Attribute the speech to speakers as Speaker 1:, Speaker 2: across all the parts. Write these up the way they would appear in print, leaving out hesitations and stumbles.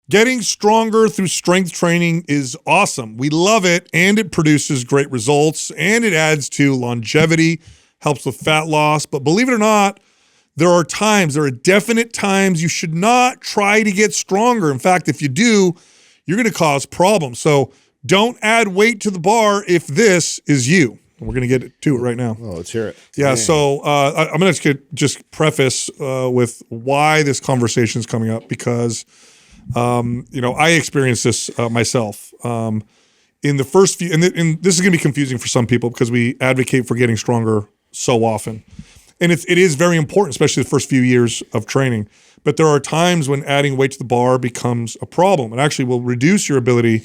Speaker 1: Getting stronger through strength training is awesome. We love it, and it produces great results, and it adds to longevity, helps with fat loss. But believe it or not, there are definite times you should not try to get stronger. In fact, if you do, you're going to cause problems. So don't add weight to the bar if this is you. We're going to get to it right now.
Speaker 2: Oh, let's hear it.
Speaker 1: Yeah, so I'm going to just preface with why this conversation is coming up, because I experienced this myself. In the first few, and this is going to be confusing for some people because we advocate for getting stronger so often. And it is very important, especially the first few years of training. But there are times when adding weight to the bar becomes a problem. It actually will reduce your ability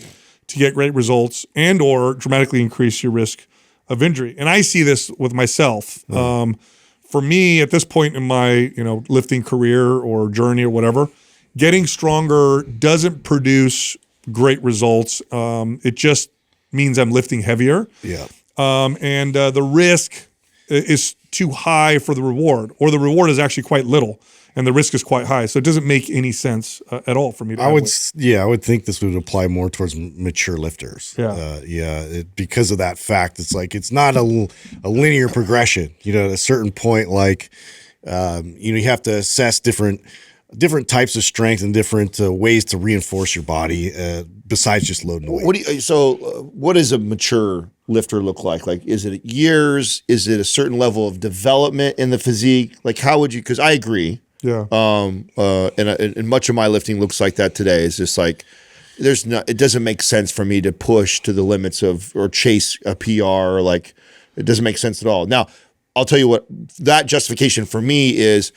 Speaker 1: to get great results and or dramatically increase your risk of injury. And I see this with myself. For me, at this point in my lifting career or journey or whatever, getting stronger doesn't produce great results. It just means I'm lifting heavier.
Speaker 2: Yeah.
Speaker 1: And the risk is too high for the reward, or the reward is actually quite little and the risk is quite high. So it doesn't make any sense at all for me to
Speaker 2: I would think this would apply more towards mature lifters. Because of that fact, it's like, it's not a linear progression, at a certain point, like, you have to assess different types of strength and different ways to reinforce your body besides just loading weight.
Speaker 3: What does a mature lifter look like? Like, is it years? Is it a certain level of development in the physique? Like, how would you, because I agree.
Speaker 1: Yeah.
Speaker 3: And much of my lifting looks like that today. Is just like, it doesn't make sense for me to push to the limits of, or chase a PR, or like, it doesn't make sense at all. Now, I'll tell you what, that justification for me is,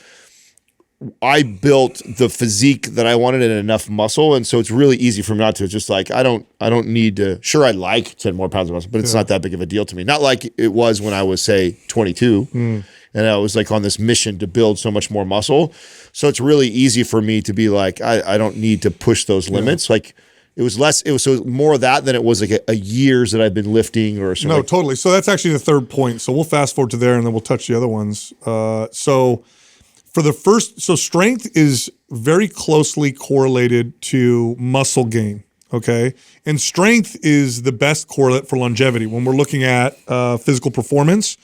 Speaker 3: I built the physique that I wanted and enough muscle, and so it's really easy for me not to. It's just like, I don't need to. Sure, I'd like 10 more pounds of muscle, but it's not that big of a deal to me. Not like it was when I was, say, 22, and I was like on this mission to build so much more muscle. So it's really easy for me to be like, I don't need to push those limits. Like, it was more of that than it was like a years that I've been lifting or something.
Speaker 1: No, totally. So that's actually the third point. So we'll fast forward to there, and then we'll touch the other ones. So strength is very closely correlated to muscle gain, okay? And strength is the best correlate for longevity. When we're looking at physical performance,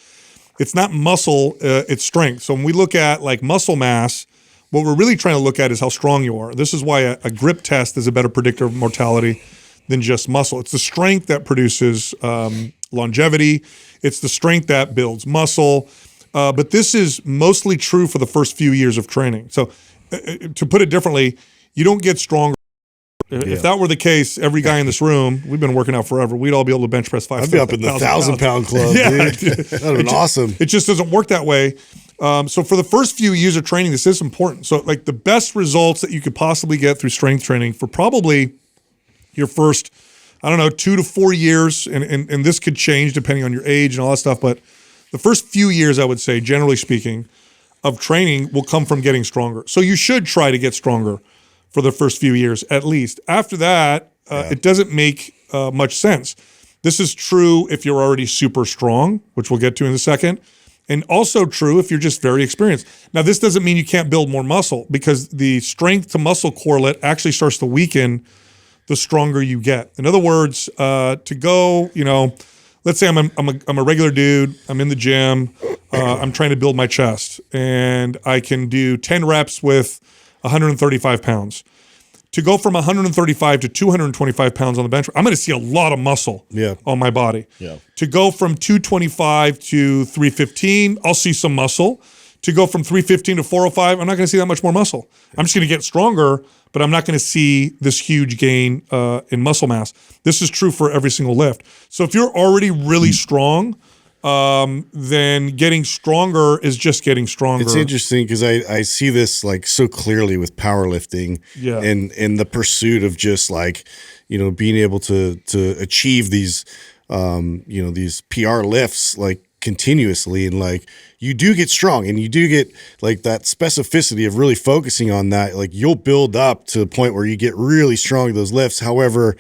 Speaker 1: it's not muscle, it's strength. So when we look at like muscle mass, what we're really trying to look at is how strong you are. This is why a grip test is a better predictor of mortality than just muscle. It's the strength that produces longevity. It's the strength that builds muscle. But this is mostly true for the first few years of training. So to put it differently, you don't get stronger. If that were the case, every guy in this room, we've been working out forever, we'd all be able to bench press 5,000
Speaker 2: pounds. I'd be up in the 1,000-pound club, dude. That would have been awesome.
Speaker 1: It just doesn't work that way. So for the first few years of training, this is important. So like the best results that you could possibly get through strength training for probably your first, 2 to 4 years, and this could change depending on your age and all that stuff, but the first few years, I would say, generally speaking, of training will come from getting stronger. So you should try to get stronger for the first few years, at least. After that, it doesn't make much sense. This is true if you're already super strong, which we'll get to in a second, and also true if you're just very experienced. Now, this doesn't mean you can't build more muscle, because the strength to muscle correlate actually starts to weaken the stronger you get. In other words, to go, let's say I'm a regular dude. I'm in the gym. I'm trying to build my chest, and I can do 10 reps with 135 pounds. To go from 135 to 225 pounds on the bench, I'm going to see a lot of muscle on my body. Yeah. To go from 225 to 315, I'll see some muscle. To go from 315 to 405, I'm not going to see that much more muscle. I'm just going to get stronger, but I'm not going to see this huge gain in muscle mass. This is true for every single lift. So if you're already really strong, then getting stronger is just getting stronger.
Speaker 2: It's interesting because I see this like so clearly with powerlifting and the pursuit of just like, being able to achieve these, these PR lifts like continuously, and like you do get strong and you do get like that specificity of really focusing on that. Like you'll build up to the point where you get really strong at those lifts. However,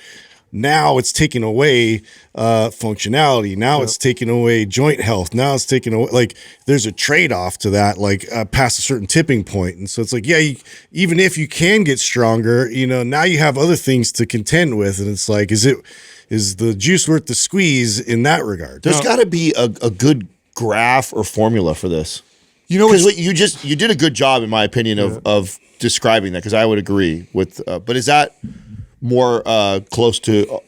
Speaker 2: now it's taking away functionality. Now it's taking away joint health. Now it's taking away, like, there's a trade-off to that, like past a certain tipping point. And so it's like, yeah, even if you can get stronger, you know, now you have other things to contend with. And it's like, is the juice worth the squeeze in that regard?
Speaker 3: There's got to be a good graph or formula for this.
Speaker 1: You know,
Speaker 3: because you did a good job, in my opinion, of describing that. Because I would agree with, but is that more close to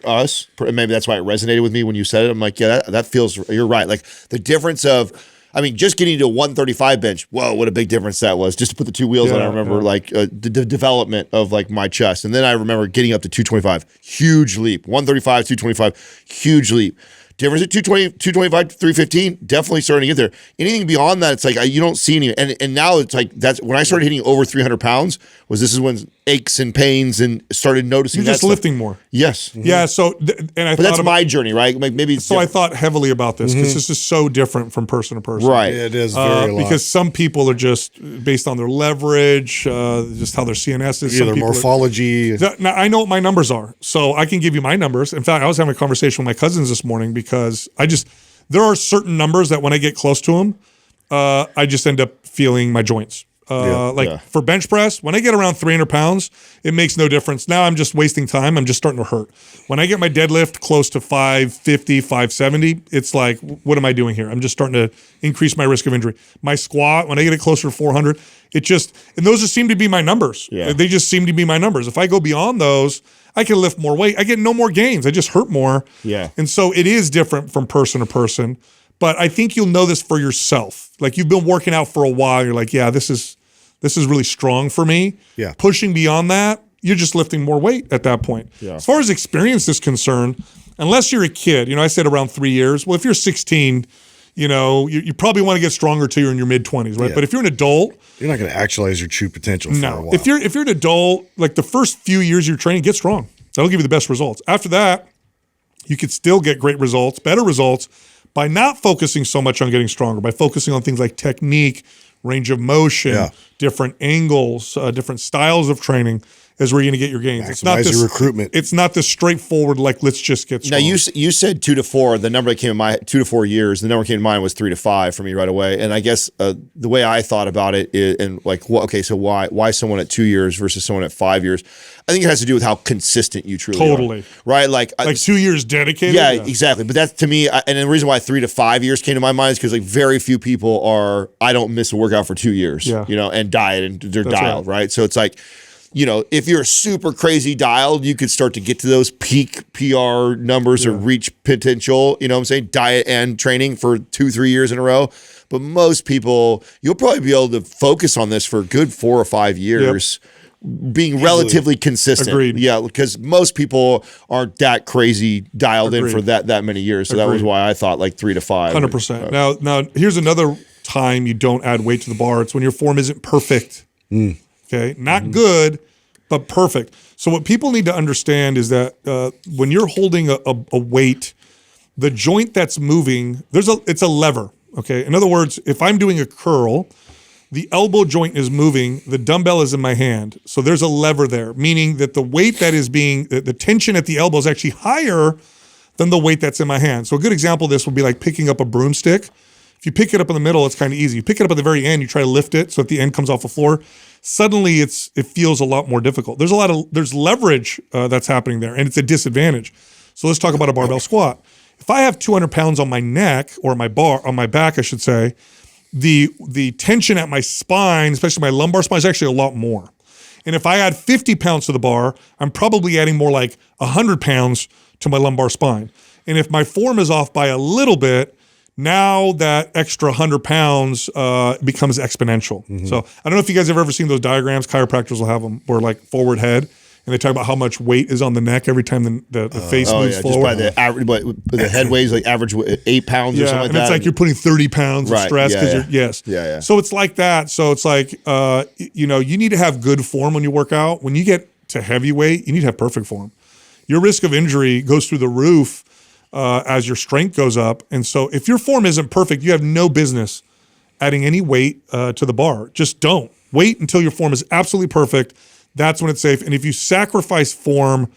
Speaker 3: us? Maybe that's why it resonated with me when you said it. I'm like, yeah, that feels. You're right. Like the difference of, I mean, just getting to a 135 bench. Whoa, what a big difference that was. Just to put the two wheels on. I remember like the development of like my chest, and then I remember getting up to 225. Huge leap. 135, 225. Huge leap. Difference at 220, 225, 315, definitely starting to get there. Anything beyond that, it's like you don't see any. And now it's like that's when I started hitting over 300 pounds. This is when aches and pains and started noticing.
Speaker 1: You're just lifting more.
Speaker 3: Yes.
Speaker 1: Yeah. So but
Speaker 3: that's my journey, right? Like maybe.
Speaker 1: So I thought heavily about this because this is so different from person to person.
Speaker 3: Right.
Speaker 2: Yeah, it is very
Speaker 1: because some people are just based on their leverage, just how their CNS is.
Speaker 2: Yeah, their morphology.
Speaker 1: Now I know what my numbers are, so I can give you my numbers. In fact, I was having a conversation with my cousins this morning because there are certain numbers that when I get close to them, I just end up feeling my joints. For bench press, when I get around 300 pounds, it makes no difference. Now I'm just wasting time. I'm just starting to hurt. When I get my deadlift close to 550, 570, it's like, what am I doing here? I'm just starting to increase my risk of injury. My squat, when I get it closer to 400, and those just seem to be my numbers.
Speaker 3: Yeah.
Speaker 1: They just seem to be my numbers. If I go beyond those, I can lift more weight. I get no more gains. I just hurt more.
Speaker 3: Yeah.
Speaker 1: And so it is different from person to person. But I think you'll know this for yourself. Like you've been working out for a while. You're like, yeah, this is really strong for me.
Speaker 2: Yeah.
Speaker 1: Pushing beyond that, you're just lifting more weight at that point.
Speaker 3: Yeah.
Speaker 1: As far as experience is concerned, unless you're a kid, I said around 3 years. Well, if you're 16, you probably want to get stronger till you're in your mid-20s, right?
Speaker 2: Yeah.
Speaker 1: But if you're an adult,
Speaker 2: you're not going to actualize your true potential for a while.
Speaker 1: If you're an adult, like the first few years of your training, get strong. That'll give you the best results. After that, you could still get great results, better results, by not focusing so much on getting stronger, by focusing on things like technique, range of motion, different angles, different styles of training is where you're going to get your gains. It's not this
Speaker 2: your recruitment.
Speaker 1: It's not this straightforward, like, let's just get strong.
Speaker 3: Now, you said 2 to 4. The number that came in my 2 to 4 years, the number that came in mind was 3 to 5 for me right away. And I guess the way I thought about it is, and like, so why someone at 2 years versus someone at 5 years? I think it has to do with how consistent you truly are. Right? Like
Speaker 1: 2 years dedicated?
Speaker 3: Yeah, exactly. But that's, to me, and the reason why 3 to 5 years came to my mind is because like very few people I don't miss a workout for 2 years, and diet, and they're dialed, right? So it's like, if you're super crazy dialed, you could start to get to those peak PR numbers or reach potential, diet and training for 2-3 years in a row. But most people, you'll probably be able to focus on this for a good 4 or 5 years, being relatively consistent.
Speaker 1: Agreed.
Speaker 3: Yeah, because most people aren't that crazy dialed in for that many years. So that was why I thought like 3 to 5.
Speaker 1: 100%. Now, here's another time you don't add weight to the bar. It's when your form isn't perfect. Okay, not good, but perfect. So what people need to understand is that when you're holding a weight, the joint that's moving, it's a lever. Okay, in other words, if I'm doing a curl, the elbow joint is moving, the dumbbell is in my hand. So there's a lever there, meaning that the weight that is the tension at the elbow is actually higher than the weight that's in my hand. So a good example of this would be like picking up a broomstick. If you pick it up in the middle, it's kind of easy. You pick it up at the very end, you try to lift it so at the end comes off the floor. Suddenly it feels a lot more difficult. There's leverage that's happening there, and it's a disadvantage. So let's talk about a barbell squat. If I have 200 pounds on my neck, or on my back, I should say, the tension at my spine, especially my lumbar spine, is actually a lot more. And if I add 50 pounds to the bar, I'm probably adding more like 100 pounds to my lumbar spine. And if my form is off by a little bit, now that extra 100 pounds becomes exponential. So I don't know if you guys have ever seen those diagrams. Chiropractors will have them where like forward head, and they talk about how much weight is on the neck every time the face moves forward.
Speaker 3: Just by the average, the head weighs like average 8 pounds or something like that.
Speaker 1: And it's like you're putting 30 pounds of stress because you're So it's like that. So it's like you need to have good form when you work out. When you get to heavyweight, you need to have perfect form. Your risk of injury goes through the roof as your strength goes up. And so if your form isn't perfect, you have no business adding any weight to the bar. Just don't. Wait until your form is absolutely perfect. That's when it's safe. And if you sacrifice form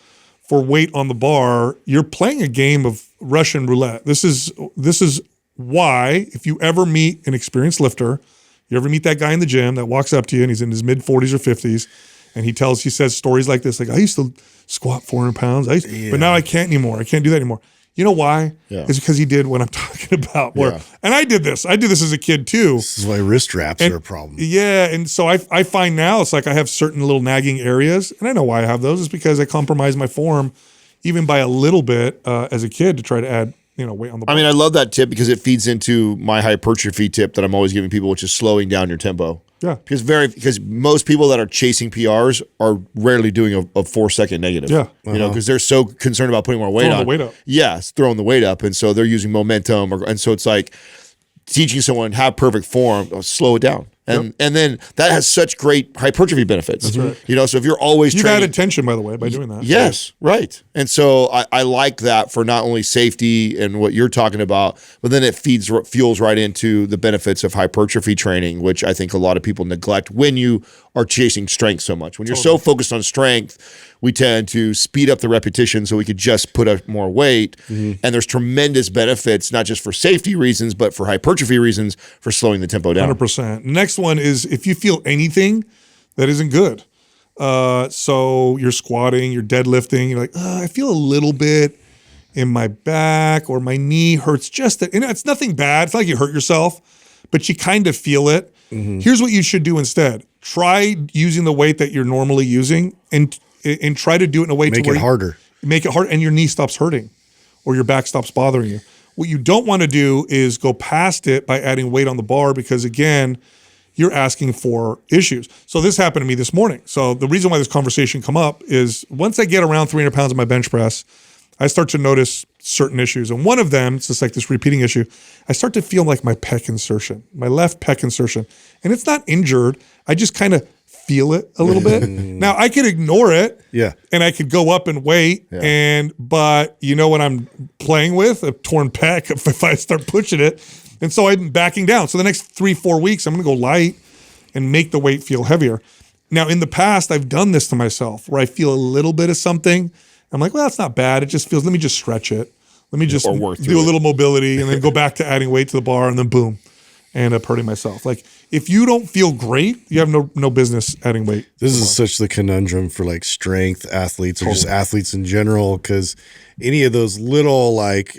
Speaker 1: for weight on the bar, you're playing a game of Russian roulette. This is why, if you ever meet an experienced lifter, you ever meet that guy in the gym that walks up to you and he's in his mid 40s or 50s, and he says stories like this, like, I used to squat 400 pounds, but now I can't anymore. I can't do that anymore. You know why?
Speaker 3: Yeah.
Speaker 1: It's because he did what I'm talking about. And I did this. I did this as a kid too.
Speaker 2: This is why wrist wraps are a problem.
Speaker 1: Yeah, and so I find now it's like I have certain little nagging areas, and I know why I have those. It's because I compromise my form even by a little bit as a kid to try to add weight on the bar.
Speaker 3: I mean, I love that tip because it feeds into my hypertrophy tip that I'm always giving people, which is slowing down your tempo.
Speaker 1: Yeah.
Speaker 3: Because most people that are chasing PRs are rarely doing a 4-second negative.
Speaker 1: Yeah.
Speaker 3: Because they're so concerned about putting more weight
Speaker 1: Throwing
Speaker 3: on.
Speaker 1: the weight up.
Speaker 3: Yes, throwing the weight up. And so they're using momentum. And so it's like teaching someone have perfect form, slow it down. And then that has such great hypertrophy benefits.
Speaker 1: That's right.
Speaker 3: So if you're always
Speaker 1: You've
Speaker 3: training,
Speaker 1: added tension, by the way, by doing that.
Speaker 3: yes, right. And so I like that for not only safety and what you're talking about, but then it fuels right into the benefits of hypertrophy training, which I think a lot of people neglect when you are chasing strength so much. When you're so focused on strength, we tend to speed up the repetition so we could just put up more weight. And there's tremendous benefits, not just for safety reasons, but for hypertrophy reasons, for slowing the tempo down.
Speaker 1: 100%. Next one is if you feel anything that isn't good. So you're squatting, you're deadlifting, you're like, I feel a little bit in my back or my knee hurts and it's nothing bad. It's not like you hurt yourself, but you kind of feel it. Here's what you should do instead. Try using the weight that you're normally using and try to do it in a way
Speaker 2: Make it harder.
Speaker 1: Make it hard, and your knee stops hurting or your back stops bothering you. What you don't want to do is go past it by adding weight on the bar because, again, you're asking for issues. So this happened to me this morning. So the reason why this conversation come up is once I get around 300 pounds on my bench press, I start to notice certain issues. And one of them, it's just like this repeating issue, I start to feel like my pec insertion, my left pec insertion. And it's not injured. I just kind of feel it a little bit. Now I could ignore it.
Speaker 2: Yeah.
Speaker 1: And I could go up and wait.
Speaker 3: Yeah.
Speaker 1: But you know what I'm playing with? A torn pec if I start pushing it. And so I'm backing down. So the next 3-4 weeks, I'm going to go light and make the weight feel heavier. Now, in the past, I've done this to myself where I feel a little bit of something. I'm like, well, that's not bad. It just feels, let me just stretch it. Let me just do a little mobility and then go back to adding weight to the bar and then boom, I end up hurting myself. Like if you don't feel great, you have no business adding weight.
Speaker 2: This is such the conundrum for like strength athletes or just athletes in general, because any of those little like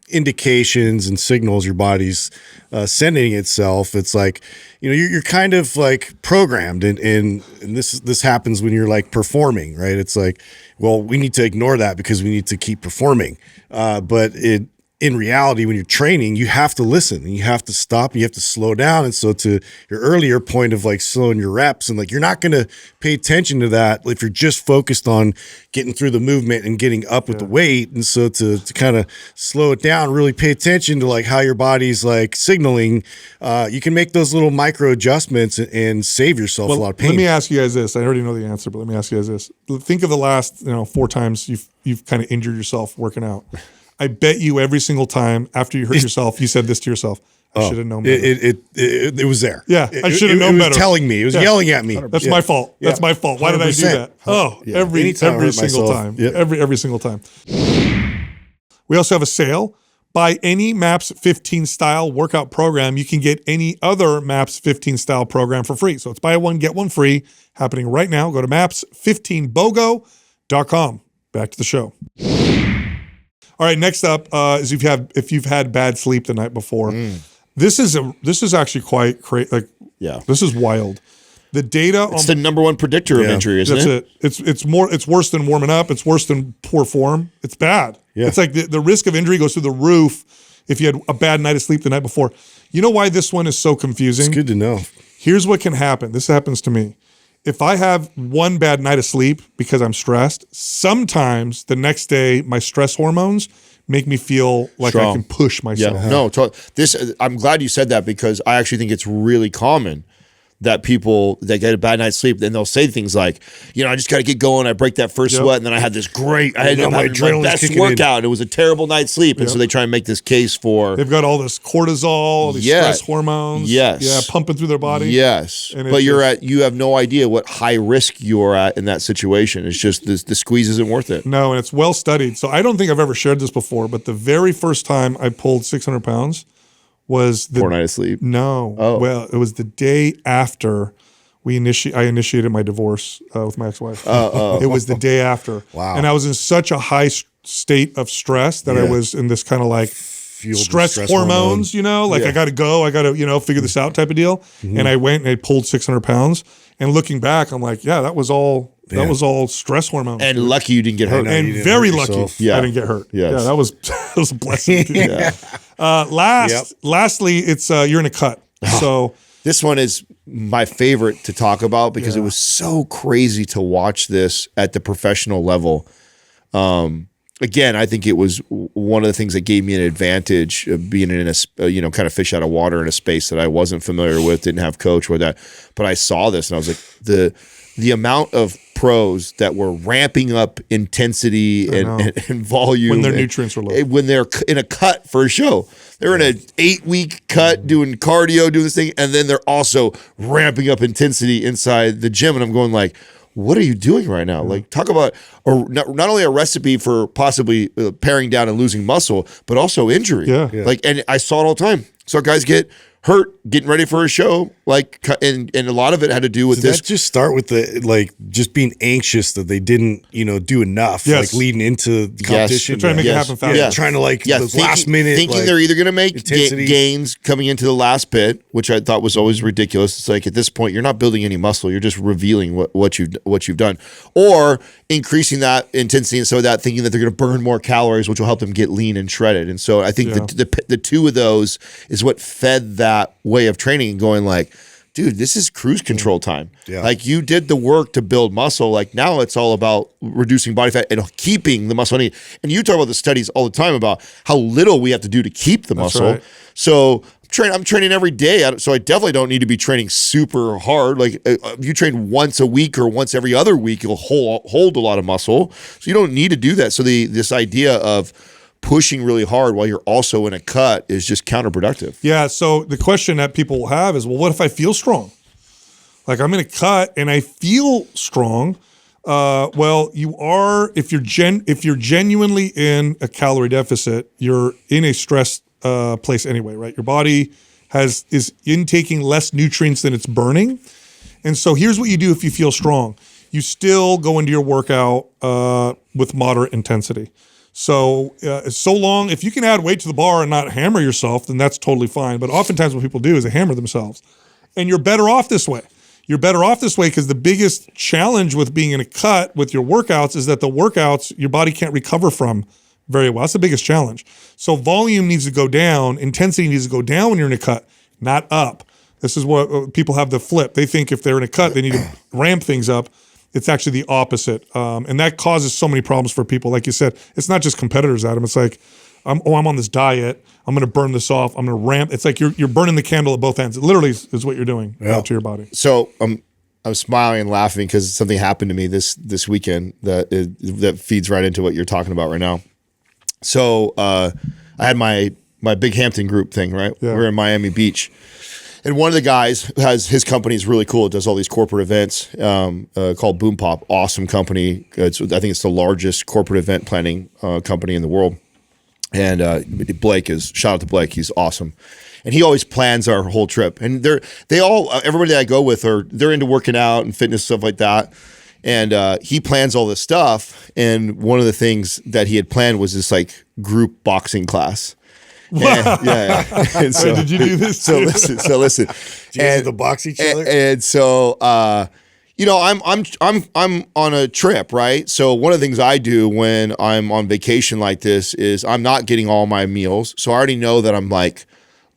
Speaker 2: indications and signals your body's sending itself, it's like, you're kind of like programmed, and this happens when you're like performing, right? It's like, well, we need to ignore that because we need to keep performing, but in reality, when you're training, you have to listen and you have to stop and you have to slow down. And so to your earlier point of like slowing your reps, and like you're not going to pay attention to that if you're just focused on getting through the movement and getting up with the weight. And so to kind of slow it down, really pay attention to like how your body's like signaling, you can make those little micro adjustments and save yourself a lot of pain.
Speaker 1: Let me ask you guys this. I already know the answer, but let me ask you guys this. Think of the last 4 times you've kind of injured yourself working out. I bet you every single time after you hurt yourself, you said this to yourself, I should have known better.
Speaker 2: It was there.
Speaker 1: Yeah, I should have known better.
Speaker 2: It was telling me. It was yelling at me.
Speaker 1: That's my fault. That's my fault. Why did I do that? Every single time.
Speaker 2: Yep.
Speaker 1: Every single time. We also have a sale. Buy any MAPS 15 style workout program. You can get any other MAPS 15 style program for free. So it's buy one, get one free, happening right now. Go to maps15bogo.com. Back to the show. All right, next up is if you've had bad sleep the night before. This is actually quite crazy. Like, this is wild. The data
Speaker 3: it's the number one predictor of injury, isn't it?
Speaker 1: It's worse than warming up. It's worse than poor form. It's bad. Yeah. It's like the risk of injury goes through the roof if you had a bad night of sleep the night before. You know why this one is so confusing?
Speaker 2: It's good to know.
Speaker 1: Here's what can happen. This happens to me. If I have one bad night of sleep because I'm stressed, sometimes the next day my stress hormones make me feel like I can push myself.
Speaker 3: Yeah. No, I'm glad you said that because I actually think it's really common that people that get a bad night's sleep, then they'll say things like, you know, I just got to get going. I break that first sweat, and then I had this great, I had
Speaker 2: my
Speaker 3: my
Speaker 2: adrenaline's
Speaker 3: best
Speaker 2: kicking
Speaker 3: workout. It was a terrible night's sleep, and so they try and make this case for.
Speaker 1: They've got all this cortisol, all these stress hormones, pumping through their body.
Speaker 3: Yes, but you have no idea what high risk you're at in that situation. It's just the squeeze isn't worth it.
Speaker 1: No, and it's well studied. So I don't think I've ever shared this before, but the very first time I pulled 600 pounds was the
Speaker 3: poor night of sleep.
Speaker 1: No, well, it was the day after I initiated my divorce with my ex-wife. It was the day after.
Speaker 2: Wow.
Speaker 1: And I was in such a high state of stress that I was in this kind of like stress hormones, you know, like I got to go, I got to, you know, figure this out type of deal. And I went and I pulled 600 pounds. And looking back, I'm like, yeah, that was all stress hormones.
Speaker 3: And lucky you didn't get hurt.
Speaker 1: And very lucky I didn't get hurt.
Speaker 3: Yes.
Speaker 1: Yeah, that was a blessing. Lastly, it's you're in a cut. So
Speaker 3: this one is my favorite to talk about because it was so crazy to watch this at the professional level. Again, I think it was one of the things that gave me an advantage of being in a, you know, kind of fish out of water in a space that I wasn't familiar with, didn't have coach with that. But I saw this and I was like, the amount of pros that were ramping up intensity and volume
Speaker 1: when their nutrients were low,
Speaker 3: when they're in a cut for a show. They're in an 8-week cut doing cardio, doing this thing, and then they're also ramping up intensity inside the gym. And I'm going like, what are you doing right now? Like, talk about not only a recipe for possibly paring down and losing muscle, but also injury.
Speaker 1: Yeah.
Speaker 3: Like, and I saw it all the time. So guys get hurt getting ready for a show, like, and a lot of it had to do with this.
Speaker 2: That just start with the like just being anxious that they didn't, you know, do enough, like leading into the competition.
Speaker 1: They're trying to make it happen fast.
Speaker 2: Trying to like the last minute,
Speaker 3: thinking they're either going to make gains coming into the last bit, which I thought was always ridiculous. It's like at this point you're not building any muscle, you're just revealing what you've done, or increasing that intensity, and so that thinking that they're going to burn more calories, which will help them get lean and shredded. And so I think the two of those is what fed that way of training and going like, dude, this is cruise control time. Yeah. Like you did the work to build muscle. Like now it's all about reducing body fat and keeping the muscle. And you talk about the studies all the time about how little we have to do to keep the muscle. Right. So I'm training every day. So I definitely don't need to be training super hard. Like if you train once a week or once every other week, you'll hold a lot of muscle. So you don't need to do that. So this idea of pushing really hard while you're also in a cut is just counterproductive. Yeah. So the question that people will have is, well, what if I feel strong? Like I'm in a cut and I feel strong. Well, you are, if you're genuinely in a calorie deficit, you're in a stress place anyway, right? Your body is intaking less nutrients than it's burning. And so here's what you do if you feel strong. You still go into your workout with moderate intensity. So long, if you can add weight to the bar and not hammer yourself, then that's totally fine. But oftentimes what people do is they hammer themselves. And you're better off this way. You're better off this way because the biggest challenge with being in a cut with your workouts is that the workouts your body can't recover from very well. That's the biggest challenge. So volume needs to go down, intensity needs to go down when you're in a cut, not up. This is what people have the flip. They think if they're in a cut, they need to ramp things up. It's actually the opposite. And that causes so many problems for people. Like you said, it's not just competitors, Adam. It's like, I'm on this diet. I'm going to burn this off. I'm going to ramp. It's like you're burning the candle at both ends. It literally is what you're doing to your body. So I'm smiling and laughing because something happened to me this weekend that feeds right into what you're talking about right now. So I had my Big Hampton group thing, right? Yeah. We're in Miami Beach. And one of the guys who has his company is really cool. It does all these corporate events called Boom Pop. Awesome company. I think it's the largest corporate event planning company in the world. And shout out to Blake. He's awesome. And he always plans our whole trip. And everybody that I go with they're into working out and fitness, stuff like that. And he plans all this stuff. And one of the things that he had planned was this like group boxing class. Yeah. And so, did you do this? So listen. And the box each other. And so, I'm on a trip, right? So one of the things I do when I'm on vacation like this is I'm not getting all my meals. So I already know that I'm like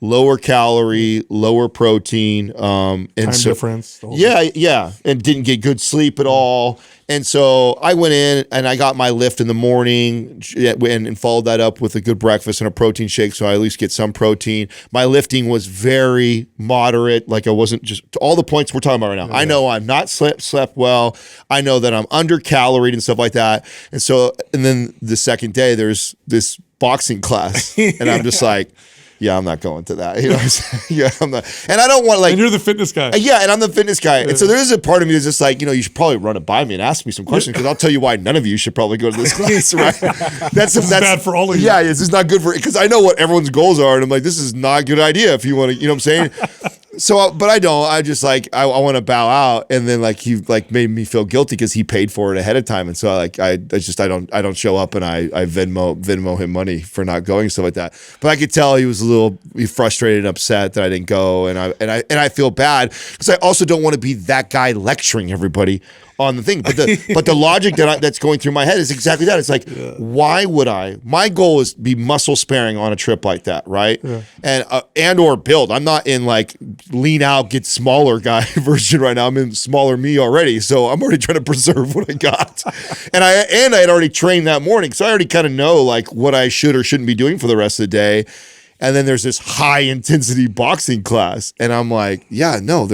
Speaker 3: lower calorie, lower protein, and
Speaker 1: Time
Speaker 3: so
Speaker 1: difference.
Speaker 3: yeah, and didn't get good sleep at all. And so I went in and I got my lift in the morning and followed that up with a good breakfast and a protein shake, so I at least get some protein. My lifting was very moderate, like I wasn't just all the points we're talking about right now. Yeah. I know I'm not slept well. I know that I'm under caloried and stuff like that. And so, and then the second day there's this boxing class, and I'm just like, yeah, I'm not going to that. You know what I'm saying? Yeah, I'm not. And I don't want like.
Speaker 1: And you're the fitness guy.
Speaker 3: Yeah, and I'm the fitness guy. And so there is a part of me that's just like, you should probably run it by me and ask me some questions, because I'll tell you why none of you should probably go to this class, right? That's bad
Speaker 1: for all of you.
Speaker 3: Yeah, this is not good for, because I know what everyone's goals are, and I'm like, this is not a good idea if you want to, you know what I'm saying? So, but I don't. I just like I want to bow out, and then like he like made me feel guilty because he paid for it ahead of time, and so like I don't show up, and I Venmo him money for not going, stuff like that. But I could tell he was a little frustrated and upset that I didn't go, and I feel bad because I also don't want to be that guy lecturing everybody on the thing. But the logic that's going through my head is exactly that. It's like, why would I? My goal is to be muscle sparing on a trip like that, right? Yeah. And or build. I'm not in like lean out, get smaller guy version right now. I'm in smaller me already, so I'm already trying to preserve what I got. and I had already trained that morning, so I already kind of know like what I should or shouldn't be doing for the rest of the day. And then there's this high intensity boxing class. And I'm like, yeah, no,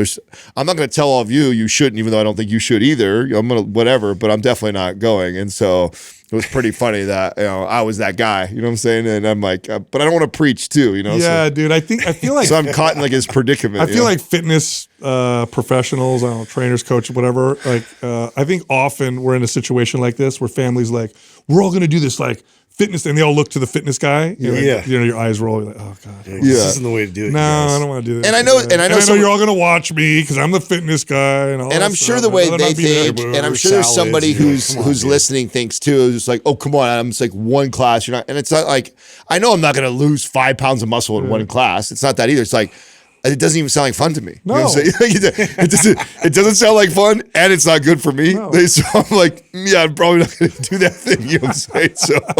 Speaker 3: I'm not going to tell all of you shouldn't, even though I don't think you should either. I'm going to, whatever, but I'm definitely not going. And so it was pretty funny that, I was that guy, you know what I'm saying? And I'm like, but I don't want to preach too, Yeah,
Speaker 1: so, dude, I feel like.
Speaker 3: So I'm caught in like his predicament.
Speaker 1: I feel like fitness professionals, I don't know, trainers, coaches, whatever. Like, I think often we're in a situation like this where families like, we're all going to do this like fitness, and they all look to the fitness guy. Your eyes roll. You're like, oh god,
Speaker 2: this isn't the way to do it.
Speaker 1: No, I don't want to do this.
Speaker 3: And I know
Speaker 1: you're all going to watch me because I'm the fitness guy, and
Speaker 3: I'm sure the way they think, and I'm sure there's somebody who's listening thinks too. Just like, oh come on, I'm just like one class. You're not, and it's not like I know I'm not going to lose 5 pounds of muscle in one class. It's not that either. It's like. It doesn't even sound like fun to me.
Speaker 1: No.
Speaker 3: You know what I'm saying? It doesn't sound like fun, and it's not good for me. No. So I'm like, yeah, I'm probably not going to do that thing. You know what I'm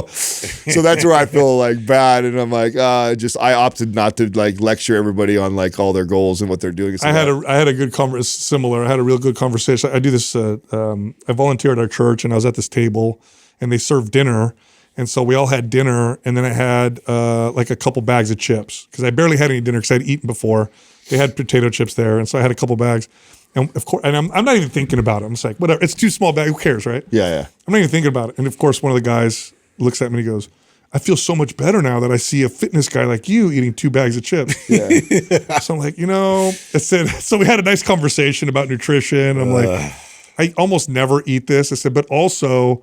Speaker 3: saying? So that's where I feel like bad, and I'm like, I opted not to like lecture everybody on like all their goals and what they're doing.
Speaker 1: I had a good similar. I had a real good conversation. I do this. I volunteer at our church, and I was at this table, and they served dinner. And so we all had dinner, and then I had like a couple bags of chips because I barely had any dinner because I'd eaten before. They had potato chips there, and so I had a couple bags. And of course, and I'm not even thinking about it. I'm just like, whatever. It's 2 small bags. Who cares, right?
Speaker 3: Yeah.
Speaker 1: I'm not even thinking about it. And of course, one of the guys looks at me and he goes, I feel so much better now that I see a fitness guy like you eating 2 bags of chips. Yeah. So I'm like, I said, so we had a nice conversation about nutrition. I'm like, I almost never eat this. I said, but also,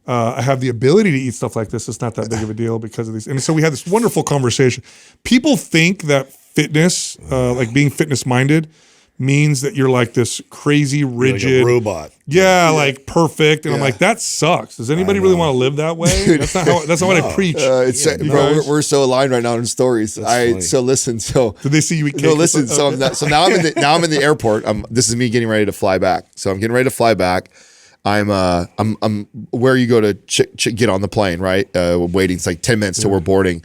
Speaker 1: I have the ability to eat stuff like this. It's not that big of a deal because of these. And so we had this wonderful conversation. People think that fitness, like being fitness minded, means that you're like this crazy rigid
Speaker 2: like a robot.
Speaker 1: Yeah, like perfect. And I'm like, that sucks. Does anybody really want to live that way? That's not what I preach.
Speaker 3: Bro, we're so aligned right now in stories. So listen. So
Speaker 1: did they see you eat cake?
Speaker 3: No, listen. So now I'm in the airport. This is me getting ready to fly back. So I'm getting ready to fly back. I'm where you go to get on the plane, right? Waiting. It's like 10 minutes till we're boarding.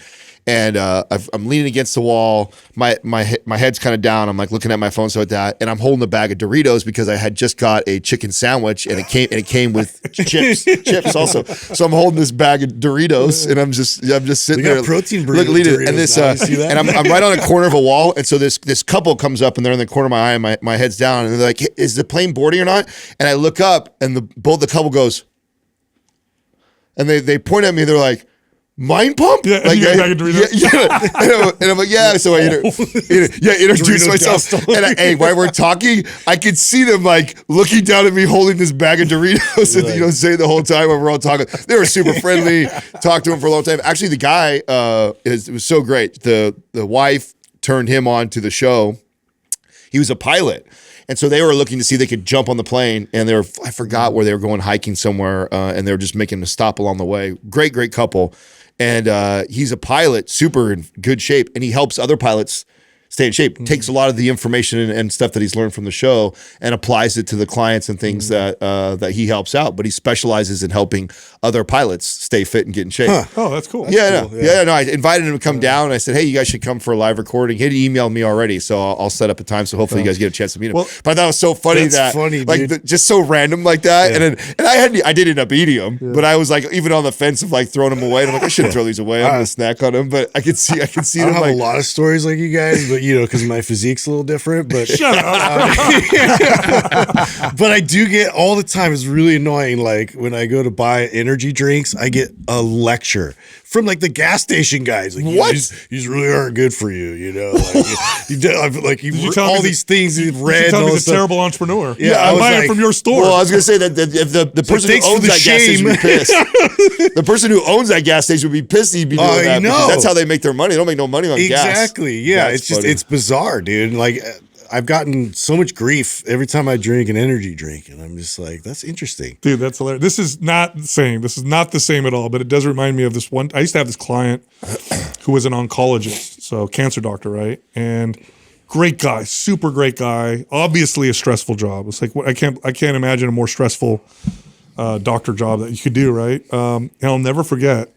Speaker 3: And I'm leaning against the wall. My head's kind of down. I'm like looking at my phone, so like that, and I'm holding a bag of Doritos because I had just got a chicken sandwich, and it came with chips also. So I'm holding this bag of Doritos, and I'm just sitting there.
Speaker 2: Protein Doritos,
Speaker 3: and this and I'm right on a corner of a wall, and so this couple comes up, and they're in the corner of my eye, and my head's down, and they're like, "Is the plane boarding or not?" And I look up, and the couple goes, and they point at me. They're like, mind pump?
Speaker 1: Yeah,
Speaker 3: like,
Speaker 1: yeah.
Speaker 3: And I'm like, yeah. So I introduced myself. And while we're talking, I could see them like looking down at me holding this bag of Doritos and saying the whole time while we're all talking. They were super friendly. Talked to him for a long time. Actually, the guy it was so great. The wife turned him on to the show. He was a pilot. And so they were looking to see if they could jump on the plane, and I forgot where they were going hiking somewhere, and they were just making a stop along the way. Great couple. And he's a pilot, super in good shape, and he helps other pilots stay in shape. Takes a lot of the information and stuff that he's learned from the show and applies it to the clients and things that he helps out. But he specializes in helping other pilots stay fit and get in shape.
Speaker 1: Oh, that's cool.
Speaker 3: No, I invited him to come down. And I said, hey, you guys should come for a live recording. He had emailed me already, so I'll set up a time. So hopefully you guys get a chance to meet him.
Speaker 1: Well,
Speaker 3: but I thought it was so funny just so random like that. And I did end up eating him, but I was like even on the fence of like throwing them away. And I'm like, I shouldn't throw these away. I'm gonna snack on them. But I could see
Speaker 2: I
Speaker 3: them.
Speaker 2: don't have a lot of stories like you guys, but because my physique's a little different. But
Speaker 1: Shut up.
Speaker 2: but I do get all the time. It's really annoying. Like when I go to buy energy drinks, I get a lecture from like the gas station guys. Like,
Speaker 3: what?
Speaker 2: These really aren't good for you. You've
Speaker 1: tell me
Speaker 2: all these things you've
Speaker 1: You
Speaker 2: read.
Speaker 1: tell me
Speaker 2: and all
Speaker 1: he's
Speaker 2: this
Speaker 1: a
Speaker 2: stuff.
Speaker 1: terrible entrepreneur.
Speaker 2: Yeah, I
Speaker 1: I'm
Speaker 2: was
Speaker 1: buying it
Speaker 2: like-
Speaker 1: from your store.
Speaker 3: Well, I was gonna say that if the person who
Speaker 2: thanks for
Speaker 3: owns
Speaker 2: the
Speaker 3: that gas station would be pissed. The person who owns that gas station would be pissed. He'd be doing
Speaker 2: I
Speaker 3: that because
Speaker 2: know.
Speaker 3: that's how they make their money. They don't make no money on gas.
Speaker 2: Exactly. Yeah.
Speaker 3: That's
Speaker 2: it's
Speaker 3: funny.
Speaker 2: it's bizarre, dude. Like I've gotten so much grief every time I drink an energy drink, and I'm just like, that's interesting.
Speaker 1: Dude, that's hilarious. This is not the same. This is not the same at all, but it does remind me of this one. I used to have this client who was an oncologist, so cancer doctor, right? And great guy, super great guy. Obviously a stressful job. It's like I can't imagine a more stressful doctor job that you could do, right? And I'll never forget.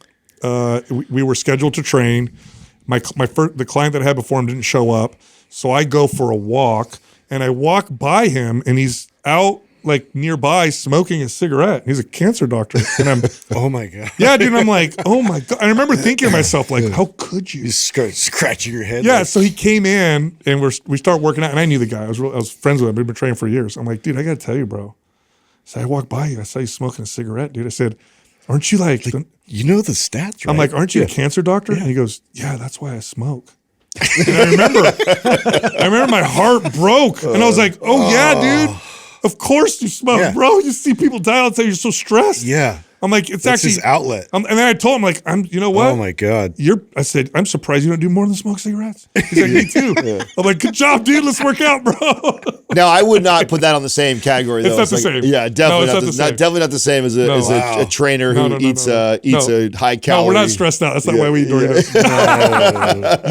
Speaker 1: We were scheduled to train. The client that I had before him didn't show up. So I go for a walk, and I walk by him, and he's out like nearby smoking a cigarette. He's a cancer doctor, and I'm,
Speaker 2: Oh my God.
Speaker 1: yeah, dude. And I'm like, oh my God. I remember thinking to myself, like, how could you?
Speaker 2: You scratching your head.
Speaker 1: Yeah.
Speaker 2: like-
Speaker 1: So he came in, and we start working out, and I knew the guy. I was friends with him. We've been training for years. I'm like, dude, I got to tell you, bro. So I walked by you. I saw you smoking a cigarette, dude. I said, aren't you like
Speaker 2: you know the stats, right?
Speaker 1: I'm like, aren't you a cancer doctor? And he goes, yeah, that's why I smoke. And I remember my heart broke. And I was like, oh yeah, dude. Of course you smoke,
Speaker 2: Yeah.
Speaker 1: bro. You see people die all the time. You're so stressed.
Speaker 2: Yeah.
Speaker 1: I'm like, it's
Speaker 2: That's
Speaker 1: actually
Speaker 2: his outlet.
Speaker 1: and then I told him, like, you know what?
Speaker 2: Oh my God.
Speaker 1: I said, I'm surprised you don't do more than smoke cigarettes. He's like, me too. I'm like, good job, dude. Let's work out, bro.
Speaker 3: Now, I would not put that on the same category, though.
Speaker 1: It's not the same.
Speaker 3: Yeah, definitely
Speaker 1: No,
Speaker 3: not,
Speaker 1: it's not the same.
Speaker 3: definitely not the same as a trainer who eats a high calorie.
Speaker 1: No, we're not stressed out. That's not why we eat Doritos. You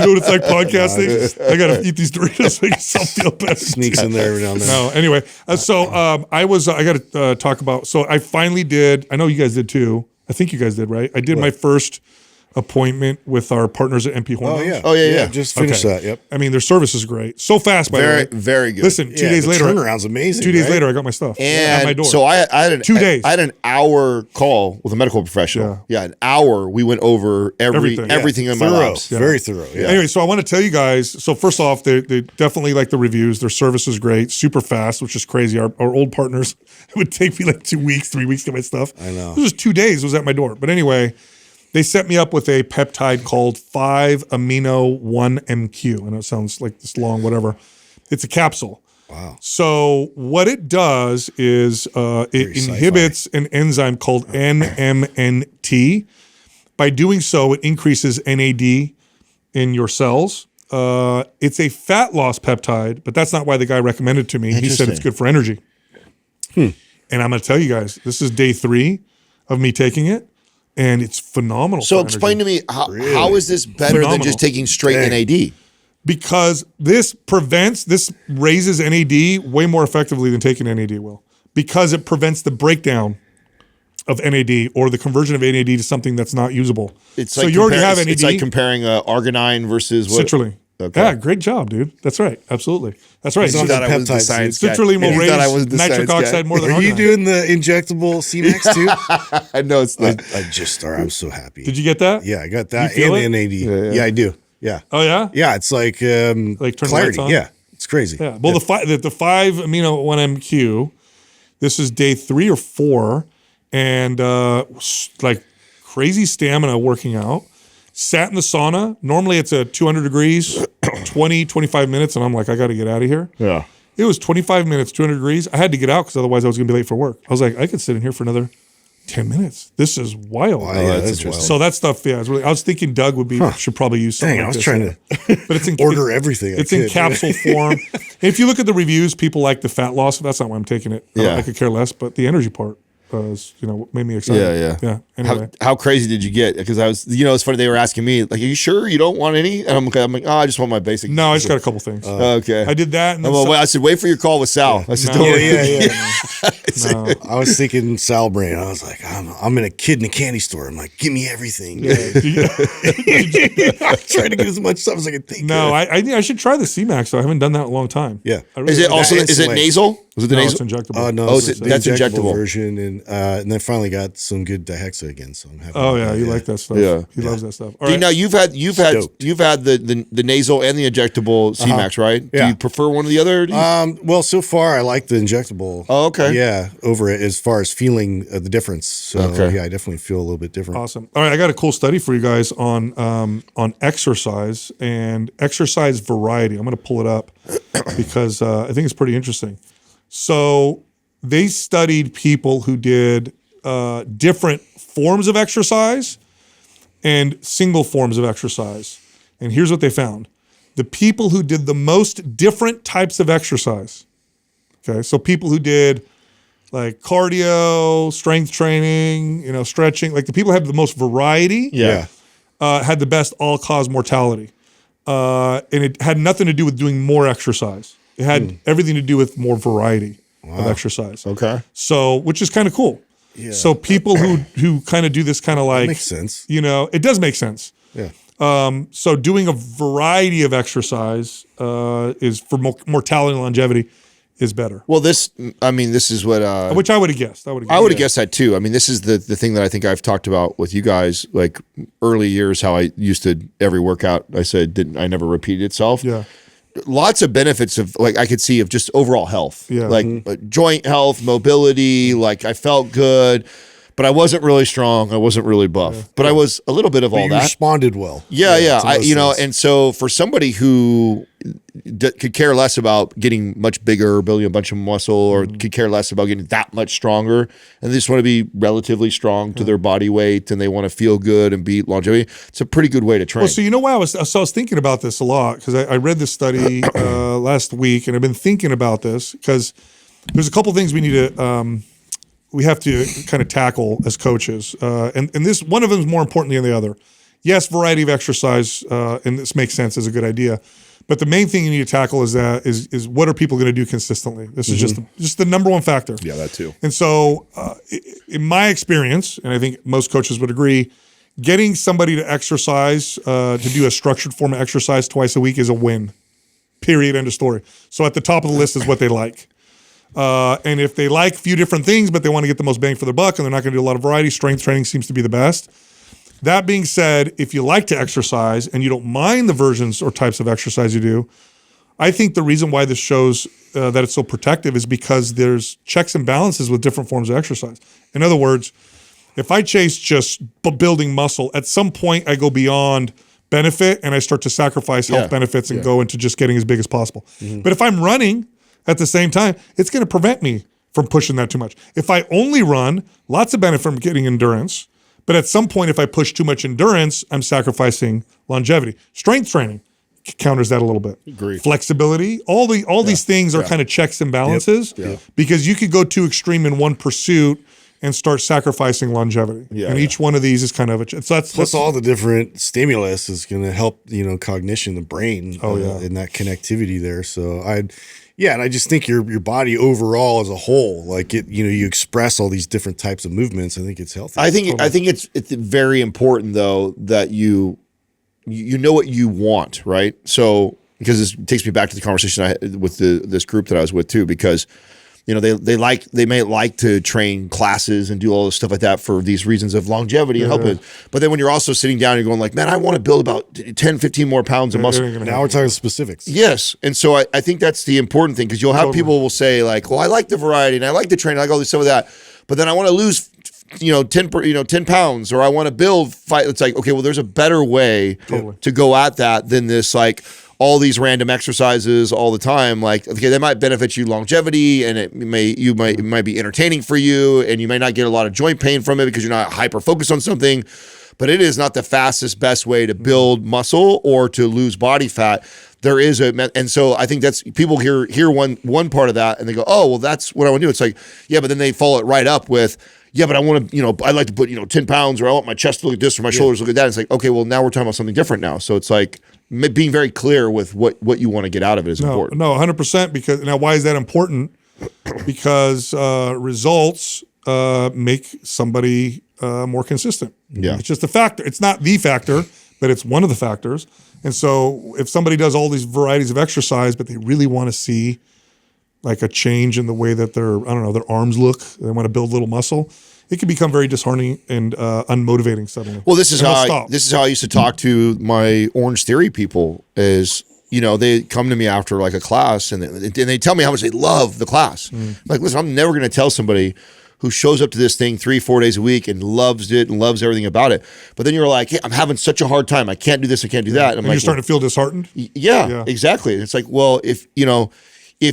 Speaker 1: know what it's like podcasting? I got to eat these Doritos to make myself feel better.
Speaker 2: Sneaks in there every now and then.
Speaker 1: No, anyway. I got to talk about, so I finally did, I know you guys did too. I think you guys did, right? I did my first appointment with our partners at MPHormones.
Speaker 3: Oh, yeah.
Speaker 2: Just finished that. Yep.
Speaker 1: I mean, their service is great. So fast, by the way.
Speaker 3: Very good.
Speaker 1: Listen, 2 days
Speaker 2: the
Speaker 1: later.
Speaker 2: turnaround's amazing.
Speaker 1: 2 days
Speaker 2: right?
Speaker 1: later, I got my stuff at my
Speaker 3: And
Speaker 1: door.
Speaker 3: so I had
Speaker 1: 2 days.
Speaker 3: I had an hour call with a medical professional. Yeah, an hour. We went over
Speaker 1: Everything.
Speaker 3: everything in my
Speaker 2: Thorough.
Speaker 3: labs.
Speaker 2: Very thorough. Yeah.
Speaker 1: Anyway, so I want to tell you guys. So first off, they definitely like the reviews. Their service is great, super fast, which is crazy. Our old partners, it would take me like 2 weeks, 3 weeks to get my stuff.
Speaker 2: I know.
Speaker 1: It was just 2 days. It was at my door. But anyway, they set me up with a peptide called 5-amino-1-MQ. I know it sounds like this long, whatever. It's a capsule.
Speaker 2: Wow.
Speaker 1: So what it does is it inhibits an enzyme called NMNT. By doing so, it increases NAD in your cells. It's a fat loss peptide, but that's not why the guy recommended it to me. He said it's good for energy. And I'm going to tell you guys, this is day 3 of me taking it, and it's phenomenal.
Speaker 3: So
Speaker 1: for
Speaker 3: explain
Speaker 1: energy.
Speaker 3: to me, how is this better than
Speaker 1: Phenomenal.
Speaker 3: just taking straight NAD?
Speaker 1: Because this raises NAD way more effectively than taking NAD will. Because it prevents the breakdown of NAD or the conversion of NAD to something that's not usable.
Speaker 3: It's
Speaker 1: so
Speaker 3: like
Speaker 1: you already have NAD.
Speaker 3: It's like comparing arginine versus what?
Speaker 1: Citrulline.
Speaker 3: Okay.
Speaker 1: Yeah, great job, dude. That's right. Absolutely. That's right.
Speaker 2: It's not that
Speaker 3: I was the
Speaker 2: peptide,
Speaker 3: science
Speaker 2: dude.
Speaker 3: guy.
Speaker 1: Citrulline will
Speaker 3: He
Speaker 1: raise
Speaker 3: thought I was the
Speaker 1: nitric
Speaker 3: science
Speaker 1: oxide
Speaker 3: guy.
Speaker 1: more than
Speaker 2: Are you
Speaker 1: arginine.
Speaker 2: doing the injectable C-Max too?
Speaker 3: I know it's not.
Speaker 2: I just started. I'm so happy.
Speaker 1: Did you get that?
Speaker 2: Yeah, I got that
Speaker 1: You feel
Speaker 2: and
Speaker 1: it?
Speaker 2: NAD. Yeah, I do. Yeah.
Speaker 1: Oh, yeah?
Speaker 2: Yeah, it's like
Speaker 1: Like turn the
Speaker 2: clarity.
Speaker 1: lights on?
Speaker 2: Yeah, it's crazy.
Speaker 1: Yeah. Well, the 5-amino-1-MQ, this is day 3 or 4, and like crazy stamina working out. Sat in the sauna. Normally it's a 200 degrees, 20, 25 minutes, and I'm like, I got to get out of here.
Speaker 3: Yeah.
Speaker 1: It was 25 minutes, 200 degrees. I had to get out because otherwise I was going to be late for work. I was like, I could sit in here for another 10 minutes. This is wild.
Speaker 2: Wow, yeah, that's wild.
Speaker 1: So that stuff, yeah, I was thinking Doug should probably use something
Speaker 2: Dang,
Speaker 1: like
Speaker 2: I was
Speaker 1: this.
Speaker 2: trying to
Speaker 1: But it's in,
Speaker 2: order everything.
Speaker 1: It's in capsule form. If you look at the reviews, people like the fat loss. That's not why I'm taking it.
Speaker 3: Yeah.
Speaker 1: I could care less, but the energy part. made me excited.
Speaker 3: Yeah.
Speaker 1: Anyway.
Speaker 3: How crazy did you get? Because I was, it's funny. They were asking me, like, are you sure you don't want any? And I'm like, I just want my basic.
Speaker 1: No, I just got a couple things.
Speaker 3: Okay.
Speaker 1: I did that. And then
Speaker 3: I said, wait for your call with Sal. I said,
Speaker 1: No.
Speaker 3: don't worry.
Speaker 1: no.
Speaker 2: I was thinking Sal brain. I was like, I'm in a kid in a candy store. I'm like, give me everything.
Speaker 1: Yeah.
Speaker 2: I'm trying to get as much stuff as I can think.
Speaker 1: No, I should try the C-Max though. I haven't done that in a long time.
Speaker 2: Yeah.
Speaker 3: Is it also, is it nasal? Was it the
Speaker 1: No,
Speaker 3: nasal?
Speaker 1: it's injectable.
Speaker 2: Oh no,
Speaker 3: Oh,
Speaker 2: it's
Speaker 3: that's
Speaker 2: the
Speaker 3: injectable
Speaker 2: version, and then finally got some good dihexa again. So I'm happy.
Speaker 1: Oh yeah, you like that stuff.
Speaker 3: Yeah.
Speaker 1: He loves that stuff. All
Speaker 3: Do you
Speaker 1: right.
Speaker 3: know you've had the nasal and the injectable C-Max, right? Do
Speaker 2: Yeah.
Speaker 3: you prefer one or the other?
Speaker 2: Well, so far I like the injectable.
Speaker 3: Oh, okay.
Speaker 2: Yeah, over it as far as feeling the difference. So
Speaker 3: Okay.
Speaker 2: yeah, I definitely feel a little bit different.
Speaker 1: Awesome. All right, I got a cool study for you guys on exercise and exercise variety. I'm going to pull it up because I think it's pretty interesting. So they studied people who did different forms of exercise and single forms of exercise. And here's what they found. The people who did the most different types of exercise, okay, so people who did like cardio, strength training, stretching, like the people who had the most variety
Speaker 3: Yeah.
Speaker 1: had the best all-cause mortality. And it had nothing to do with doing more exercise. It had everything to do with more variety of exercise.
Speaker 3: Okay.
Speaker 1: So, which is kind of cool.
Speaker 2: Yeah.
Speaker 1: So people who kind of do this kind of like,
Speaker 2: Makes sense.
Speaker 1: it does make sense.
Speaker 2: Yeah.
Speaker 1: So doing a variety of exercise is for mortality and longevity is better.
Speaker 3: Well, this is what
Speaker 1: Which I would have guessed.
Speaker 3: I would have guessed that too. I mean, this is the thing that I think I've talked about with you guys, like early years, how I used to every workout I said I never repeated itself.
Speaker 1: Yeah.
Speaker 3: Lots of benefits of like I could see of just overall health,
Speaker 1: Yeah.
Speaker 3: like joint health, mobility. Like I felt good, but I wasn't really strong. I wasn't really buff, but I was a little bit of all
Speaker 2: You
Speaker 3: that.
Speaker 2: responded well.
Speaker 3: Yeah.
Speaker 2: to most things.
Speaker 3: And so for somebody who could care less about getting much bigger, building a bunch of muscle, or could care less about getting that much stronger, and they just want to be relatively strong to their body weight, and they want to feel good and beat longevity, it's a pretty good way to train.
Speaker 1: Well, so you know why I was thinking about this a lot because I read this study last week and I've been thinking about this because there's a couple things we need to we have to kind of tackle as coaches, and this one of them is more important than the other. Yes, variety of exercise, and this makes sense as a good idea. But the main thing you need to tackle is what are people going to do consistently? This is just the number one factor.
Speaker 3: yeah, that too.
Speaker 1: And so, in my experience, and I think most coaches would agree, getting somebody to exercise, to do a structured form of exercise twice a week is a win. Period. End of story. So at the top of the list is what they like. And if they like a few different things, but they want to get the most bang for their buck and they're not going to do a lot of variety, strength training seems to be the best. That being said, if you like to exercise and you don't mind the versions or types of exercise you do, I think the reason why this shows that it's so protective is because there's checks and balances with different forms of exercise. In other words, if I chase just building muscle, at some point I go beyond benefit and I start to sacrifice health benefits and go into just getting as big as possible. But if I'm running at the same time, it's going to prevent me from pushing that too much. If I only run, lots of benefit from getting endurance. But at some point, if I push too much endurance, I'm sacrificing longevity. Strength training counters that a little bit.
Speaker 3: Agreed.
Speaker 1: Flexibility, all these things are kind of checks and balances because you could go too extreme in one pursuit and start sacrificing longevity. And each one of these is kind of
Speaker 2: Plus all the different stimulus is going to help, cognition, the brain, and that connectivity there. So and I just think your body overall as a whole, like you express all these different types of movements. I think it's healthy.
Speaker 3: I think it's very important though that you know what you want, right? So because this takes me back to the conversation I had with this group that I was with too, because they may like to train classes and do all this stuff like that for these reasons of longevity and helping. But then when you're also sitting down and going like, man, I want to build about 10, 15 more pounds of muscle.
Speaker 2: Now we're talking specifics.
Speaker 3: Yes. And so I think that's the important thing because you'll have people will say like, well, I like the variety and I like the training, I like all this stuff of that, but then I want to lose 10 pounds or I want to build fight. It's like, okay, well, there's a better way to go at that than this like all these random exercises all the time. Like, okay, that might benefit you longevity and it might be entertaining for you and you may not get a lot of joint pain from it because you're not hyper focused on something, but it is not the fastest, best way to build muscle or to lose body fat. There is and so I think that's people hear one part of that and they go, oh, well, that's what I want to do. It's like, yeah, but then they follow it right up with, yeah, but I want to, I'd like to put, 10 pounds, or I want my chest to look at this, or my shoulders to look at that. It's like, okay, well, now we're talking about something different now. So it's like being very clear with what you want to get out of it is important.
Speaker 1: No, 100%. Because now, why is that important? Because results make somebody more consistent.
Speaker 3: Yeah.
Speaker 1: It's just a factor. It's not the factor, but it's one of the factors. And so if somebody does all these varieties of exercise, but they really want to see like a change in the way that their arms look, they want to build a little muscle, it can become very disheartening and unmotivating suddenly.
Speaker 3: Well, this is how I used to talk to my Orange Theory people is, they come to me after like a class and they tell me how much they love the class. Like, listen, I'm never going to tell somebody who shows up to this thing 3-4 days a week and loves it and loves everything about it. But then you're like, hey, I'm having such a hard time. I can't do this. I can't do that.
Speaker 1: And you're starting to feel disheartened?
Speaker 3: Yeah, exactly. It's like, well, if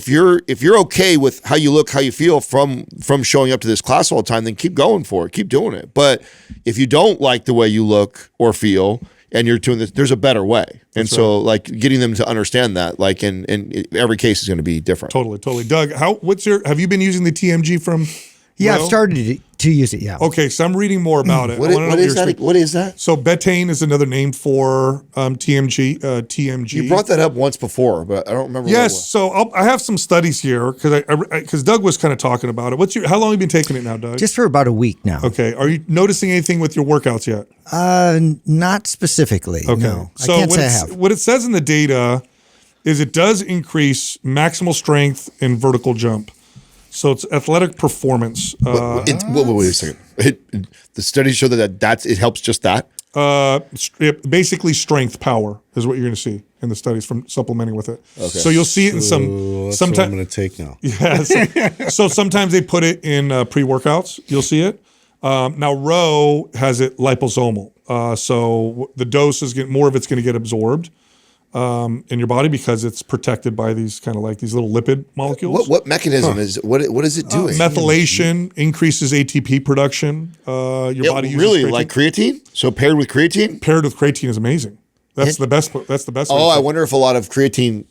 Speaker 3: you're okay with how you look, how you feel from showing up to this class all the time, then keep going for it. Keep doing it. But if you don't like the way you look or feel and you're doing this, there's a better way. And so like getting them to understand that, like in every case is going to be different.
Speaker 1: Totally. Doug, have you been using the TMG from
Speaker 4: Yeah,
Speaker 1: Row?
Speaker 4: I've started to use it, yeah.
Speaker 1: Okay, so I'm reading more about it.
Speaker 3: What is that? What is that?
Speaker 1: So betaine is another name for TMG.
Speaker 3: You brought that up once before, but I don't remember.
Speaker 1: Yes, so I have some studies here because Doug was kind of talking about it. How long have you been taking it now, Doug?
Speaker 4: Just for about a week now.
Speaker 1: Okay, are you noticing anything with your workouts yet?
Speaker 4: Not specifically,
Speaker 1: Okay.
Speaker 4: no.
Speaker 1: So
Speaker 4: I can't say I have.
Speaker 1: what it says in the data is it does increase maximal strength and vertical jump. So it's athletic performance.
Speaker 3: Wait a second. The studies show that it helps just that.
Speaker 1: Basically, strength power is what you're going to see in the studies from supplementing with it. Okay. So you'll see it in
Speaker 2: That's
Speaker 1: sometimes.
Speaker 2: what I'm going to take now.
Speaker 1: Yes. So sometimes they put it in pre-workouts. You'll see it. Now Row has it liposomal. So the dose is more of it's going to get absorbed in your body because it's protected by these kind of like these little lipid molecules.
Speaker 3: What mechanism is what is it doing?
Speaker 1: Methylation increases ATP production. Your body uses
Speaker 3: really
Speaker 1: creatine.
Speaker 3: like creatine. So paired with creatine.
Speaker 1: Paired with creatine is amazing. That's the best. That's the best.
Speaker 3: Oh, I wonder if a lot of creatine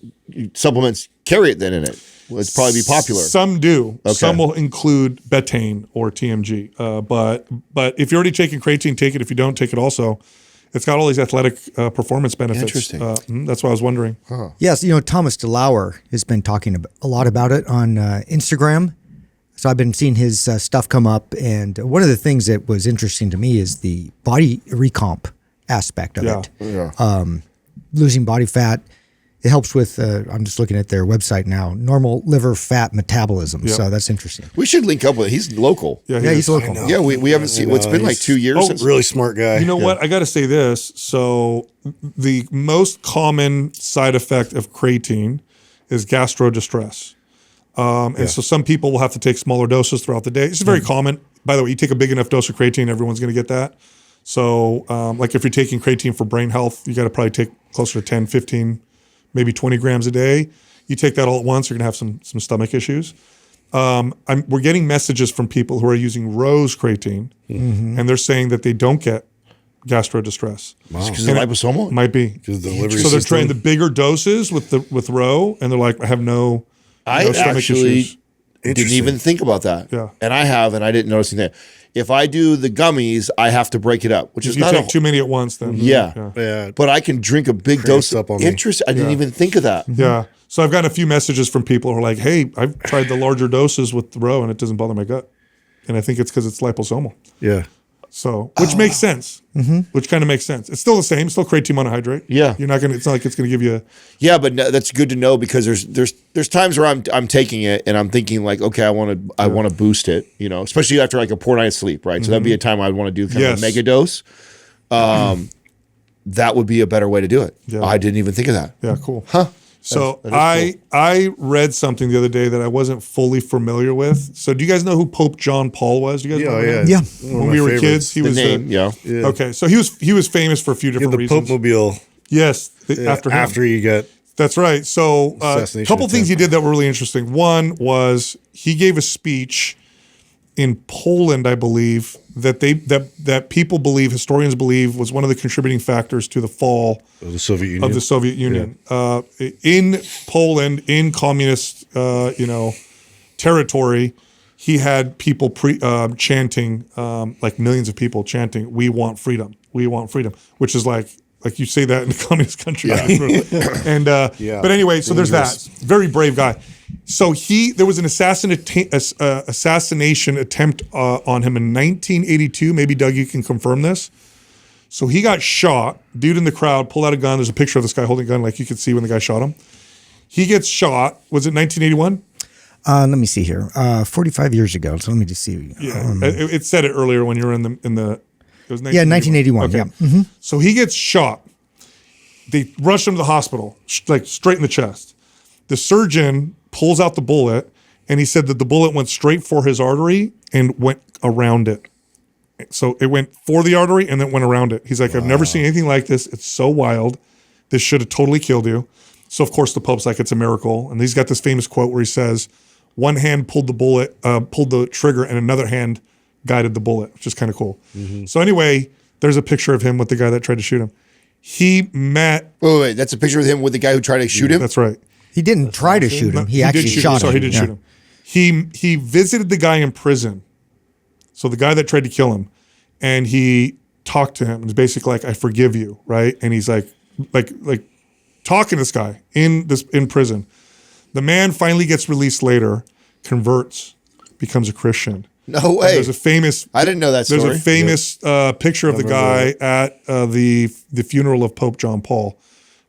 Speaker 3: supplements carry it then in it. Well, it'd probably be popular.
Speaker 1: Some do.
Speaker 3: Okay.
Speaker 1: Some will include betaine or TMG. But if you're already taking creatine, take it. If you don't, take it also. It's got all these athletic performance benefits.
Speaker 3: Interesting.
Speaker 1: That's why I was wondering.
Speaker 3: Huh.
Speaker 4: Yes, Thomas DeLauer has been talking a lot about it on Instagram. So I've been seeing his stuff come up. And one of the things that was interesting to me is the body recomp aspect of it.
Speaker 3: Yeah.
Speaker 4: Losing body fat. It helps with, I'm just looking at their website now, normal liver fat metabolism.
Speaker 1: Yep.
Speaker 4: So that's interesting.
Speaker 3: We should link up with it. He's local.
Speaker 1: Yeah,
Speaker 4: Yeah, he's local.
Speaker 3: Yeah, we haven't seen. It's been like 2 years since.
Speaker 2: Really smart guy.
Speaker 1: You know what? I got to say this. So the most common side effect of creatine is gastro distress. And so some people will have to take smaller doses throughout the day. It's very common. By the way, you take a big enough dose of creatine, everyone's going to get that. So like if you're taking creatine for brain health, you got to probably take closer to 10, 15, maybe 20 grams a day. You take that all at once, you're going to have some stomach issues. We're getting messages from people who are using Rose creatine, and they're saying that they don't get gastro distress.
Speaker 3: Wow. Because of liposomal?
Speaker 1: Might be.
Speaker 2: Because the liver
Speaker 1: So they're
Speaker 2: system.
Speaker 1: trying the bigger doses with Row, and they're like, I have no stomach
Speaker 3: actually
Speaker 1: issues.
Speaker 3: didn't even think about that.
Speaker 1: Yeah.
Speaker 3: And I didn't notice anything. If I do the gummies, I have to break it up, which is
Speaker 1: If you
Speaker 3: not
Speaker 1: take too many at once, then
Speaker 3: Yeah.
Speaker 2: Yeah.
Speaker 3: But I can drink a big
Speaker 2: Cramps
Speaker 3: dose.
Speaker 2: up on me.
Speaker 3: Interesting. I didn't even think of that.
Speaker 1: Yeah. So I've gotten a few messages from people who are like, hey, I've tried the larger doses with the Row and it doesn't bother my gut. And I think it's because it's liposomal.
Speaker 2: Yeah.
Speaker 1: So, which makes sense. Which kind of makes sense. It's still the same, still creatine monohydrate.
Speaker 3: Yeah.
Speaker 1: You're not going to, it's not like it's going to give you
Speaker 3: Yeah, but that's good to know because there's times where I'm taking it and I'm thinking like, okay, I want to boost it, especially after like a poor night's sleep, right? So that'd be a time I'd want to do kind of a mega dose. That would be a better way to do it.
Speaker 1: Yeah.
Speaker 3: I didn't even think of that.
Speaker 1: Yeah, cool.
Speaker 3: Huh.
Speaker 1: So
Speaker 3: That is cool.
Speaker 1: I read something the other day that I wasn't fully familiar with. So do you guys know who Pope John Paul was? Do you guys know him?
Speaker 4: Yeah.
Speaker 2: One of
Speaker 1: When
Speaker 2: my
Speaker 1: we were
Speaker 2: favorites.
Speaker 1: kids, he
Speaker 3: The
Speaker 1: was
Speaker 3: name, yeah.
Speaker 1: Okay, so he was famous for a few
Speaker 2: Yeah,
Speaker 1: different
Speaker 2: the
Speaker 1: reasons.
Speaker 2: Pope Mobile.
Speaker 1: Yes, after him.
Speaker 2: After you got
Speaker 1: That's right. So a
Speaker 2: Assassination
Speaker 1: couple things he
Speaker 2: attempt.
Speaker 1: did that were really interesting. One was he gave a speech in Poland, I believe, that people believe, historians believe, was one of the contributing factors to the fall
Speaker 2: the Soviet Union.
Speaker 1: of the Soviet Union. In Poland, in communist, territory, he had people chanting, like millions of people chanting, "We want freedom, we want freedom," which is like you say that in a communist country. And but anyway, so there's that. Very brave guy. So there was an assassination attempt on him in 1982. Maybe Doug, you can confirm this. So he got shot. Dude in the crowd pulled out a gun. There's a picture of this guy holding a gun, like you could see when the guy shot him. He gets shot. Was it 1981?
Speaker 4: Let me see here. 45 years ago. So let me just see.
Speaker 1: Yeah, it said it earlier when you were in the. It was
Speaker 4: 1981.
Speaker 1: Okay.
Speaker 4: Yeah. Mm-hmm.
Speaker 1: So he gets shot. They rush him to the hospital, like straight in the chest. The surgeon pulls out the bullet, and he said that the bullet went straight for his artery and went around it. So it went for the artery and then went around it. He's like, I've never seen anything like this. It's so wild. This should have totally killed you. So of course the Pope's like, it's a miracle. And he's got this famous quote where he says, one hand pulled the trigger, and another hand guided the bullet, which is kind of cool. Mm-hmm. So anyway, there's a picture of him with the guy that tried to shoot him. He met.
Speaker 3: Wait, that's a picture of him with the guy who tried to shoot him?
Speaker 1: That's right.
Speaker 4: He didn't try to shoot him. He actually shot him.
Speaker 1: Sorry, he didn't shoot him. He visited the guy in prison. So the guy that tried to kill him, and he talked to him. It's basically like, I forgive you, right? And he's like talking to this guy in prison. The man finally gets released later, converts, becomes a Christian.
Speaker 3: No way.
Speaker 1: There's a famous.
Speaker 3: I didn't know that story.
Speaker 1: There's a famous picture of the guy at the funeral of Pope John Paul,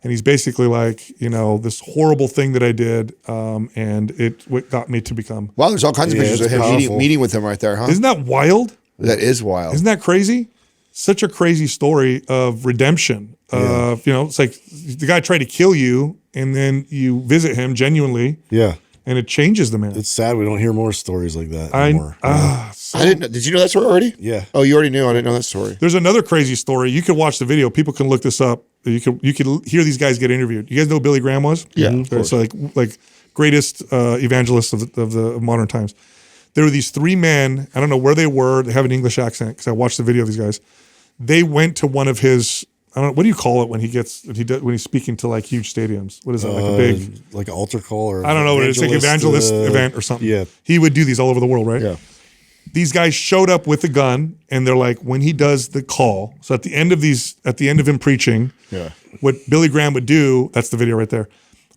Speaker 1: and he's basically like, this horrible thing that I did, and what got me to become.
Speaker 3: Wow, there's all kinds of pictures of him meeting with him right there, huh?
Speaker 1: Isn't that wild?
Speaker 3: That is wild.
Speaker 1: Isn't that crazy? Such a crazy story of redemption. It's like the guy tried to kill you, and then you visit him genuinely.
Speaker 2: Yeah.
Speaker 1: And it changes the man.
Speaker 2: It's sad we don't hear more stories like that anymore.
Speaker 3: I didn't know. Did you know that story already?
Speaker 2: Yeah.
Speaker 3: Oh, you already knew? I didn't know that story.
Speaker 1: There's another crazy story. You can watch the video. People can look this up. You can hear these guys get interviewed. You guys know who Billy Graham was?
Speaker 3: Yeah. Mm-hmm.
Speaker 1: So like greatest evangelist of modern times. There were these three men. I don't know where they were. They have an English accent because I watched the video of these guys. They went to one of his. I don't know, what do you call it when he's speaking to like huge stadiums? What is that, like a big
Speaker 2: like an altar call, or
Speaker 1: I don't know what it is, like evangelist event or something.
Speaker 2: Yeah,
Speaker 1: he would do these all over the world, right?
Speaker 3: Yeah.
Speaker 1: These guys showed up with a gun, and they're like, when he does the call. So at the end of him preaching, what Billy Graham would do. That's the video right there.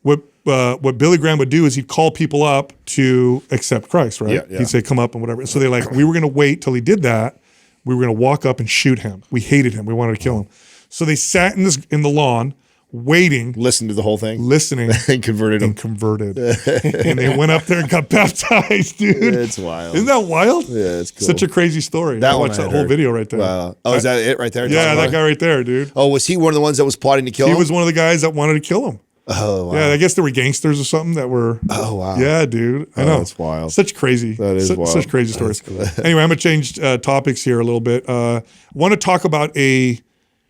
Speaker 1: What Billy Graham would do is he'd call people up to accept Christ, right? Yeah. He'd say, "Come up," and whatever. And so they're like, we were going to wait till he did that. We were going to walk up and shoot him. We hated him. We wanted to kill him. So they sat in the lawn, waiting.
Speaker 3: Listened to the whole thing.
Speaker 1: Listening.
Speaker 3: And converted them.
Speaker 1: And they went up there and got baptized, dude.
Speaker 3: It's wild.
Speaker 1: Isn't that wild?
Speaker 3: Yeah, it's cool.
Speaker 1: Such a crazy story. I watched that whole video right there.
Speaker 3: Wow. Oh, is that it right there?
Speaker 1: Yeah, that guy right there, dude.
Speaker 3: Oh, was he one of the ones that was plotting to kill him?
Speaker 1: He was one of the guys that wanted to kill him.
Speaker 3: Oh, wow.
Speaker 1: Yeah, I guess there were gangsters or something that were.
Speaker 3: Oh, wow.
Speaker 1: Yeah, dude. I know.
Speaker 3: That's wild.
Speaker 1: Such crazy.
Speaker 3: That is wild.
Speaker 1: Such crazy stories. Anyway, I'm going to change topics here a little bit. I want to talk about a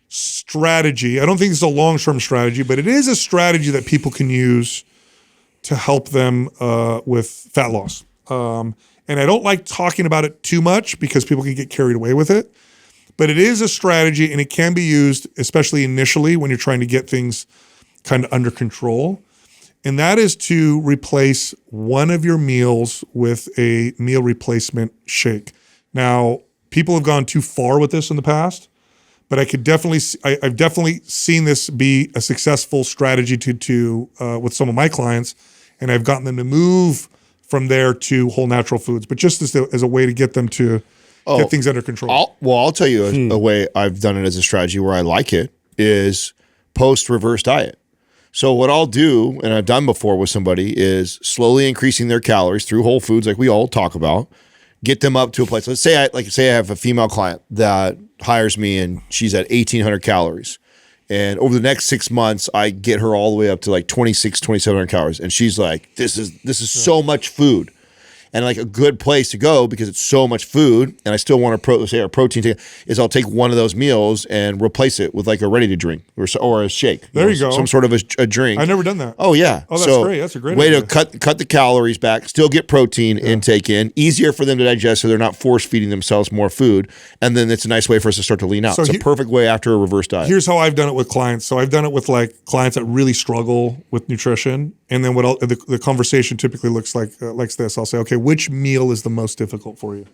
Speaker 1: strategy. I don't think it's a long-term strategy, but it is a strategy that people can use to help them with fat loss. And I don't like talking about it too much because people can get carried away with it. But it is a strategy, and it can be used, especially initially when you're trying to get things kind of under control. And that is to replace one of your meals with a meal replacement shake. Now, people have gone too far with this in the past, but I've definitely seen this be a successful strategy to with some of my clients, and I've gotten them to move from there to whole natural foods, but just as a way to get them to get things under control.
Speaker 3: I'll tell you a way I've done it as a strategy where I like it is post-reverse diet. So what I'll do, and I've done before with somebody, is slowly increasing their calories through whole foods like we all talk about, get them up to a place. Let's say I have a female client that hires me and she's at 1,800 calories. And over the next 6 months, I get her all the way up to like 2,700 calories. And she's like, this is so much food. And like a good place to go because it's so much food, and I still want a protein is I'll take one of those meals and replace it with like a ready to drink or a shake.
Speaker 1: There you go.
Speaker 3: Some sort of a drink.
Speaker 1: I've never done that.
Speaker 3: Oh yeah.
Speaker 1: Oh, that's great. That's a great
Speaker 3: way
Speaker 1: idea.
Speaker 3: to cut the calories back, still get protein intake in, easier for them to digest so they're not force feeding themselves more food. And then it's a nice way for us to start to lean out. It's a perfect way after a reverse diet.
Speaker 1: Here's how I've done it with clients. So I've done it with like clients that really struggle with nutrition. And then the conversation typically looks like this. I'll say, okay, which meal is the most difficult for you.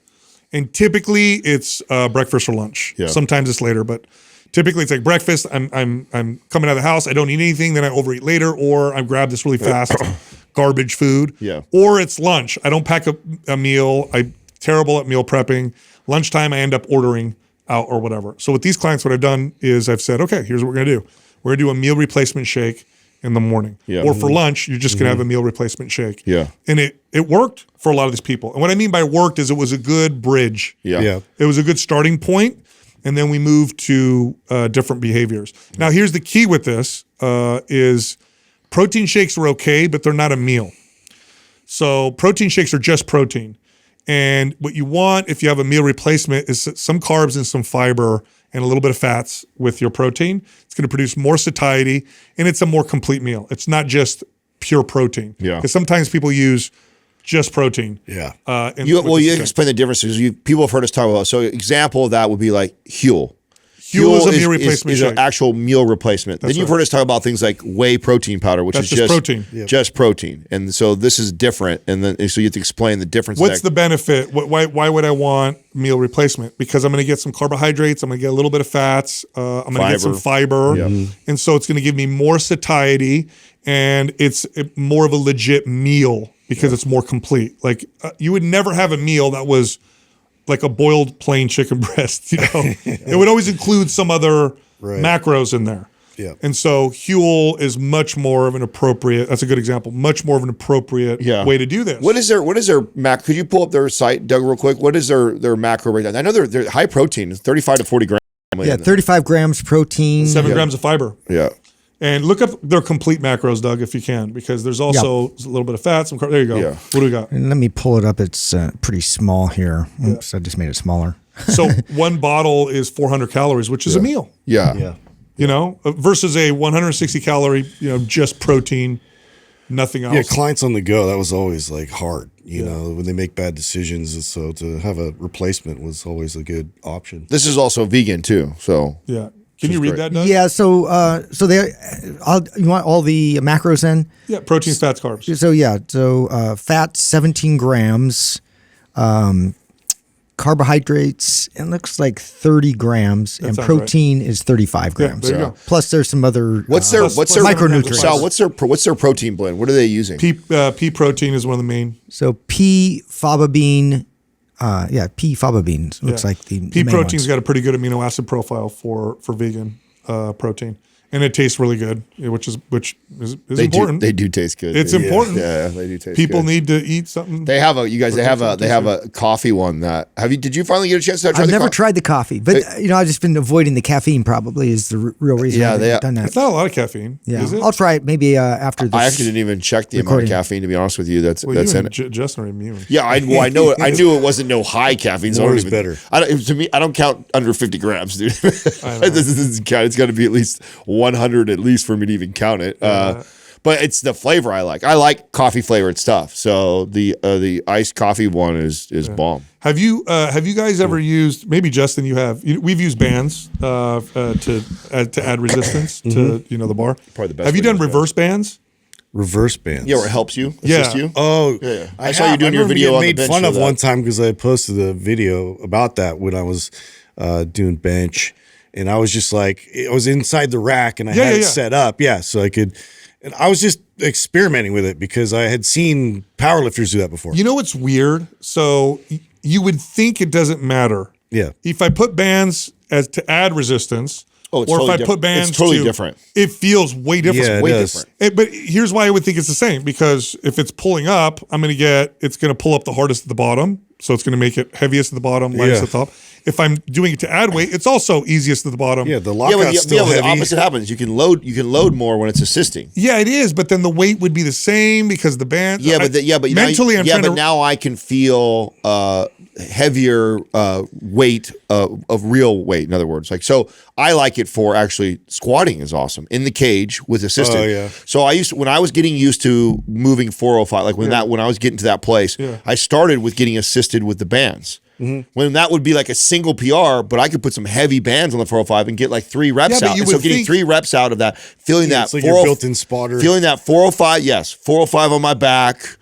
Speaker 1: And typically it's breakfast or lunch.
Speaker 3: Yeah.
Speaker 1: Sometimes it's later, but typically it's like breakfast. I'm coming out of the house. I don't eat anything. Then I overeat later, or I grab this really fast garbage food.
Speaker 3: Yeah.
Speaker 1: Or it's lunch. I don't pack a meal. I'm terrible at meal prepping. Lunchtime, I end up ordering out or whatever. So with these clients, what I've done is I've said, okay, here's what we're gonna do. We're gonna do a meal replacement shake in the morning.
Speaker 3: Yeah.
Speaker 1: Or for lunch, you're just gonna have a meal replacement shake.
Speaker 3: Yeah.
Speaker 1: And it worked for a lot of these people. And what I mean by worked is it was a good bridge.
Speaker 3: Yeah.
Speaker 1: It was a good starting point, and then we moved to different behaviors. Now, here's the key with this is protein shakes are okay, but they're not a meal. So protein shakes are just protein. And what you want if you have a meal replacement is some carbs and some fiber and a little bit of fats with your protein. It's going to produce more satiety, and it's a more complete meal. It's not just pure protein.
Speaker 3: Yeah.
Speaker 1: Because sometimes people use just protein.
Speaker 2: Yeah.
Speaker 3: You explain the differences. People have heard us talk about. So example of that would be like Huel.
Speaker 1: Huel is a meal replacement
Speaker 3: is
Speaker 1: shake.
Speaker 3: an actual meal replacement. Then you've heard us talk about things like whey protein powder, which
Speaker 1: That's
Speaker 3: is just
Speaker 1: protein.
Speaker 3: just protein. And so this is different. And then so you have to explain the difference.
Speaker 1: What's the benefit? Why would I want meal replacement? Because I'm going to get some carbohydrates. I'm going to get a little bit of fats. I'm going to get some fiber. And so it's going to give me more satiety, and it's more of a legit meal because it's more complete. Like you would never have a meal that was like a boiled plain chicken breast, It would always include some other macros in there.
Speaker 2: Yeah.
Speaker 1: And so Huel is much more of an appropriate, that's a good example, much more of an appropriate way to do this.
Speaker 3: What is their macro? Could you pull up their site, Doug, real quick? What is their macro breakdown? I know they're high protein, 35 to 40 grams.
Speaker 4: Yeah, 35 grams protein.
Speaker 1: 7 grams of fiber.
Speaker 3: Yeah.
Speaker 1: And look up their complete macros, Doug, if you can, because there's also a little bit of fat, some there you go.
Speaker 3: Yeah.
Speaker 1: What do we got?
Speaker 4: And let me pull it up. It's pretty small here. Oops, I just made it smaller.
Speaker 1: So one bottle is 400 calories, which is a meal.
Speaker 3: Yeah.
Speaker 1: Versus a 160 calorie, just protein, nothing else.
Speaker 2: Yeah, clients on the go, that was always like hard, you know, when they make bad decisions. And so to have a replacement was always a good option.
Speaker 3: This is also vegan too. So
Speaker 1: Yeah. Can you read that, Doug?
Speaker 4: Yeah, so you want all the macros in?
Speaker 1: Yeah, protein, fats, carbs.
Speaker 4: So fat 17 grams, carbohydrates it looks like 30 grams, and protein is 35 grams.
Speaker 1: There you go.
Speaker 4: Plus there's some other
Speaker 3: what's their
Speaker 4: micronutrients.
Speaker 3: Sal, what's their protein blend? What are they using?
Speaker 1: Pea protein is one of the main.
Speaker 4: So pea faba pea faba beans looks like the
Speaker 1: pea
Speaker 4: main
Speaker 1: protein's
Speaker 4: ones.
Speaker 1: got a pretty good amino acid profile for vegan protein, and it tastes really good, which is important.
Speaker 3: They do taste good.
Speaker 1: It's important.
Speaker 3: Yeah, they do taste
Speaker 1: People
Speaker 3: good.
Speaker 1: need to eat something.
Speaker 3: They have a coffee one that did you finally get a chance to try?
Speaker 4: I've never tried the coffee, but I've just been avoiding the caffeine. Probably is the real reason. I haven't done that.
Speaker 1: It's not a lot of caffeine.
Speaker 4: Yeah,
Speaker 1: is it?
Speaker 4: I'll try it maybe after this.
Speaker 3: I actually didn't even check the amount of caffeine, to be honest with you. That's in it.
Speaker 1: Justin are immune.
Speaker 3: Yeah, I know. I knew it wasn't no high caffeine. So
Speaker 2: More is better.
Speaker 3: To me, I don't count under 50 grams, dude. This doesn't count. It's got to be at least 100 at least for me to even count it. But it's the flavor I like. I like coffee flavored stuff. So the iced coffee one is bomb.
Speaker 1: Have you guys ever used? Maybe Justin, you have. We've used bands to add resistance to the bar.
Speaker 3: Probably the best.
Speaker 1: Have you
Speaker 3: way to
Speaker 1: done
Speaker 3: do
Speaker 1: reverse bands?
Speaker 2: Reverse bands.
Speaker 3: Yeah, where it helps you, assist you.
Speaker 2: Oh,
Speaker 3: yeah. I saw you doing your video on the
Speaker 2: made
Speaker 3: bench.
Speaker 2: fun of one time because I posted a video about that when I was doing bench, and I was just like, I was inside the rack and I had it set up, so I could, and I was just experimenting with it because I had seen powerlifters do that before.
Speaker 1: You know what's weird? So you would think it doesn't matter.
Speaker 2: Yeah.
Speaker 1: If I put bands to add resistance.
Speaker 3: Oh, it's
Speaker 1: or
Speaker 3: totally
Speaker 1: if I put bands
Speaker 3: it's totally different.
Speaker 1: It feels way different.
Speaker 2: Yeah, it
Speaker 3: way
Speaker 2: does.
Speaker 3: different.
Speaker 1: But here's why I would think it's the same, because if it's pulling up, it's going to pull up the hardest at the bottom. So it's going to make it heaviest at the bottom, lightest at the top. If I'm doing it to add weight, it's also easiest at the bottom.
Speaker 2: Yeah, the lockout's still
Speaker 3: but
Speaker 2: heavy.
Speaker 3: the opposite happens. You can load more when it's assisting.
Speaker 1: Yeah, it is, but then the weight would be the same because the band.
Speaker 3: But now I can feel heavier weight of real weight. In other words, so I like it for actually squatting is awesome in the cage with assisted.
Speaker 2: Oh, yeah.
Speaker 3: So when I was getting used to moving 405, when I was getting to that place, I started with getting assisted with the bands. When that would be like a single PR, but I could put some heavy bands on the 405 and get like 3 reps out. And so getting 3 reps out of that, feeling that
Speaker 2: it's like your built-in spotter.
Speaker 3: feeling that 405, 405 on my back,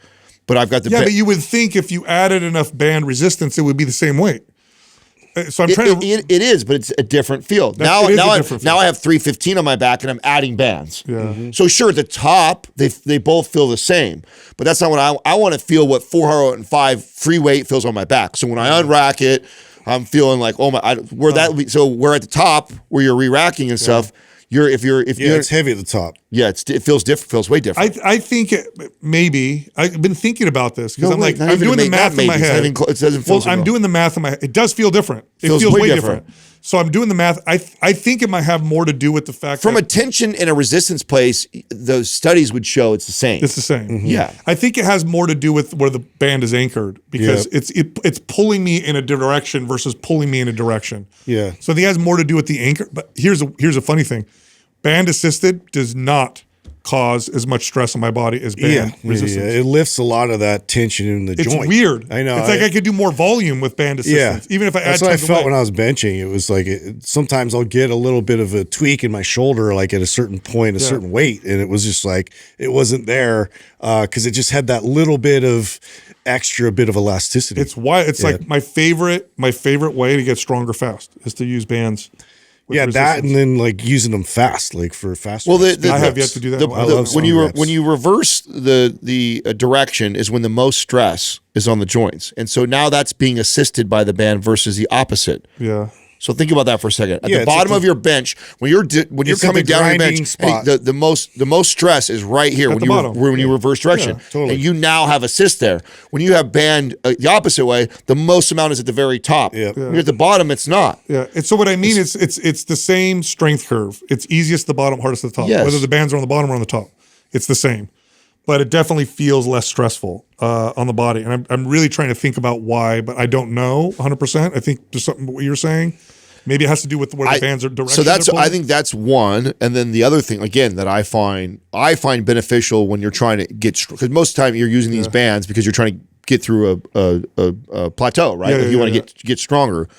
Speaker 3: but I've got the
Speaker 1: but you would think if you added enough band resistance, it would be the same weight. So I'm trying to.
Speaker 3: It is, but it's a different field. Now I have 315 on my back, and I'm adding bands.
Speaker 1: Yeah.
Speaker 3: So sure, at the top they both feel the same, but that's not what I want to feel. What 405 free weight feels on my back. So when I unrack it, I'm feeling like we're at the top where you're re-racking and stuff.
Speaker 2: It's heavy at the top.
Speaker 3: Yeah, it feels different. Feels way different.
Speaker 1: I think maybe I've been thinking about this because I'm doing the math in my head.
Speaker 3: It doesn't feel
Speaker 1: I'm doing the math in my head. It does feel different. It feels way different. So I'm doing the math. I think it might have more to do with the fact
Speaker 3: from a tension and a resistance place, those studies would show it's the same.
Speaker 1: It's the same.
Speaker 3: Mm-hmm. Yeah.
Speaker 1: I think it has more to do with where the band is anchored because it's pulling me in a direction versus pulling me in a direction.
Speaker 2: Yeah.
Speaker 1: So I think it has more to do with the anchor. But here's a funny thing. Band assisted does not cause as much stress on my body as band resistance.
Speaker 2: Yeah. It lifts a lot of that tension in the joint.
Speaker 1: It's weird.
Speaker 2: I know.
Speaker 1: It's like I could do more volume with band assistance, even if I add
Speaker 2: That's what I felt when I was benching. It was like sometimes I'll get a little bit of a tweak in my shoulder, like at a certain point, a certain weight, and it was just like it wasn't there because it just had that little bit of extra bit of elasticity.
Speaker 1: It's like my favorite way to get stronger fast is to use bands.
Speaker 2: That and then like using them fast, like for faster.
Speaker 3: Well,
Speaker 1: I have yet to do that.
Speaker 3: When you reverse the direction is when the most stress is on the joints, and so now that's being assisted by the band versus the opposite.
Speaker 1: Yeah.
Speaker 3: So think about that for a second. At the bottom of your bench, when you're coming down your bench, the most stress is right here when you reverse direction,
Speaker 2: totally.
Speaker 3: and you now have assist there. When you have band the opposite way, the most amount is at the very top.
Speaker 2: Yeah.
Speaker 3: When you're at the bottom, it's not.
Speaker 1: Yeah. And so what I mean is it's the same strength curve. It's easiest at the bottom, hardest at the top.
Speaker 3: Yes.
Speaker 1: Whether the bands are on the bottom or on the top, it's the same. But it definitely feels less stressful on the body. And I'm really trying to think about why, but I don't know 100%. I think there's something what you're saying. Maybe it has to do with where the bands are directed.
Speaker 3: So I think that's one. And then the other thing, again, that I find beneficial when you're trying to get, because most of the time you're using these bands because you're trying to get through a plateau, right? You want to get stronger.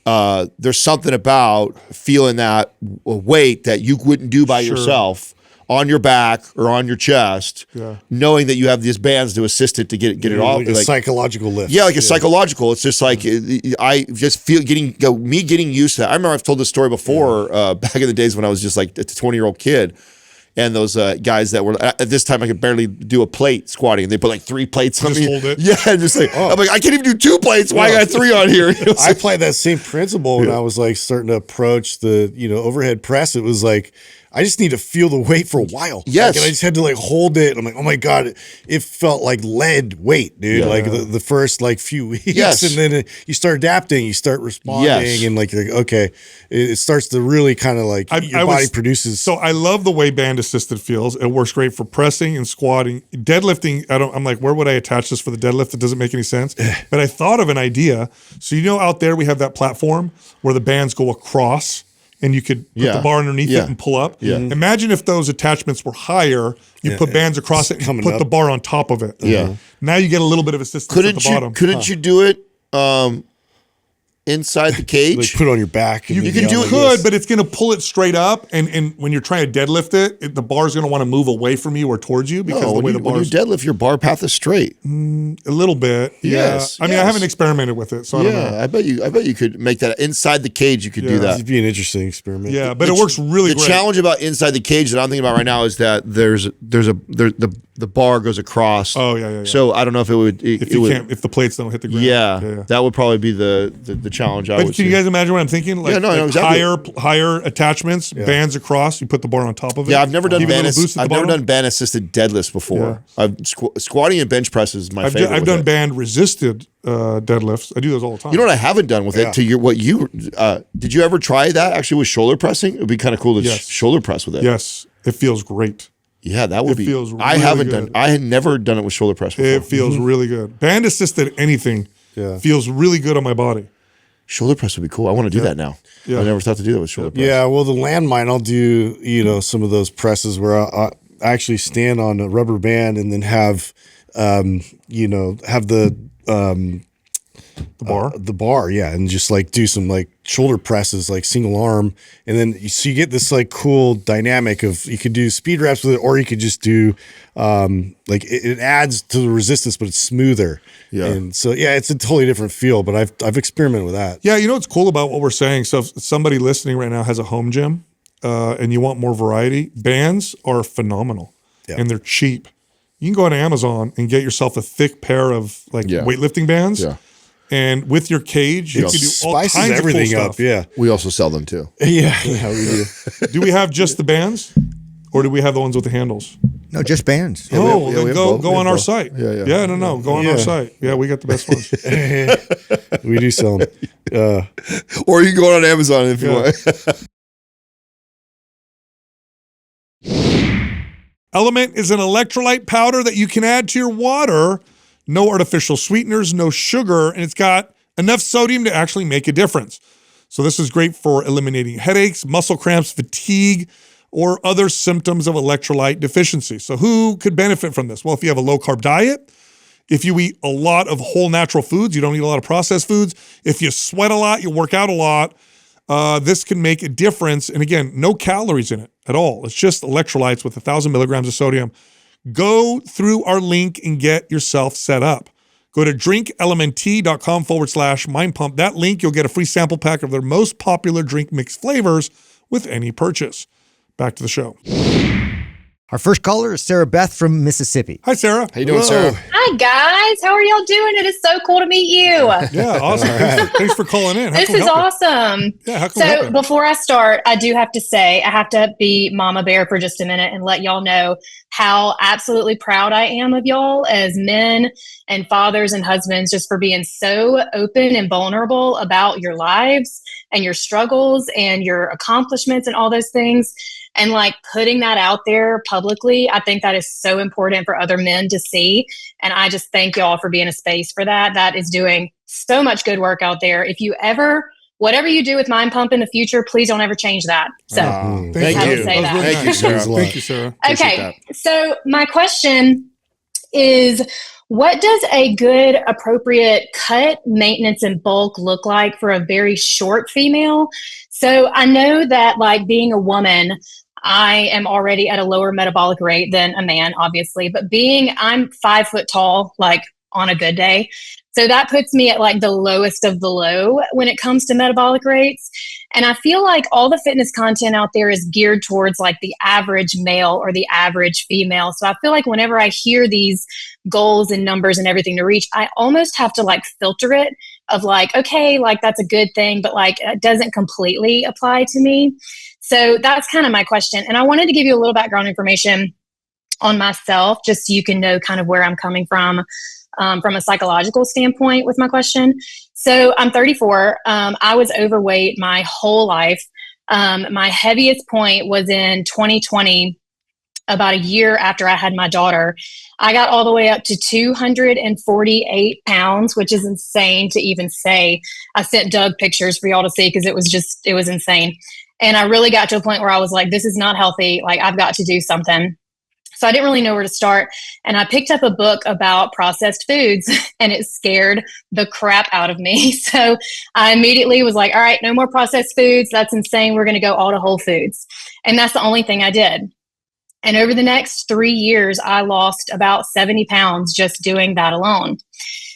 Speaker 3: There's something about feeling that weight that you wouldn't do by yourself on your back or on your chest, knowing that you have these bands to assist it to get it off.
Speaker 2: Like a psychological lift.
Speaker 3: Yeah, like a psychological. It's just like I just feel getting used to that. I remember I've told this story before back in the days when I was just like a 20-year-old kid. And those guys that were at this time, I could barely do a plate squatting. They put like 3 plates on me.
Speaker 1: Hold it.
Speaker 3: Yeah, and just like I'm like I can't even do 2 plates. Why I got 3 on here?
Speaker 2: I applied that same principle when I was like starting to approach the overhead press. It was like I just need to feel the weight for a while.
Speaker 3: Yes.
Speaker 2: And I just had to like hold it. I'm like, oh my God, it felt like lead weight, dude.
Speaker 3: Yeah.
Speaker 2: Like the first like few weeks.
Speaker 3: Yes.
Speaker 2: And then you start adapting, you start responding and like okay, it starts to really kind of like your body produces.
Speaker 1: So I love the way band assisted feels. It works great for pressing and squatting. Deadlifting, I'm like, where would I attach this for the deadlift? It doesn't make any sense. But I thought of an idea. So out there we have that platform where the bands go across. And you could put the bar underneath it and pull up.
Speaker 3: Yeah.
Speaker 1: Imagine if those attachments were higher, you put bands across it and put the bar on top of it.
Speaker 3: Yeah.
Speaker 1: Now you get a little bit of assistance at the bottom.
Speaker 3: Couldn't you do it inside the cage?
Speaker 2: Like put it on your back.
Speaker 1: You can do it, but it's going to pull it straight up. And when you're trying to deadlift it, the bar's going to want to move away from you or towards you because the way the
Speaker 3: when you
Speaker 1: bar's
Speaker 3: deadlift, your bar path is straight.
Speaker 1: A little bit.
Speaker 3: Yes.
Speaker 1: Yeah. I mean, I haven't experimented with it, so I don't know.
Speaker 3: I bet you could make that inside the cage. You could do that.
Speaker 2: It'd be an interesting experiment.
Speaker 1: Yeah, but it works really great.
Speaker 3: The challenge about inside the cage that I'm thinking about right now is that the bar goes across.
Speaker 1: Oh yeah.
Speaker 3: So I don't know if it would
Speaker 1: if the plates don't hit the ground.
Speaker 3: Yeah. That would probably be the challenge. I would
Speaker 1: Can you guys imagine what I'm thinking? Like,
Speaker 3: exactly.
Speaker 1: higher attachments, bands across. You put the bar on top of it.
Speaker 3: Yeah, I've never done band.
Speaker 1: I've
Speaker 3: never done band assisted deadlifts before.
Speaker 1: Yeah.
Speaker 3: Squatting and bench press is my favorite.
Speaker 1: I've done band resisted deadlifts. I do those all the time.
Speaker 3: You know what I haven't done with it? Did you ever try that actually with shoulder pressing? It would be kind of cool to shoulder press with it.
Speaker 1: Yes, it feels great.
Speaker 3: Yeah, that would be.
Speaker 1: Feels really
Speaker 3: I haven't
Speaker 1: good.
Speaker 3: I had never done it with shoulder press before.
Speaker 1: It feels really good. Band assisted anything feels really good on my body.
Speaker 3: Shoulder press would be cool. I want to do that now. Yeah. I never thought to do that with shoulder press.
Speaker 2: Yeah, well, the landmine, I'll do, some of those presses where I actually stand on a rubber band and then have the
Speaker 1: The bar?
Speaker 2: The bar, yeah. And just like do some like shoulder presses, like single arm. And then so you get this like cool dynamic of you could do speed reps with it, or you could just do like it adds to the resistance, but it's smoother.
Speaker 3: Yeah.
Speaker 2: And so, yeah, it's a totally different feel, but I've experimented with that.
Speaker 1: Yeah, you know what's cool about what we're saying? So if somebody listening right now has a home gym and you want more variety, bands are phenomenal and they're cheap. You can go on Amazon and get yourself a thick pair of like weightlifting bands. Yeah. And with your cage, you can do all kinds of
Speaker 2: everything
Speaker 1: cool
Speaker 2: up.
Speaker 1: stuff.
Speaker 2: Yeah.
Speaker 3: We also sell them too.
Speaker 2: Yeah, we do.
Speaker 1: Do we have just the bands? Or do we have the ones with the handles?
Speaker 4: No, just bands.
Speaker 1: Then go on our site. Yeah, no. Go on our site. Yeah, we got the best ones.
Speaker 2: We do sell them.
Speaker 3: Or you can go on Amazon if you want.
Speaker 1: Element is an electrolyte powder that you can add to your water. No artificial sweeteners, no sugar, and it's got enough sodium to actually make a difference. So this is great for eliminating headaches, muscle cramps, fatigue, or other symptoms of electrolyte deficiency. So who could benefit from this? Well, if you have a low-carb diet, if you eat a lot of whole natural foods, you don't eat a lot of processed foods, if you sweat a lot, you work out a lot, this can make a difference. And again, no calories in it at all. It's just electrolytes with 1,000 milligrams of sodium. Go through our link and get yourself set up. Go to drinklmnt.com/mindpump. That link, you'll get a free sample pack of their most popular drink mix flavors with any purchase. Back to the show.
Speaker 4: Our first caller is Sarah Beth from Mississippi.
Speaker 1: Hi, Sarah.
Speaker 3: How you doing, Sarah?
Speaker 5: Hi, guys. How are y'all doing? It is so cool to meet you.
Speaker 1: Yeah, awesome. Thanks for calling in.
Speaker 5: This is awesome.
Speaker 1: Yeah, how can we help
Speaker 5: So
Speaker 1: you?
Speaker 5: before I start, I do have to say, I have to be Mama Bear for just a minute and let y'all know how absolutely proud I am of y'all as men and fathers and husbands, just for being so open and vulnerable about your lives and your struggles and your accomplishments and all those things. And like putting that out there publicly, I think that is so important for other men to see. And I just thank y'all for being a space for that. That is doing so much good work out there. If you ever, whatever you do with Mind Pump in the future, please don't ever change that. So
Speaker 1: Thank
Speaker 5: I
Speaker 1: you.
Speaker 5: would say that.
Speaker 1: Really
Speaker 3: Thank you, Sarah.
Speaker 1: Thank you, Sarah.
Speaker 5: Okay. So my question is, what does a good, appropriate cut, maintenance, and bulk look like for a very short female? So I know that like being a woman, I am already at a lower metabolic rate than a man, obviously, but I'm 5 foot tall, like on a good day. So that puts me at like the lowest of the low when it comes to metabolic rates. And I feel like all the fitness content out there is geared towards like the average male or the average female. So I feel like whenever I hear these goals and numbers and everything to reach, I almost have to like filter it of like, okay, like that's a good thing, but like it doesn't completely apply to me. So that's kind of my question. And I wanted to give you a little background information on myself, just so you can know kind of where I'm coming from a psychological standpoint with my question. So I'm 34. I was overweight my whole life. My heaviest point was in 2020, about a year after I had my daughter. I got all the way up to 248 pounds, which is insane to even say. I sent Doug pictures for y'all to see because it was insane. And I really got to a point where I was like, this is not healthy. Like, I've got to do something. So I didn't really know where to start. And I picked up a book about processed foods and it scared the crap out of me. So I immediately was like, all right, no more processed foods. That's insane. We're going to go all to whole foods. And that's the only thing I did. And over the next 3 years, I lost about 70 pounds just doing that alone.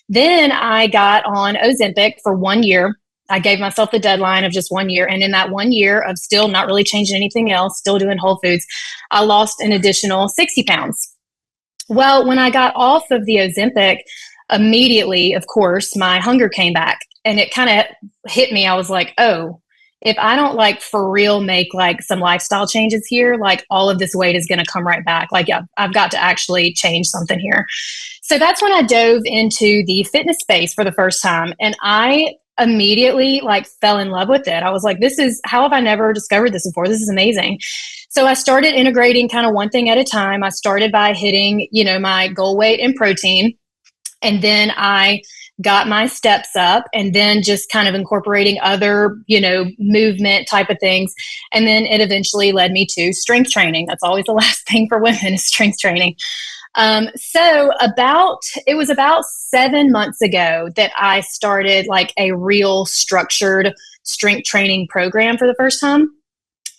Speaker 5: Then I got on Ozempic for 1 year. I gave myself the deadline of just 1 year. And in that 1 year of still not really changing anything else, still doing whole foods, I lost an additional 60 pounds. Well, when I got off of the Ozempic, immediately, of course, my hunger came back. And it kind of hit me. I was like, oh, if I don't like for real make like some lifestyle changes here, like all of this weight is going to come right back. Like, yeah, I've got to actually change something here. So that's when I dove into the fitness space for the first time. And I immediately like fell in love with it. I was like, how have I never discovered this before? This is amazing. So I started integrating kind of one thing at a time. I started by hitting, my goal weight and protein. And then I got my steps up and then just kind of incorporating other, movement type of things. And then it eventually led me to strength training. That's always the last thing for women is strength training. It was about 7 months ago that I started like a real structured strength training program for the first time.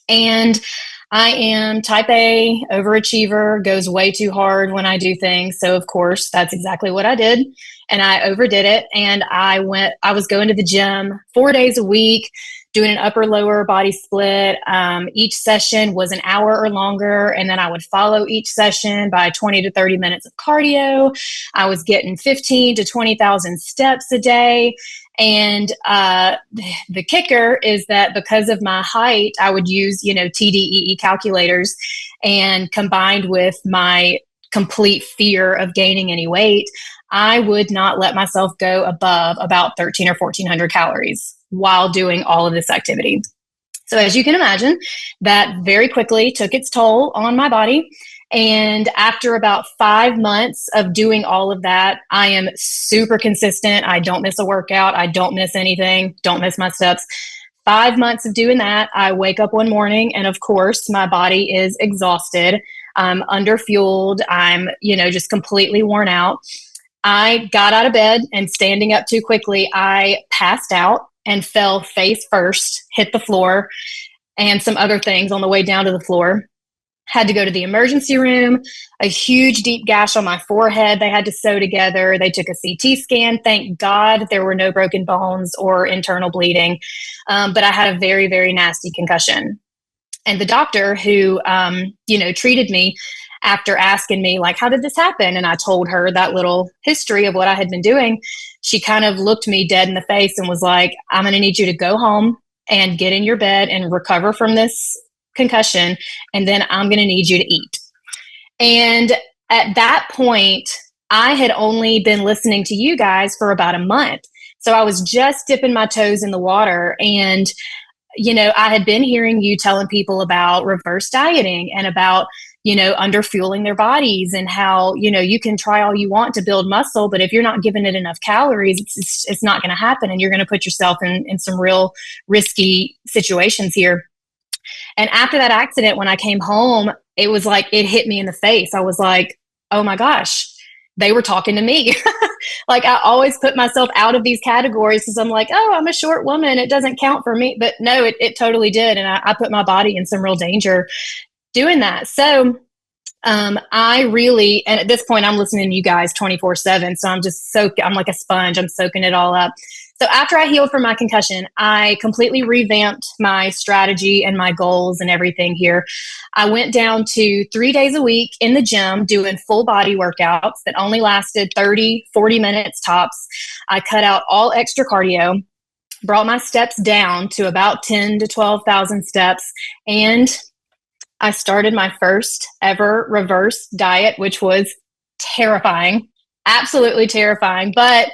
Speaker 5: And I am type A, overachiever, goes way too hard when I do things. So of course, that's exactly what I did. And I overdid it. And I was going to the gym 4 days a week, doing an upper lower body split. Each session was an hour or longer. And then I would follow each session by 20 to 30 minutes of cardio. I was getting 15 to 20,000 steps a day. And the kicker is that because of my height, I would use, TDEE calculators, and combined with my complete fear of gaining any weight, I would not let myself go above about 13 or 1400 calories while doing all of this activity. So as you can imagine, that very quickly took its toll on my body. And after about 5 months of doing all of that, I am super consistent. I don't miss a workout. I don't miss anything. Don't miss my steps. 5 months of doing that, I wake up one morning and of course my body is exhausted. I'm underfueled. I'm, just completely worn out. I got out of bed and standing up too quickly, I passed out and fell face first, hit the floor and some other things on the way down to the floor. Had to go to the emergency room, a huge deep gash on my forehead they had to sew together. They took a CT scan. Thank God there were no broken bones or internal bleeding. But I had a very, very nasty concussion. And the doctor who, treated me after asking me, like, how did this happen? And I told her that little history of what I had been doing. She kind of looked me dead in the face and was like, I'm going to need you to go home and get in your bed and recover from this concussion, and then I'm going to need you to eat. And at that point, I had only been listening to you guys for about a month. So I was just dipping my toes in the water. And, I had been hearing you telling people about reverse dieting and about, underfueling their bodies and how, you can try all you want to build muscle, but if you're not giving it enough calories, it's not going to happen. And you're going to put yourself in some real risky situations here. And after that accident, when I came home, it was like it hit me in the face. I was like, oh my gosh, they were talking to me. Like I always put myself out of these categories because I'm like, oh, I'm a short woman. It doesn't count for me. But no, it totally did. And I put my body in some real danger doing that. So I really, and at this point, I'm listening to you guys 24/7. So I'm like a sponge. I'm soaking it all up. So after I healed from my concussion, I completely revamped my strategy and my goals and everything here. I went down to 3 days a week in the gym doing full body workouts that only lasted 30, 40 minutes tops. I cut out all extra cardio, brought my steps down to about 10 to 12,000 steps, and I started my first ever reverse diet, which was terrifying, absolutely terrifying. But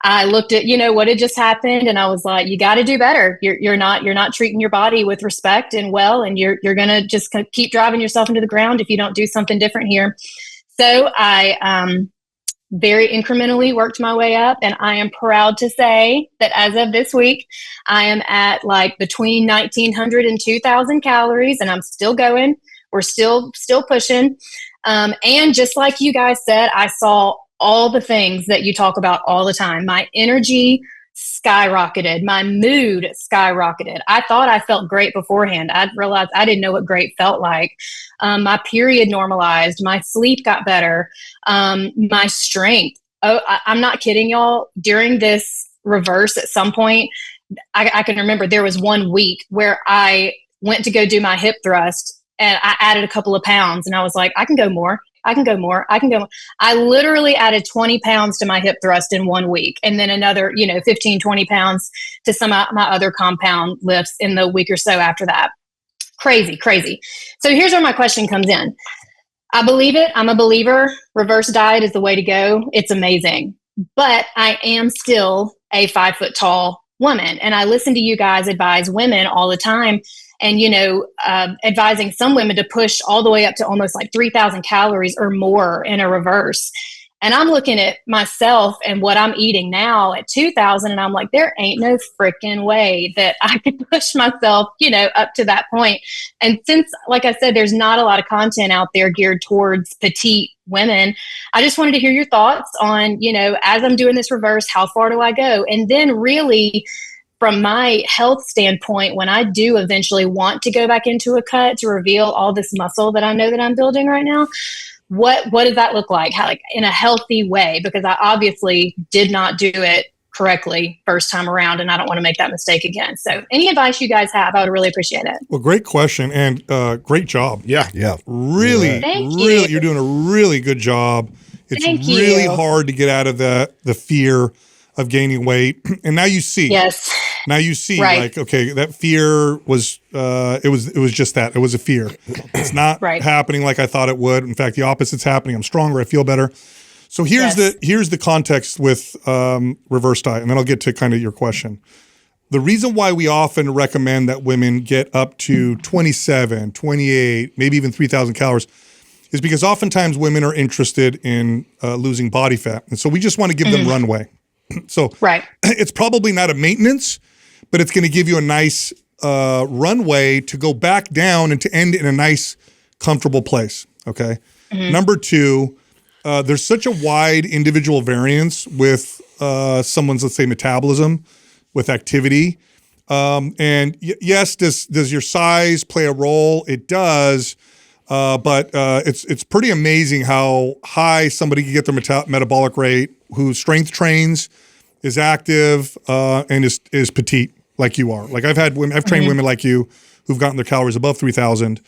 Speaker 5: I looked at, what had just happened, and I was like, you got to do better. You're not treating your body with respect and well, and you're going to just keep driving yourself into the ground if you don't do something different here. So I very incrementally worked my way up, and I am proud to say that as of this week, I am at like between 1,900 and 2,000 calories, and I'm still going. We're still pushing. And just like you guys said, I saw all the things that you talk about all the time. My energy skyrocketed. My mood skyrocketed. I thought I felt great beforehand. I realized I didn't know what great felt like. My period normalized. My sleep got better. My strength. Oh, I'm not kidding y'all. During this reverse at some point, I can remember there was 1 week where I went to go do my hip thrust and I added a couple of pounds and I was like, I can go more. I can go more. I literally added 20 pounds to my hip thrust in 1 week, and then another, 15, 20 pounds to some of my other compound lifts in the week or so after that. Crazy. So here's where my question comes in. I believe it. I'm a believer. Reverse diet is the way to go. It's amazing. But I am still a 5 foot tall woman. And I listen to you guys advise women all the time. And, advising some women to push all the way up to almost like 3,000 calories or more in a reverse. And I'm looking at myself and what I'm eating now at 2,000. And I'm like, there ain't no freaking way that I could push myself, up to that point. And since, like I said, there's not a lot of content out there geared towards petite women. I just wanted to hear your thoughts on, as I'm doing this reverse, how far do I go? And then really from my health standpoint, when I do eventually want to go back into a cut to reveal all this muscle that I know that I'm building right now, what does that look like? How, like, in a healthy way? Because I obviously did not do it correctly first time around, and I don't want to make that mistake again. So any advice you guys have, I would really appreciate it.
Speaker 1: Well, great question and great job.
Speaker 2: Yeah.
Speaker 1: Really,
Speaker 5: Thank
Speaker 1: really,
Speaker 5: you.
Speaker 1: You're doing a really good job. It's
Speaker 5: Thank
Speaker 1: really
Speaker 5: you.
Speaker 1: hard to get out of the fear of gaining weight. And now you see.
Speaker 5: Yes.
Speaker 1: Now you see,
Speaker 5: Right.
Speaker 1: like, okay, that fear was, it was just that. It was a fear. It's not
Speaker 5: Right.
Speaker 1: happening like I thought it would. In fact, the opposite's happening. I'm stronger. I feel better. So here's the context with reverse diet, and then I'll get to kind of your question. The reason why we often recommend that women get up to 27, 28, maybe even 3,000 calories is because oftentimes women are interested in losing body fat. And so we just want to give them runway. So
Speaker 5: Right.
Speaker 1: it's probably not a maintenance, but it's going to give you a nice runway to go back down and to end in a nice, comfortable place. Okay. Number two, there's such a wide individual variance with someone's, let's say, metabolism, with activity. And yes, does your size play a role? It does. But it's pretty amazing how high somebody can get their metabolic rate who strength trains, is active, and is petite like you are. Like I've trained women like you who've gotten their calories above 3,000.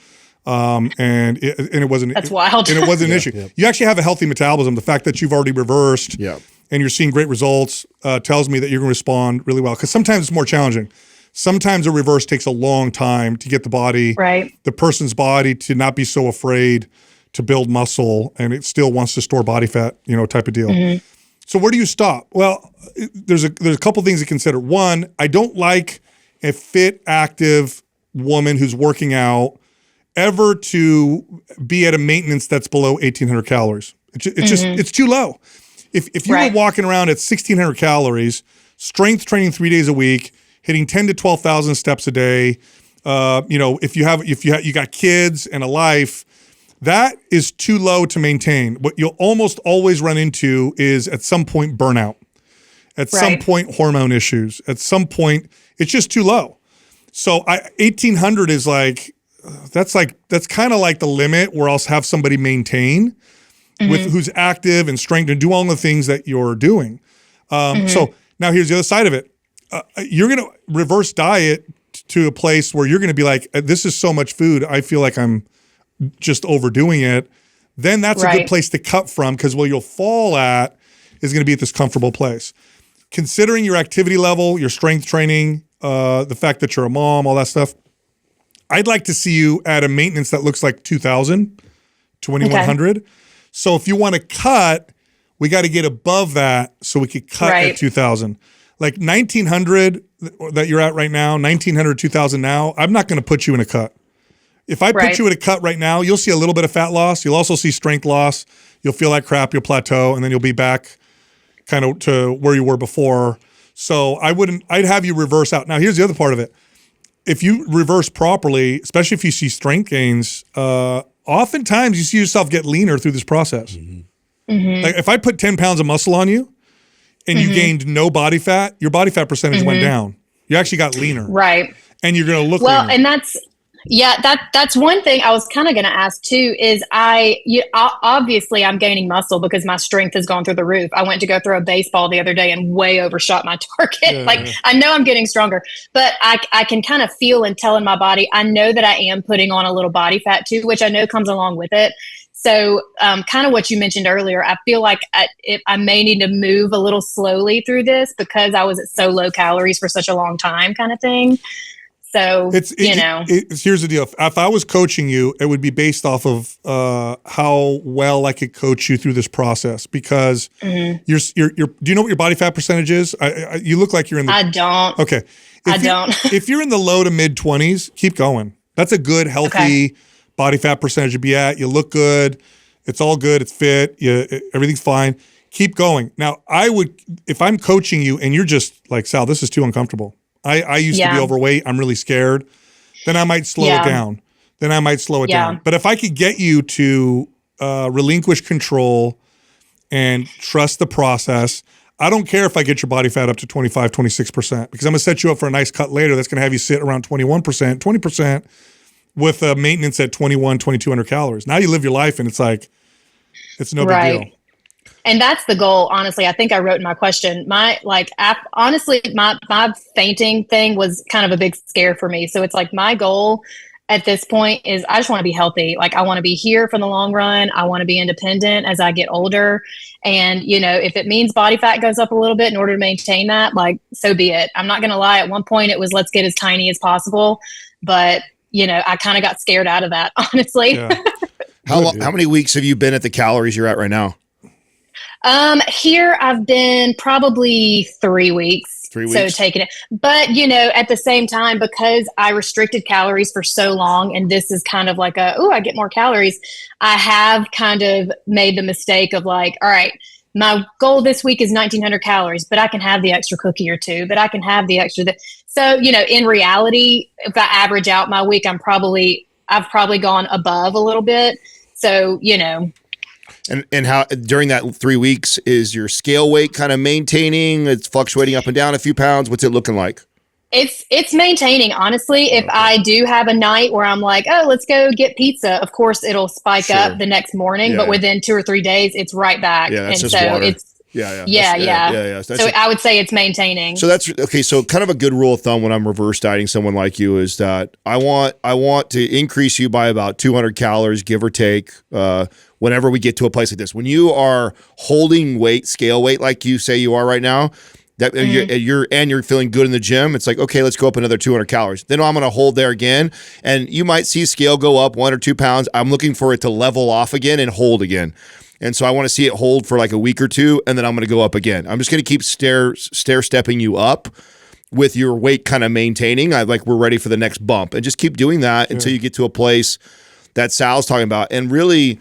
Speaker 1: And it wasn't.
Speaker 5: That's wild.
Speaker 1: And it wasn't an issue. You actually have a healthy metabolism. The fact that you've already reversed and you're seeing great results tells me that you're going to respond really well. Because sometimes it's more challenging. Sometimes a reverse takes a long time to get the body, the person's body, to not be so afraid to build muscle, and it still wants to store body fat, type of deal. So where do you stop? Well, there's a couple things to consider. One, I don't like a fit, active woman who's working out ever to be at a maintenance that's below 1,800 calories. It's too low. If you were walking around at 1,600 calories, strength training 3 days a week, hitting 10 to 12,000 steps a day, if you got kids and a life, that is too low to maintain. What you'll almost always run into is at some point burnout, at some point hormone issues, at some point it's just too low. So 1,800 is that's kind of like the limit where I'll have somebody maintain with who's active and strength and do all the things that you're doing. So now here's the other side of it. You're going to reverse diet to a place where you're going to be like, this is so much food, I feel like I'm just overdoing it. Then that's a good place to cut from, because where you'll fall at is going to be at this comfortable place. Considering your activity level, your strength training, the fact that you're a mom, all that stuff, I'd like to see you at a maintenance that looks like 2,000, 2,100. Okay. So if you want to cut, we got to get above that so we could cut at 2,000. Like 1,900 that you're at right now, 1,900, 2,000 now, I'm not going to put you in a cut. If I put you in a cut right now, you'll see a little bit of fat loss. You'll also see strength loss. You'll feel like crap. You'll plateau, and then you'll be back kind of to where you were before. So I'd have you reverse out. Now, here's the other part of it. If you reverse properly, especially if you see strength gains, oftentimes you see yourself get leaner through this process. Like if I put 10 pounds of muscle on you and you gained no body fat, your body fat percentage went down. You actually got leaner. Right. And you're going to look leaner.
Speaker 5: And that's one thing I was kind of going to ask too, is obviously I'm gaining muscle because my strength has gone through the roof. I went to go throw a baseball the other day and way overshot my target. Like I know I'm getting stronger, but I can kind of feel and tell in my body, I know that I am putting on a little body fat too, which I know comes along with it. So kind of what you mentioned earlier, I feel like I may need to move a little slowly through this because I was at so low calories for such a long time, kind of thing. So, here's
Speaker 1: the deal. If I was coaching you, it would be based off of how well I could coach you through this process, because do you know what your body fat percentage is? You look like you're in the...
Speaker 5: I don't.
Speaker 1: Okay. If you're in the low to mid 20s, keep going. That's a good, healthy body fat percentage to be at. You look good. It's all good. It's fit. Everything's fine. Keep going. Now, if I'm coaching you and you're just like, Sal, this is too uncomfortable. I used to be overweight. I'm really scared. Then I might slow it down. Then I might slow it down. But if I could get you to relinquish control and trust the process. I don't care if I get your body fat up to 25, 26%, because I'm going to set you up for a nice cut later that's going to have you sit around 21%, 20% with a maintenance at 2,200 calories. Now you live your life and it's like, it's no big deal.
Speaker 5: And that's the goal. Honestly, I think I wrote in my question, honestly, my fainting thing was kind of a big scare for me. So it's like my goal at this point is I just want to be healthy. Like I want to be here for the long run. I want to be independent as I get older. And, you know, if it means body fat goes up a little bit in order to maintain that, like, so be it. I'm not going to lie. At one point it was, let's get as tiny as possible. But, you know, I kind of got scared out of that, honestly.
Speaker 1: Yeah.
Speaker 3: How many weeks have you been at the calories you're at right now?
Speaker 5: Here I've been probably 3 weeks.
Speaker 3: 3 weeks.
Speaker 5: So taking it, but you know, at the same time, because I restricted calories for so long, and this is kind of like I get more calories. I have kind of made the mistake of like, all right, my goal this week is 1,900 calories, but I can have the extra cookie or two, but I can have the extra. So, you know, in reality, if I average out my week, I've probably gone above a little bit. So, you know.
Speaker 3: And how during that 3 weeks is your scale weight kind of maintaining? It's fluctuating up and down a few pounds. What's it looking like?
Speaker 5: It's maintaining, honestly. If I do have a night where I'm like, oh, let's go get pizza, of course it'll spike up the next morning, but within 2 or 3 days it's right back.
Speaker 3: Yeah, that's
Speaker 5: and
Speaker 3: just
Speaker 5: so
Speaker 3: water.
Speaker 5: it's
Speaker 3: Yeah.
Speaker 5: So I would say it's maintaining.
Speaker 3: So that's okay. So kind of a good rule of thumb when I'm reverse dieting someone like you is that I want to increase you by about 200 calories, give or take, whenever we get to a place like this. When you are holding weight, scale weight, like you say you are right now, that you're feeling good in the gym, it's like, okay, let's go up another 200 calories. Then I'm going to hold there again, and you might see scale go up 1 or 2 pounds. I'm looking for it to level off again and hold again. And so I want to see it hold for like a week or two, and then I'm going to go up again. I'm just going to keep stair-stepping you up with your weight kind of maintaining. We're ready for the next bump, and just keep doing that until you get to a place that Sal's talking about. And really,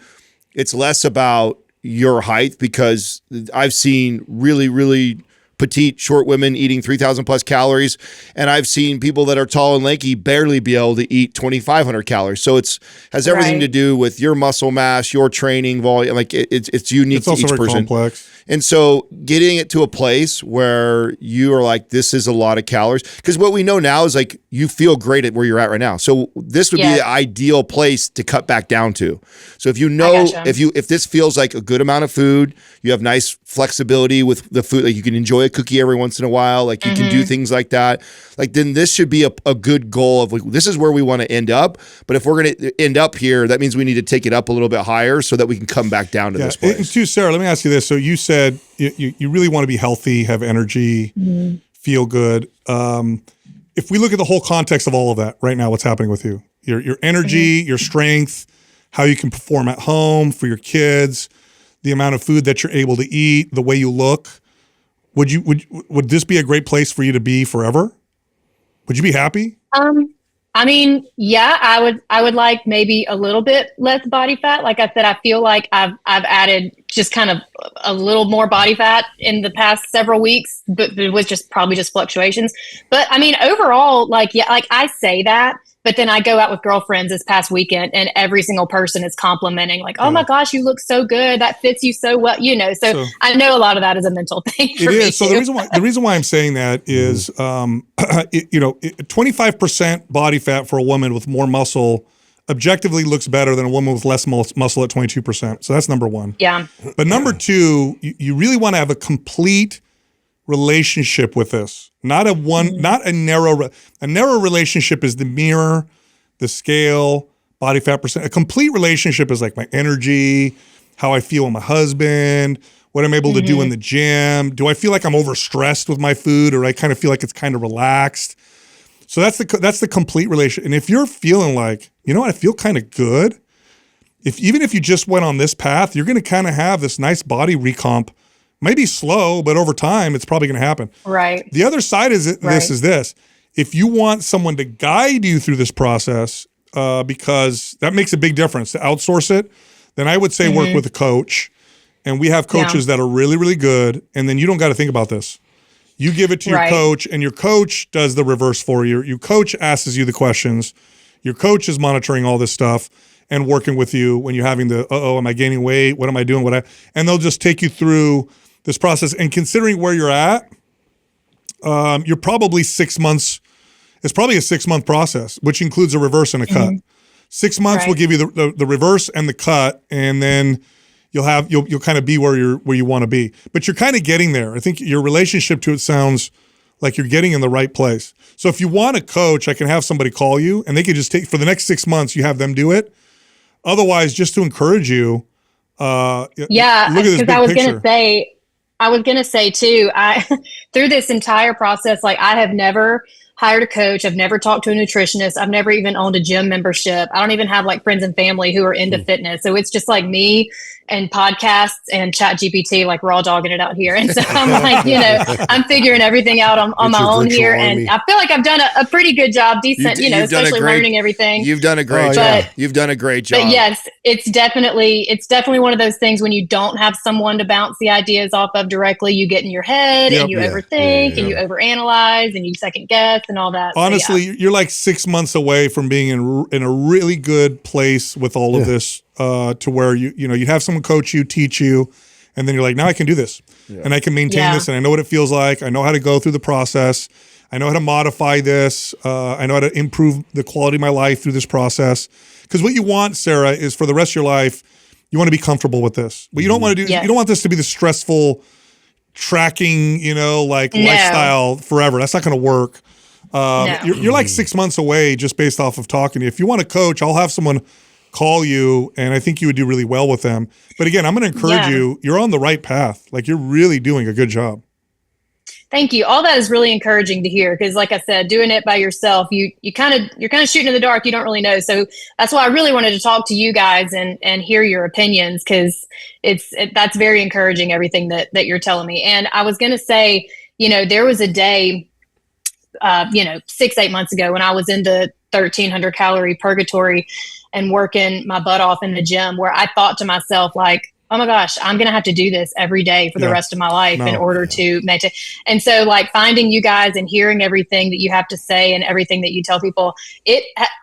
Speaker 3: it's less about your height, because I've seen really, really petite, short women eating 3,000 plus calories, and I've seen people that are tall and lanky barely be able to eat 2,500 calories. So has everything to do with your muscle mass, your training volume. Like it's unique to each person. It's also very complex. And so getting it to a place where you are like, this is a lot of calories, because what we know now is like you feel great at where you're at right now. So this would be the ideal place to cut back down to. So if you know, if this feels like a good amount of food, you have nice flexibility with the food, like you can enjoy a cookie every once in a while, like you can do things like that, like then this should be a good goal of like, this is where we want to end up. But if we're going to end up here, that means we need to take it up a little bit higher so that we can come back down to this place.
Speaker 1: And too, Sarah, let me ask you this. So you said you really want to be healthy, have energy, feel good. If we look at the whole context of all of that right now, what's happening with you, your energy, your strength, how you can perform at home for your kids, the amount of food that you're able to eat, the way you look, would this be a great place for you to be forever? Would you be happy?
Speaker 5: I mean, yeah, I would like maybe a little bit less body fat. Like I said, I feel like I've added just kind of a little more body fat in the past several weeks, but it was probably just fluctuations. But I mean, overall, like I say that, but then I go out with girlfriends this past weekend, and every single person is complimenting, like, "Oh my gosh, you look so good. That fits you so well." You know, so I know a lot of that is a mental thing. For me
Speaker 1: so the reason why I'm saying that is, 25% body fat for a woman with more muscle objectively looks better than a woman with less muscle at 22%. So that's number one.
Speaker 5: Yeah.
Speaker 1: But number two, you really want to have a complete relationship with this. Not a narrow relationship is the mirror, the scale, body fat percent. A complete relationship is like my energy, how I feel with my husband, what I'm able to do in the gym. Do I feel like I'm overstressed with my food, or I kind of feel like it's kind of relaxed? So that's the complete relation. And if you're feeling like, you know what, I feel kind of good, even if you just went on this path, you're going to kind of have this nice body recomp. Maybe slow, but over time, it's probably going to happen.
Speaker 5: Right.
Speaker 1: The other side is this. If you want someone to guide you through this process, because that makes a big difference, to outsource it, then I would say work with a coach. And we have coaches that are really, really good. And then you don't got to think about this. You give it to your coach, and your coach does the reverse for you. Your coach asks you the questions. Your coach is monitoring all this stuff. and working with you when you're having the, am I gaining weight? What am I doing? And they'll just take you through this process. And considering where you're at, you're probably 6 months. It's probably a 6-month process, which includes a reverse and a cut. 6 months will give you the reverse and the cut, and then you'll kind of be where you want to be. But you're kind of getting there. I think your relationship to it sounds like you're getting in the right place. So if you want a coach, I can have somebody call you, and they could just take, for the next 6 months, you have them do it. Otherwise, just to encourage you, look at this big picture.
Speaker 5: I was gonna say too, through this entire process, like I have never hired a coach. I've never talked to a nutritionist. I've never even owned a gym membership. I don't even have like friends and family who are into fitness. So it's just like me and podcasts and ChatGPT, like we're all dogging it out here. And so I'm like, I'm figuring everything out on my own here.
Speaker 2: Army.
Speaker 5: And I feel like I've done a pretty good job, decent, especially learning everything.
Speaker 3: You've done a great job. You've done a great job.
Speaker 5: But yes, it's definitely one of those things when you don't have someone to bounce the ideas off of directly, you get in your head and you overthink and you overanalyze and you second guess and all that.
Speaker 1: Honestly, you're like 6 months away from being in a really good place with all of this, to where you have someone coach you, teach you, and then you're like, now I can do this and I can maintain this, and I know what it feels like. I know how to go through the process. I know how to modify this. I know how to improve the quality of my life through this process. Because what you want, Sarah, is for the rest of your life, you want to be comfortable with this. What you don't want to do, you don't want this to be the stressful tracking, lifestyle forever. That's not going to work. You're like 6 months away just based off of talking to you. If you want a coach, I'll have someone call you, and I think you would do really well with them. But again, I'm going to encourage you. You're on the right path. Like, you're really doing a good job.
Speaker 5: Thank you. All that is really encouraging to hear, because like I said, doing it by yourself, you're kind of shooting in the dark. You don't really know. So that's why I really wanted to talk to you guys and hear your opinions, because that's very encouraging, everything that you're telling me. And I was going to say, there was a day, 6-8 months ago when I was in the 1,300 calorie purgatory and working my butt off in the gym, where I thought to myself, like, oh my gosh, I'm going to have to do this every day for the rest of my life in order to maintain. And so like finding you guys and hearing everything that you have to say and everything that you tell people,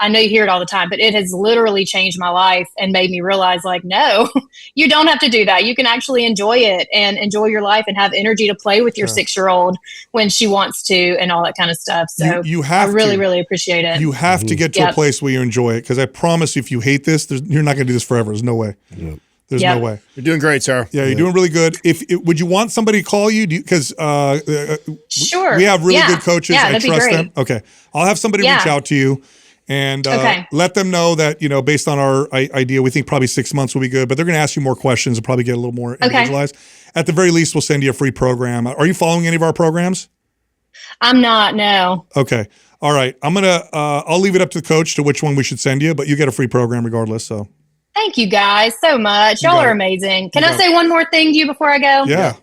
Speaker 5: I know you hear it all the time, but it has literally changed my life and made me realize, like, no, you don't have to do that. You can actually enjoy it and enjoy your life and have energy to play with your 6-year-old when she wants to and all that kind of stuff. So
Speaker 1: you have
Speaker 5: I really, really appreciate it.
Speaker 1: You have to get to a place where you enjoy it. Because I promise you, if you hate this, you're not going to do this forever. There's no way. Yep. There's no way.
Speaker 3: You're doing great, Sarah.
Speaker 1: Yeah, you're doing really good. Would you want somebody to call you? Because
Speaker 5: sure,
Speaker 1: we have really good coaches.
Speaker 5: Yeah,
Speaker 1: I trust them. Okay, I'll have somebody reach out to you and let them know that based on our idea, we think probably 6 months will be good. But they're going to ask you more questions and probably get a little more individualized. At the very least, we'll send you a free program. Are you following any of our programs?
Speaker 5: I'm not. No.
Speaker 1: Okay. All right. I'll leave it up to the coach to which one we should send you, but you get a free program regardless. So.
Speaker 5: Thank you guys so much. Y'all are amazing. Can I say one more thing to you before I go?
Speaker 1: Yeah.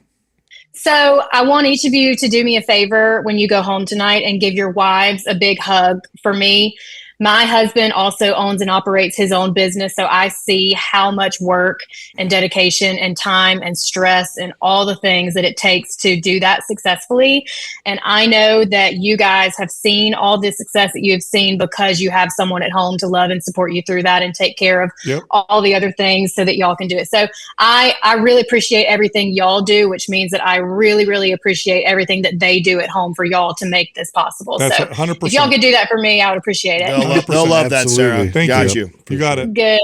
Speaker 5: So I want each of you to do me a favor when you go home tonight and give your wives a big hug for me. My husband also owns and operates his own business, so I see how much work and dedication and time and stress and all the things that it takes to do that successfully. And I know that you guys have seen all the success that you have seen because you have someone at home to love and support you through that and take care of all the other things so that y'all can do it. So I really appreciate everything y'all do, which means that I really, really appreciate everything that they do at home for y'all to make this possible.
Speaker 1: That's
Speaker 5: so
Speaker 1: 100%.
Speaker 5: if y'all could do that for me, I would appreciate it.
Speaker 3: They'll love that, Sarah.
Speaker 1: Thank you. You got it.
Speaker 5: Good.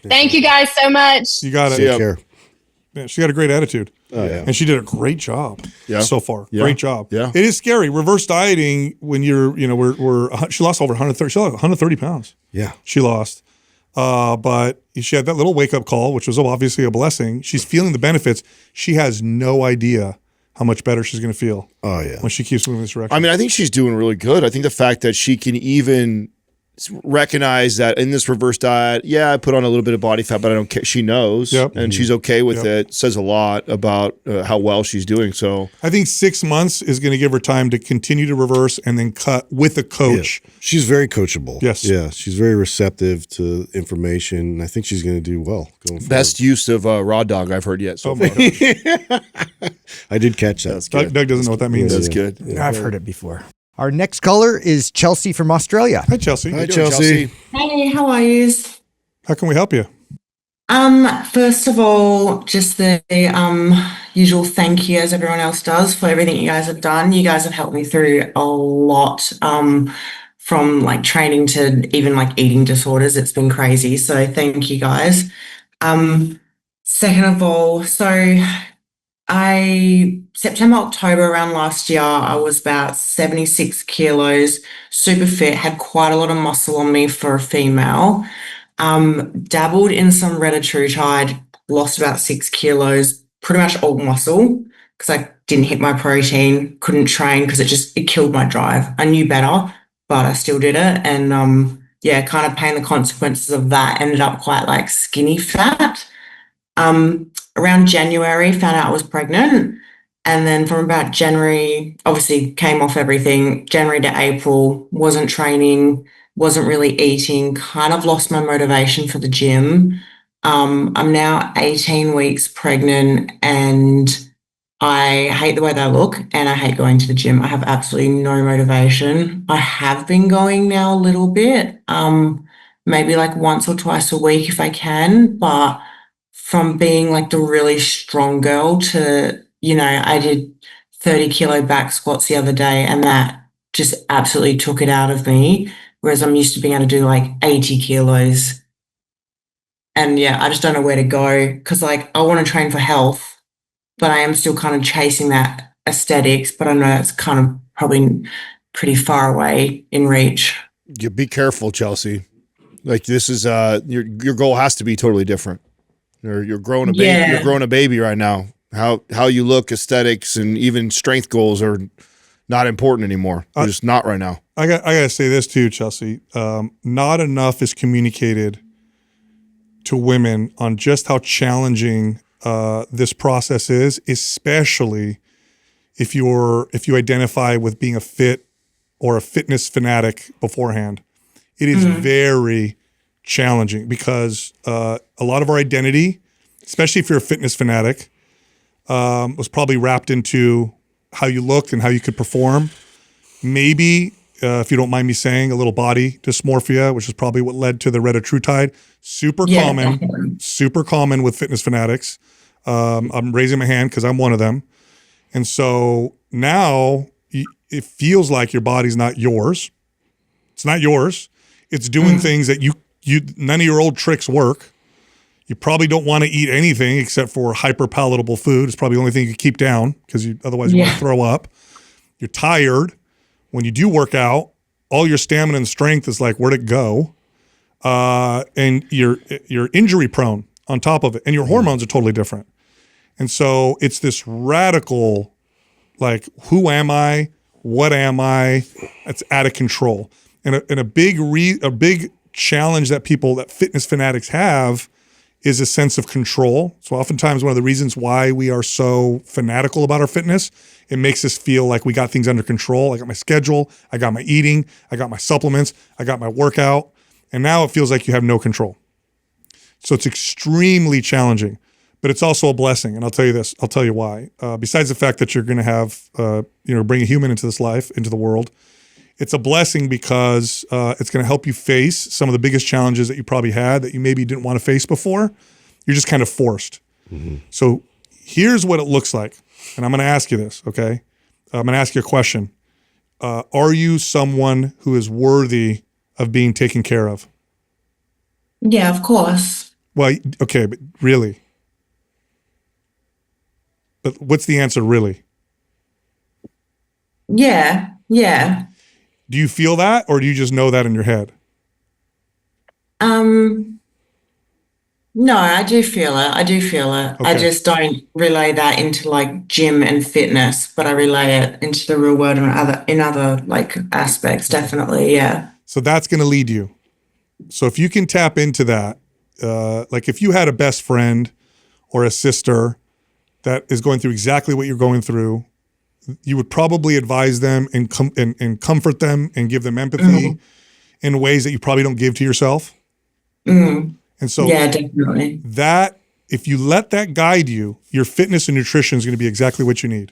Speaker 5: Thank you guys so much.
Speaker 1: You got it.
Speaker 2: Take care.
Speaker 1: Yeah, she got a great attitude.
Speaker 2: Oh, yeah.
Speaker 1: And she did a great job so far.
Speaker 3: Yeah.
Speaker 1: Great job.
Speaker 3: Yeah.
Speaker 1: It is scary. Reverse dieting when you're, she lost over 130. She lost 130 pounds.
Speaker 2: Yeah.
Speaker 1: She lost. But she had that little wake up call, which was obviously a blessing. She's feeling the benefits. She has no idea how much better she's going to feel.
Speaker 2: Oh, yeah.
Speaker 1: When she keeps moving this direction.
Speaker 3: I mean, I think she's doing really good. I think the fact that she can even recognize that in this reverse diet, I put on a little bit of body fat, but I don't care. She knows, and she's okay with it. Says a lot about how well she's doing. So
Speaker 1: I think 6 months is going to give her time to continue to reverse and then cut with a coach.
Speaker 2: Yeah. She's very coachable.
Speaker 1: Yes.
Speaker 2: Yeah. She's very receptive to information. I think she's going to do well going forward.
Speaker 3: Best use of raw dog I've heard yet so far.
Speaker 2: I did catch that.
Speaker 1: Doug doesn't know what that means.
Speaker 3: That's good.
Speaker 4: Yeah, I've heard it before. Our next caller is Chelsea from Australia.
Speaker 1: Hi, Chelsea.
Speaker 2: Hi, Chelsea.
Speaker 6: Hey, how are you?
Speaker 1: How can we help you?
Speaker 6: First of all, just the usual thank you as everyone else does for everything you guys have done. You guys have helped me through a lot, from like training to even like eating disorders. It's been crazy. So thank you guys. Second of all, so September, October around last year, I was about 76 kilos, super fit, had quite a lot of muscle on me for a female. Dabbled in some retatrutide, lost about 6 kilos, pretty much all muscle because I didn't hit my protein, couldn't train because it killed my drive. I knew better, but I still did it. And yeah, kind of paying the consequences of that, ended up quite like skinny fat. Around January, found out I was pregnant. And then from about January, obviously came off everything. January to April, wasn't training, wasn't really eating, kind of lost my motivation for the gym. I'm now 18 weeks pregnant and I hate the way they look and I hate going to the gym. I have absolutely no motivation. I have been going now a little bit, maybe like once or twice a week if I can, but from being like the really strong girl to, I did 30 kilo back squats the other day and that just absolutely took it out of me. Whereas I'm used to being able to do like 80 kilos. And yeah, I just don't know where to go because like I want to train for health, but I am still kind of chasing that aesthetics, but I know it's kind of probably pretty far away in reach.
Speaker 3: You be careful, Chelsea. Like this is your goal has to be totally different. You're growing a baby.
Speaker 6: Yeah.
Speaker 3: You're growing a baby right now. How you look, aesthetics, and even strength goals are not important anymore. They're just not right now.
Speaker 1: I gotta say this too, Chelsea. Not enough is communicated to women on just how challenging this process is, especially if you identify with being a fit or a fitness fanatic beforehand. It is very challenging because a lot of our identity, especially if you're a fitness fanatic, was probably wrapped into how you looked and how you could perform. Maybe, if you don't mind me saying, a little body dysmorphia, which is probably what led to the retatrutide. Super common with fitness fanatics. I'm raising my hand because I'm one of them. And so now it feels like your body's not yours. It's not yours. It's doing things that you none of your old tricks work. You probably don't want to eat anything except for hyper palatable food. It's probably the only thing you can keep down because otherwise you want to throw up. You're tired. When you do work out, all your stamina and strength is like, where'd it go? And you're injury prone on top of it. And your hormones are totally different. And so it's this radical, like, who am I? What am I? It's out of control. And a big challenge that fitness fanatics have is a sense of control. So oftentimes one of the reasons why we are so fanatical about our fitness, it makes us feel like we got things under control. I got my schedule, I got my eating, I got my supplements, I got my workout, and now it feels like you have no control. So it's extremely challenging, but it's also a blessing. And I'll tell you this, I'll tell you why. Besides the fact that you're going to have, bring a human into this life, into the world, it's a blessing because it's going to help you face some of the biggest challenges that you probably had that you maybe didn't want to face before. You're just kind of forced. So here's what it looks like. And I'm going to ask you this, okay? I'm going to ask you a question. Are you someone who is worthy of being taken care of?
Speaker 6: Yeah, of course.
Speaker 1: Well, okay, but really? But what's the answer, really?
Speaker 6: Yeah.
Speaker 1: Do you feel that, or do you just know that in your head?
Speaker 6: No, I do feel it.
Speaker 1: Okay.
Speaker 6: I just don't relay that into like gym and fitness, but I relay it into the real world and in other like aspects, definitely, yeah.
Speaker 1: So that's going to lead you. So if you can tap into that, like if you had a best friend or a sister that is going through exactly what you're going through, you would probably advise them and comfort them and give them empathy in ways that you probably don't give to yourself. And so
Speaker 6: yeah, definitely.
Speaker 1: That, if you let that guide you, your fitness and nutrition is going to be exactly what you need.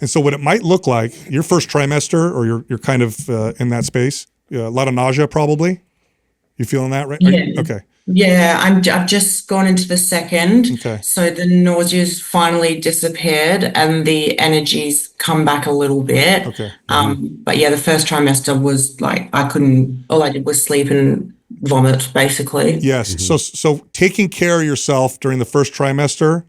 Speaker 1: And so what it might look like, your first trimester, or you're kind of in that space, a lot of nausea probably. You feeling that right?
Speaker 6: Yeah.
Speaker 1: Okay.
Speaker 6: Yeah, I've just gone into the second.
Speaker 1: Okay.
Speaker 6: So the nausea's finally disappeared and the energy's come back a little bit.
Speaker 1: Okay.
Speaker 6: But yeah, the first trimester was like all I did was sleep and vomit basically.
Speaker 1: Yes. So taking care of yourself during the first trimester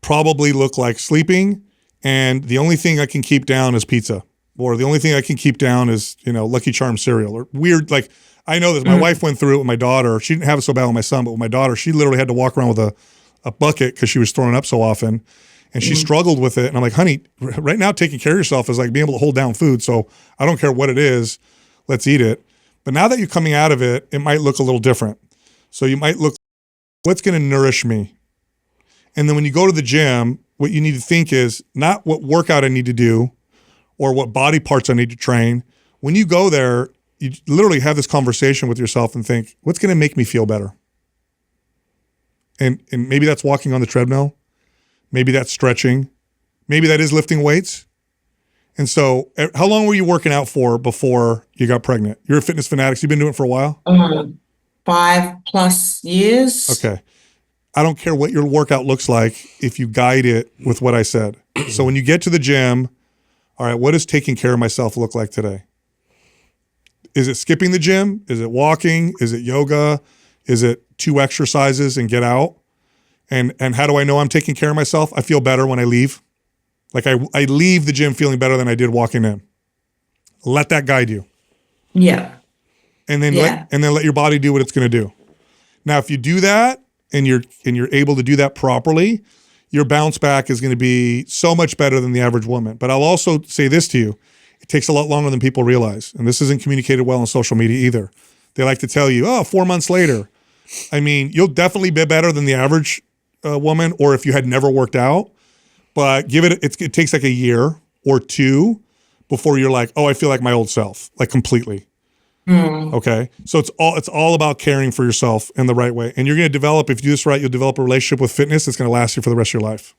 Speaker 1: probably looked like sleeping, and the only thing I can keep down is pizza, or the only thing I can keep down is, Lucky Charms cereal, or weird, like, I know this. My wife went through it with my daughter. She didn't have it so bad with my son, but with my daughter, she literally had to walk around with a bucket because she was throwing up so often, and she struggled with it. And I'm like, honey, right now taking care of yourself is like being able to hold down food. So I don't care what it is, let's eat it. But now that you're coming out of it, it might look a little different. So you might look, what's going to nourish me? And then when you go to the gym, what you need to think is not what workout I need to do or what body parts I need to train. When you go there, you literally have this conversation with yourself and think, what's going to make me feel better? And maybe that's walking on the treadmill. Maybe that's stretching. Maybe that is lifting weights. And so how long were you working out for before you got pregnant? You're a fitness fanatic. So you've been doing it for a while?
Speaker 6: 5+ years.
Speaker 1: Okay. I don't care what your workout looks like if you guide it with what I said. So when you get to the gym, all right, what does taking care of myself look like today? Is it skipping the gym? Is it walking? Is it yoga? Is it 2 exercises and get out? And how do I know I'm taking care of myself? I feel better when I leave. Like I leave the gym feeling better than I did walking in. Let that guide you.
Speaker 6: Yeah.
Speaker 1: And then let your body do what it's going to do. Now, if you do that and you're able to do that properly, your bounce back is going to be so much better than the average woman. But I'll also say this to you. It takes a lot longer than people realize. And this isn't communicated well on social media either. They like to tell you, 4 months later. I mean, you'll definitely be better than the average woman, or if you had never worked out. But it takes like a year or 2 before you're like, I feel like my old self, like completely. Okay. So it's all about caring for yourself in the right way. And you're going to develop, if you do this right, you'll develop a relationship with fitness that's going to last you for the rest of your life.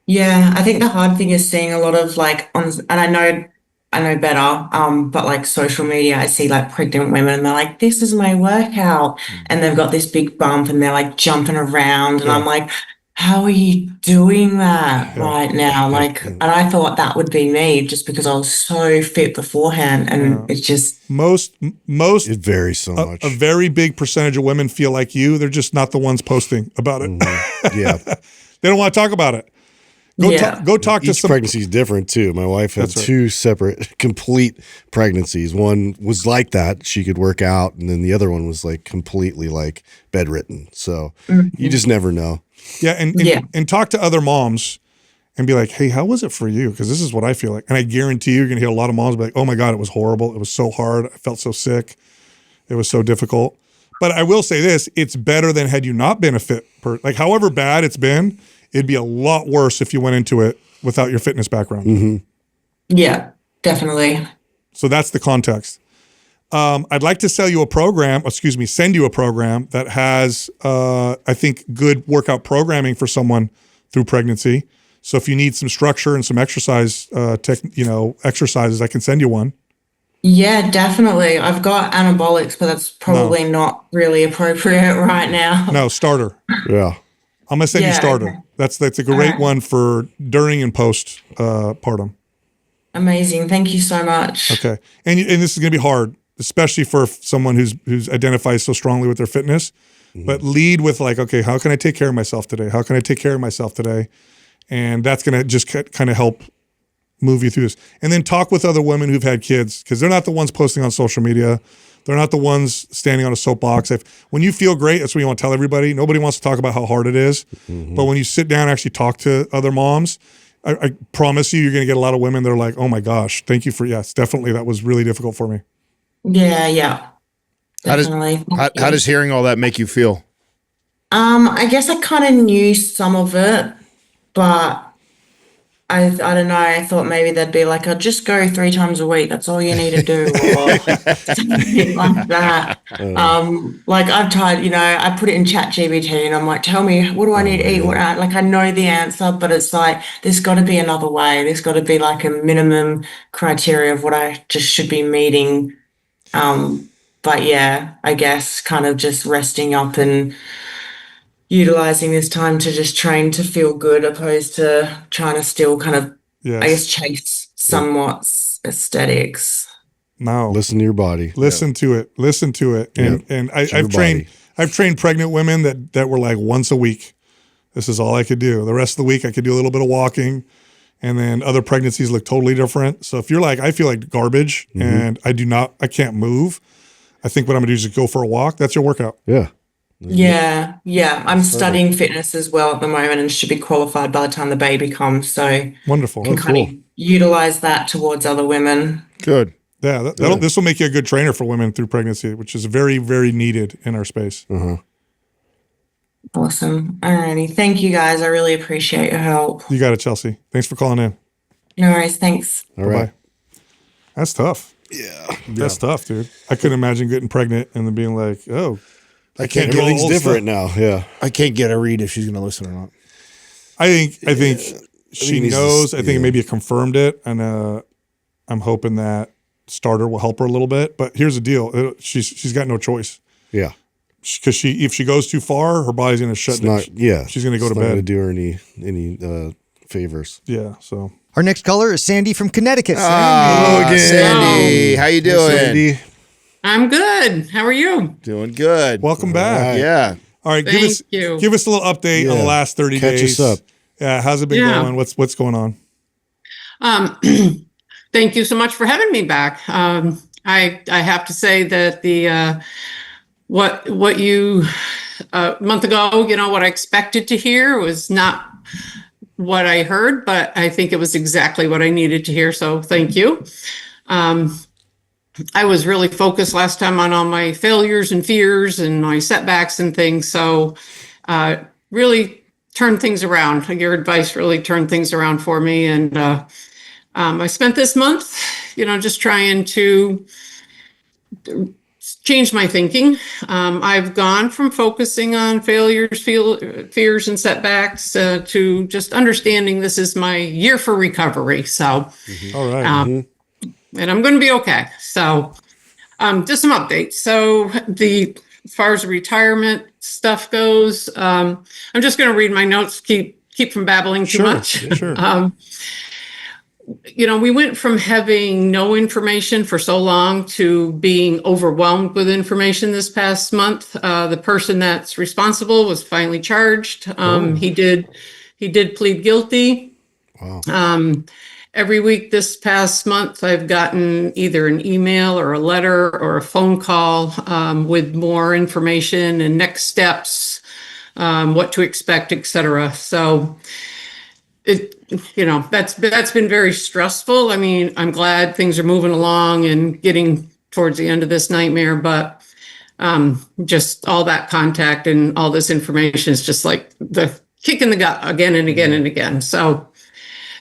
Speaker 6: Yeah, I think the hard thing is seeing a lot of and I know better, but like social media, I see like pregnant women and they're like, this is my workout. And they've got this big bump and they're like jumping around. And I'm like, how are you doing that right now? Like, and I thought that would be me just because I was so fit beforehand. And it's just.
Speaker 1: Most.
Speaker 2: It varies so much.
Speaker 1: A very big percentage of women feel like you. They're just not the ones posting about it.
Speaker 2: Yeah.
Speaker 1: They don't want to talk about it. Go talk to
Speaker 2: Each pregnancy is different too. My wife had 2 separate complete pregnancies. One was like that. She could work out. And then the other one was like completely like bedridden. So you just never know.
Speaker 1: Yeah. And talk to other moms and be like, hey, how was it for you? Because this is what I feel like. And I guarantee you're going to hear a lot of moms be like, oh my God, it was horrible. It was so hard. I felt so sick. It was so difficult. But I will say this, it's better than had you not been a fit person. Like however bad it's been, it'd be a lot worse if you went into it without your fitness background.
Speaker 6: Yeah, definitely.
Speaker 1: So that's the context. I'd like to send you a program that has, I think, good workout programming for someone through pregnancy. So if you need some structure and some exercises, I can send you one.
Speaker 6: Yeah, definitely. I've got anabolics, but that's probably not really appropriate right now.
Speaker 1: No, starter.
Speaker 2: Yeah.
Speaker 1: I'm gonna send you starter.
Speaker 6: Okay.
Speaker 1: That's a great one for during and post partum.
Speaker 6: Amazing. Thank you so much.
Speaker 1: Okay, and this is gonna be hard, especially for someone who's identifies so strongly with their fitness. But lead with like, okay, how can I take care of myself today? How can I take care of myself today? And that's gonna just kind of help move you through this. And then talk with other women who've had kids, because they're not the ones posting on social media. They're not the ones standing on a soapbox. When you feel great, that's what you want to tell everybody. Nobody wants to talk about how hard it is. But when you sit down and actually talk to other moms, I promise you're going to get a lot of women that are like, oh my gosh, thank you for, yes, definitely. That was really difficult for me.
Speaker 6: Yeah. Definitely.
Speaker 3: How does hearing all that make you feel?
Speaker 6: I guess I kind of knew some of it, but I don't know. I thought maybe they'd be like, I'll just go 3 times a week. That's all you need to do. Or something like that. Like I've tried, I put it in ChatGPT and I'm like, tell me, what do I need to eat? Like I know the answer, but it's like, there's got to be another way. There's got to be like a minimum criteria of what I just should be meeting. But yeah, I guess kind of just resting up and utilizing this time to just train to feel good opposed to trying to still kind of, I guess,
Speaker 1: Yes.
Speaker 6: chase somewhat aesthetics.
Speaker 1: No.
Speaker 2: Listen to your body.
Speaker 1: Listen to it. Listen to it. And I've trained pregnant women that were like once a week. This is all I could do. The rest of the week I could do a little bit of walking, and then other pregnancies look totally different. So if you're like, I feel like garbage and I can't move, I think what I'm gonna do is just go for a walk. That's your workout.
Speaker 2: Yeah.
Speaker 6: Yeah. I'm studying fitness as well at the moment and should be qualified by the time the baby comes. So
Speaker 1: Wonderful.
Speaker 6: can kind of utilize that towards other women.
Speaker 3: Good.
Speaker 1: Yeah, this will make you a good trainer for women through pregnancy, which is very, very needed in our space.
Speaker 6: Awesome. Alrighty. Thank you guys. I really appreciate your help.
Speaker 1: You got it, Chelsea. Thanks for calling in.
Speaker 6: No worries. Thanks.
Speaker 2: All right.
Speaker 1: Bye-bye. That's tough.
Speaker 2: Yeah.
Speaker 1: That's tough, dude. I couldn't imagine getting pregnant and then being like, oh, I can't do all
Speaker 2: Everything's
Speaker 1: old
Speaker 2: different
Speaker 1: stuff.
Speaker 2: now. Yeah.
Speaker 3: I can't get a read if she's going to listen or not.
Speaker 1: I think she
Speaker 2: needs to
Speaker 1: knows. I think
Speaker 2: yeah.
Speaker 1: maybe it confirmed it, and I'm hoping that starter will help her a little bit. But here's the deal: she's got no choice
Speaker 2: Yeah.
Speaker 1: because if she goes too far, her body's going to shut down. She's going to go to
Speaker 2: It's not going to
Speaker 1: bed.
Speaker 2: do her any favors.
Speaker 1: Yeah. So
Speaker 4: Our next caller is Sandy from Connecticut.
Speaker 3: Hello
Speaker 2: again.
Speaker 3: Sandy. How you doing?
Speaker 2: Sandy.
Speaker 7: I'm good. How are you?
Speaker 3: Doing good.
Speaker 1: welcome back.
Speaker 2: right.
Speaker 3: Yeah.
Speaker 1: All right,
Speaker 7: Thank you.
Speaker 1: give us a little update on the
Speaker 2: Yeah.
Speaker 1: last 30
Speaker 2: Catch
Speaker 1: days.
Speaker 2: us up.
Speaker 1: Yeah, how's it been
Speaker 7: Yeah.
Speaker 1: going? What's going on?
Speaker 7: Thank you so much for having me back. I have to say that the what you a month ago, what I expected to hear was not what I heard, but I think it was exactly what I needed to hear. So thank you. I was really focused last time on all my failures and fears and my setbacks and things. So really turned things around. Your advice really turned things around for me. And I spent this month, just trying to change my thinking. I've gone from focusing on failures, fears, and setbacks to just understanding this is my year for recovery. So,
Speaker 1: All right.
Speaker 7: and I'm going to be okay. So, just some updates. So, as far as the retirement stuff goes, I'm just going to read my notes. Keep from babbling too much.
Speaker 1: Yeah, sure.
Speaker 7: We went from having no information for so long to being overwhelmed with information this past month. The person that's responsible was finally charged. He did plead guilty.
Speaker 2: Wow.
Speaker 7: Every week this past month, I've gotten either an email or a letter or a phone call with more information and next steps, what to expect, etc. So that's been very stressful. I mean, I'm glad things are moving along and getting towards the end of this nightmare, but just all that contact and all this information is just like the kick in the gut again and again and again. So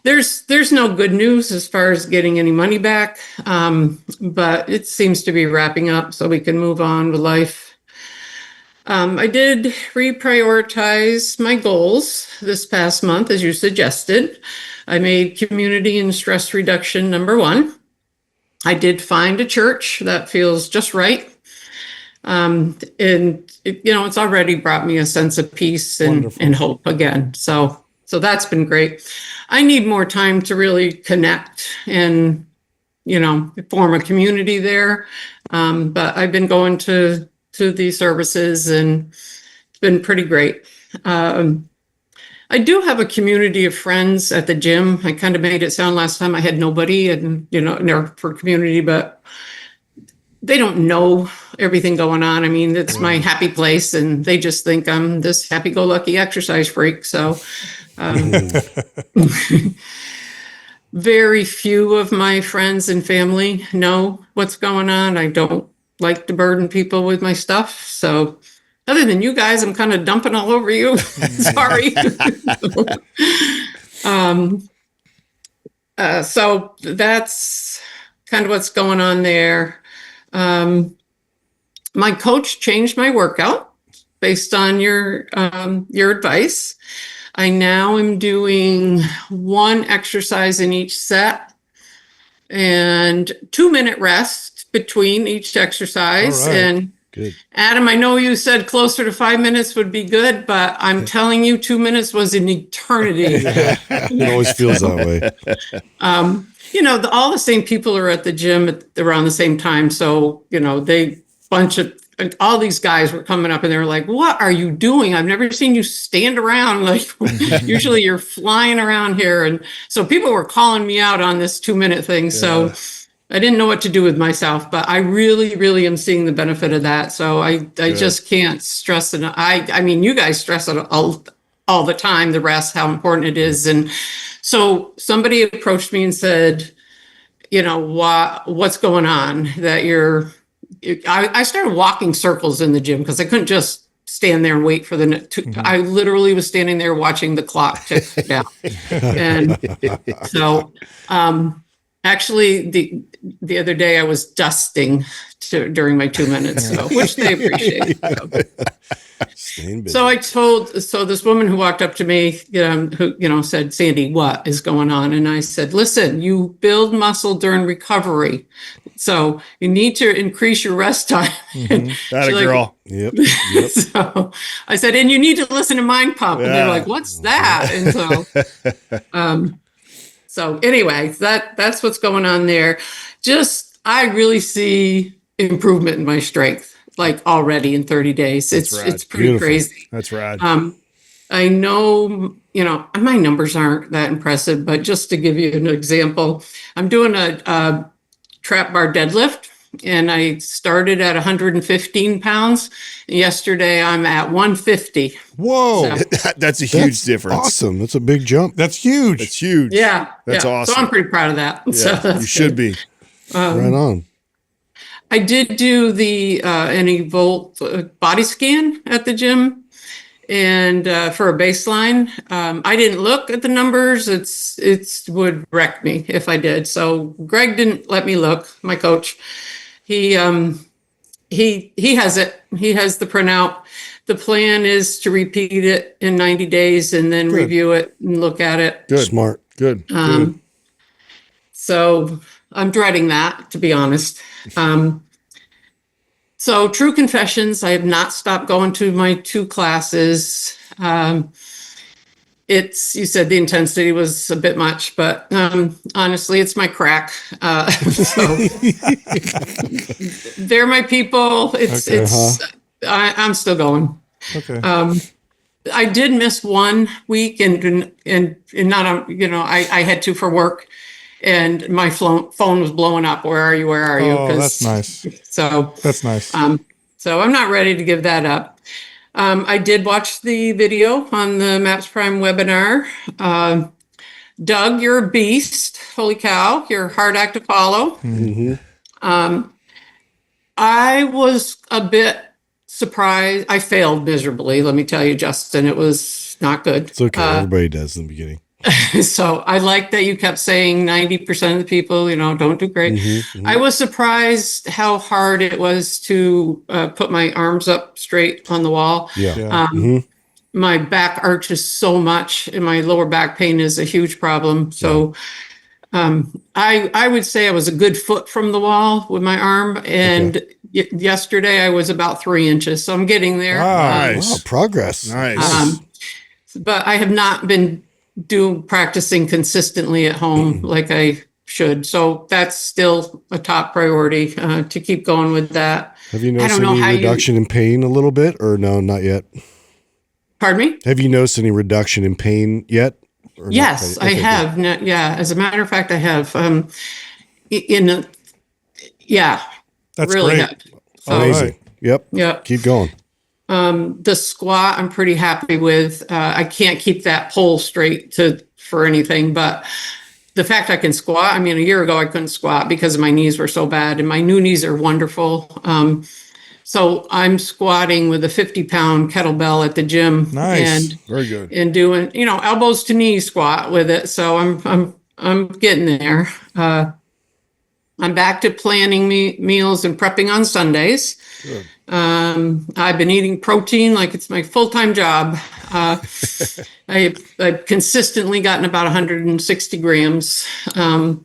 Speaker 7: there's no good news as far as getting any money back, but it seems to be wrapping up so we can move on with life. I did reprioritize my goals this past month, as you suggested. I made community and stress reduction number one. I did find a church that feels just right. And it's already brought me a sense of peace and hope again. So that's been great. I need more time to really connect and, form a community there. But I've been going to these services and it's been pretty great. I do have a community of friends at the gym. I kind of made it sound last time I had nobody and, for community, but they don't know everything going on. I mean, it's my happy place and they just think I'm this happy-go-lucky exercise freak. So very few of my friends and family know what's going on. I don't like to burden people with my stuff. So other than you guys, I'm kind of dumping all over you. Sorry. So that's kind of what's going on there. My coach changed my workout based on your advice. I now am doing one exercise in each set and 2-minute rest between each exercise.
Speaker 1: All right.
Speaker 7: And
Speaker 2: Good.
Speaker 7: Adam, I know you said closer to 5 minutes would be good, but I'm telling you, 2 minutes was an eternity.
Speaker 2: It always feels that way.
Speaker 7: All the same people are at the gym around the same time. So, all these guys were coming up and they were like, what are you doing? I've never seen you stand around. Like, usually you're flying around here. And so people were calling me out on this 2-minute thing. Yeah. So I didn't know what to do with myself, but I really, really am seeing the benefit of that. So I just can't stress it. I mean, you guys stress it all the time, the rest, how important it is. And so somebody approached me and said, what's going on that I started walking circles in the gym because I couldn't just stand there and wait for I literally was standing there watching the clock tick down. And so, actually, the other day I was dusting during my 2 minutes, which they appreciate. So this woman who walked up to me, who said, Sandy, what is going on? And I said, listen, you build muscle during recovery, so you need to increase your rest time.
Speaker 3: That a girl.
Speaker 2: Yep.
Speaker 7: So I said, and you need to listen to Mind Pump. And they're like, what's that? And so anyway, that's what's going on there. I really see improvement in my strength, like already in 30 days. It's pretty Beautiful. Crazy.
Speaker 3: That's rad.
Speaker 7: I know, my numbers aren't that impressive, but just to give you an example, I'm doing a trap bar deadlift, and I started at 115 pounds. Yesterday, I'm at 150.
Speaker 1: Whoa.
Speaker 7: So,
Speaker 3: that's a huge difference.
Speaker 2: Awesome. That's a big jump.
Speaker 1: That's huge.
Speaker 3: That's huge.
Speaker 7: Yeah.
Speaker 3: That's awesome.
Speaker 7: So I'm pretty proud of that.
Speaker 3: Yeah,
Speaker 7: so
Speaker 3: you should be.
Speaker 2: Right on.
Speaker 7: I did do the Volt body scan at the gym, and for a baseline, I didn't look at the numbers. It would wreck me if I did. So Greg didn't let me look. My coach, he has it. He has the printout. The plan is to repeat it in 90 days and then review it and look at it.
Speaker 2: Good. Smart. Good.
Speaker 7: So I'm dreading that, to be honest. So true confessions, I have not stopped going to my 2 classes. You said the intensity was a bit much, but honestly, it's my crack. So they're my people. I'm still going.
Speaker 1: Okay.
Speaker 7: I did miss 1 week and not, I had to for work. And my phone was blowing up. Where are you? Where are you?
Speaker 1: Oh, that's nice.
Speaker 7: So
Speaker 1: that's nice.
Speaker 7: So I'm not ready to give that up. I did watch the video on the MAPS Prime webinar. Doug, you're a beast. Holy cow. You're a hard act to follow. I was a bit surprised. I failed miserably. Let me tell you, Justin, it was not good.
Speaker 2: It's okay. Everybody does in the beginning.
Speaker 7: So I like that you kept saying 90% of the people, don't do great. I was surprised how hard it was to put my arms up straight on the wall. My back arches so much and my lower back pain is a huge problem. So I would say I was a good foot from the wall with my arm. And yesterday I was about 3 inches. So I'm getting there.
Speaker 3: Nice.
Speaker 2: Wow, progress.
Speaker 3: Nice.
Speaker 7: But I have not been practicing consistently at home like I should. So that's still a top priority to keep going with that.
Speaker 2: Have you noticed any reduction in pain a little bit or no, not yet?
Speaker 7: Pardon me?
Speaker 2: Have you noticed any reduction in pain yet?
Speaker 7: Yes, I have. No, as a matter of fact, I have.
Speaker 1: That's
Speaker 7: really
Speaker 1: great.
Speaker 7: have. So,
Speaker 2: amazing. Yep. Keep going.
Speaker 7: The squat, I'm pretty happy with. I can't keep that pole straight for anything, but the fact I can squat, a year ago I couldn't squat because my knees were so bad, and my new knees are wonderful. So I'm squatting with a 50-pound kettlebell at the gym.
Speaker 1: Nice.
Speaker 7: And
Speaker 3: very good.
Speaker 7: And doing, elbows to knee squat with it. So I'm getting there. I'm back to planning meals and prepping on Sundays. Good. I've been eating protein like it's my full-time job. I've consistently gotten about 160 grams. And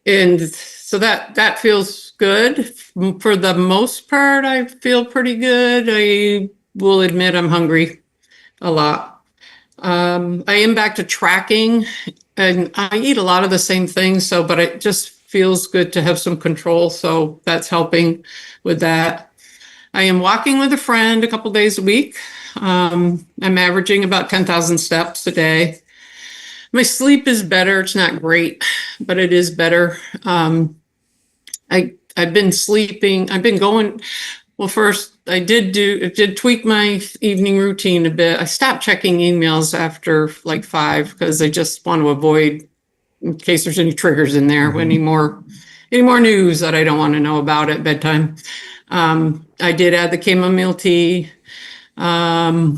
Speaker 7: so that feels good. For the most part, I feel pretty good. I will admit I'm hungry a lot. I am back to tracking, and I eat a lot of the same things. But it just feels good to have some control. So that's helping with that. I am walking with a friend a couple days a week. I'm averaging about 10,000 steps a day. My sleep is better. It's not great, but it is better. I've been sleeping. I've been going. Well, first I did tweak my evening routine a bit. I stopped checking emails after like 5 because I just want to avoid, in case there's any triggers in there, any more news that I don't want to know about at bedtime. I did add the chamomile tea. I've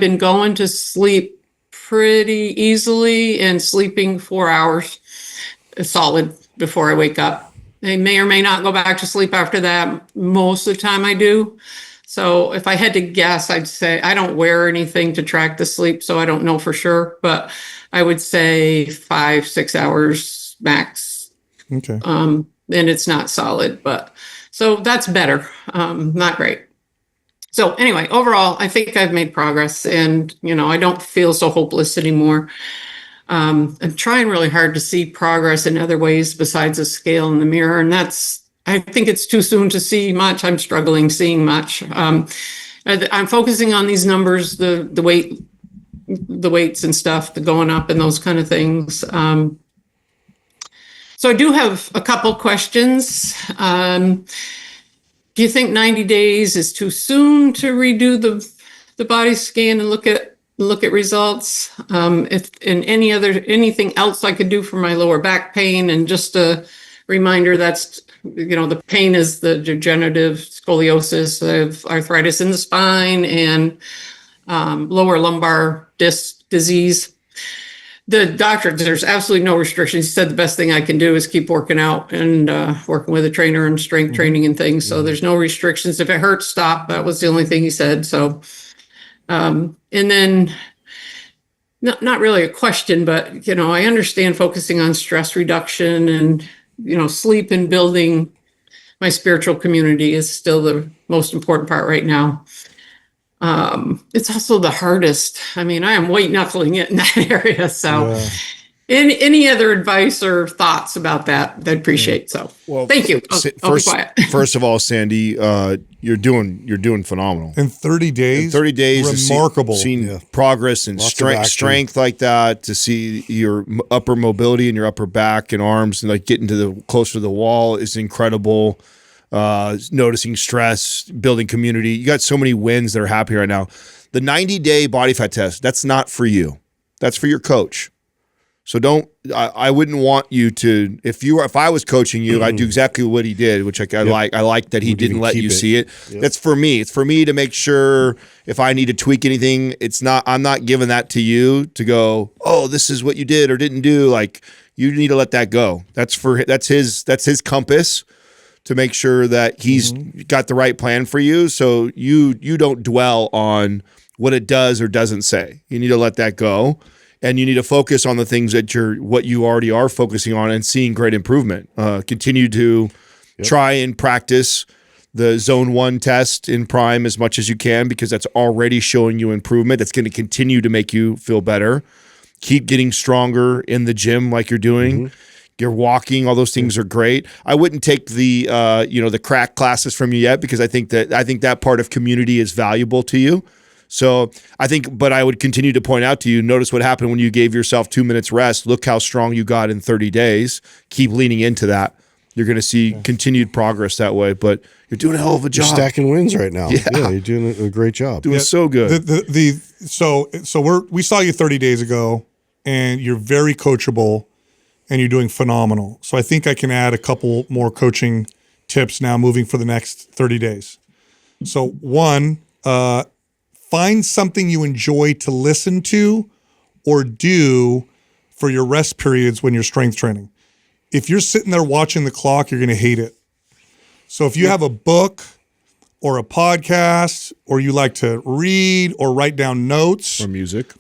Speaker 7: been going to sleep pretty easily and sleeping 4 hours solid before I wake up. I may or may not go back to sleep after that. Most of the time I do. So if I had to guess, I'd say I don't wear anything to track the sleep, so I don't know for sure, but I would say 5-6 hours max.
Speaker 1: Okay.
Speaker 7: And it's not solid, but so that's better. Not great. So anyway, overall, I think I've made progress, and I don't feel so hopeless anymore. I'm trying really hard to see progress in other ways besides a scale in the mirror, and I think it's too soon to see much. I'm struggling seeing much. I'm focusing on these numbers, the weights and stuff, the going up and those kind of things. So I do have a couple questions. Do you think 90 days is too soon to redo the body scan and look at results? If anything else I could do for my lower back pain, and just a reminder that's the pain is the degenerative scoliosis. I have arthritis in the spine and lower lumbar disc disease. The doctor, there's absolutely no restrictions. He said the best thing I can do is keep working out and working with a trainer and strength training and things. So there's no restrictions. If it hurts, stop. That was the only thing he said. So, and then not really a question, but, I understand focusing on stress reduction and, sleep and building my spiritual community is still the most important part right now. It's also the hardest. I mean, I am white knuckling it in that area. So any other advice or thoughts about that, I'd appreciate. So thank you. I'll be quiet.
Speaker 3: First of all, Sandy, you're doing phenomenal.
Speaker 1: In 30 days?
Speaker 3: 30 days.
Speaker 1: Remarkable.
Speaker 3: Seeing progress and strength like that, to see your upper mobility in your upper back and arms, and like getting closer to the wall is incredible. Noticing stress, building community. You got so many wins that are happy right now. The 90-day body fat test, that's not for you. That's for your coach. So I wouldn't want you to, if I was coaching you, I'd do exactly what he did, which I like that he didn't let you see it. Yep. That's for me. It's for me to make sure if I need to tweak anything, I'm not giving that to you to go, oh, this is what you did or didn't do. Like, you need to let that go. That's his compass to make sure that he's got the right plan for you. So you don't dwell on what it does or doesn't say. You need to let that go. And you need to focus on the things that what you already are focusing on and seeing great improvement. Continue to try and practice the zone 1 test in Prime as much as you can, because that's already showing you improvement. That's going to continue to make you feel better. Keep getting stronger in the gym like you're doing. You're walking, all those things are great. I wouldn't take the the crack classes from you yet, because I think that part of community is valuable to you. So but I would continue to point out to you, notice what happened when you gave yourself 2 minutes rest. Look how strong you got in 30 days. Keep leaning into that. You're going to see continued progress that way, but you're doing a hell of a job.
Speaker 2: You're stacking wins right now. Yeah, you're doing a great job.
Speaker 3: Doing so good.
Speaker 1: So we saw you 30 days ago, and you're very coachable, and you're doing phenomenal. So I think I can add a couple more coaching tips now moving for the next 30 days. So one, find something you enjoy to listen to or do for your rest periods when you're strength training. If you're sitting there watching the clock, you're going to hate it. So if you have a book or a podcast, or you like to read or write down notes
Speaker 3: or music,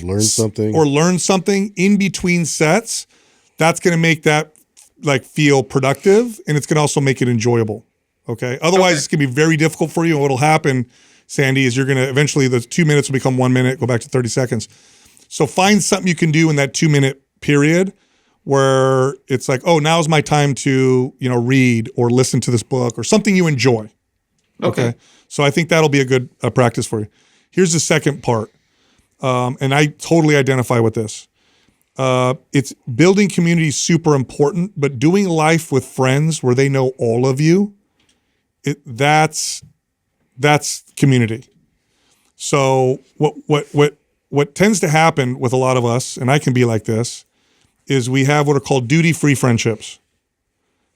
Speaker 2: learn something
Speaker 1: in between sets, that's going to make that like feel productive, and it's going to also make it enjoyable. Okay. Otherwise, it's going to be very difficult for you. And what'll happen, Sandy, is you're going to eventually the 2 minutes will become 1 minute, go back to 30 seconds. So find something you can do in that 2 minute period where it's like, oh, now's my time to, read or listen to this book or something you enjoy. Okay. So I think that'll be a good practice for you. Here's the second part. And I totally identify with this. It's building community is super important, but doing life with friends where they know all of you, that's community. So what tends to happen with a lot of us, and I can be like this, is we have what are called duty-free friendships.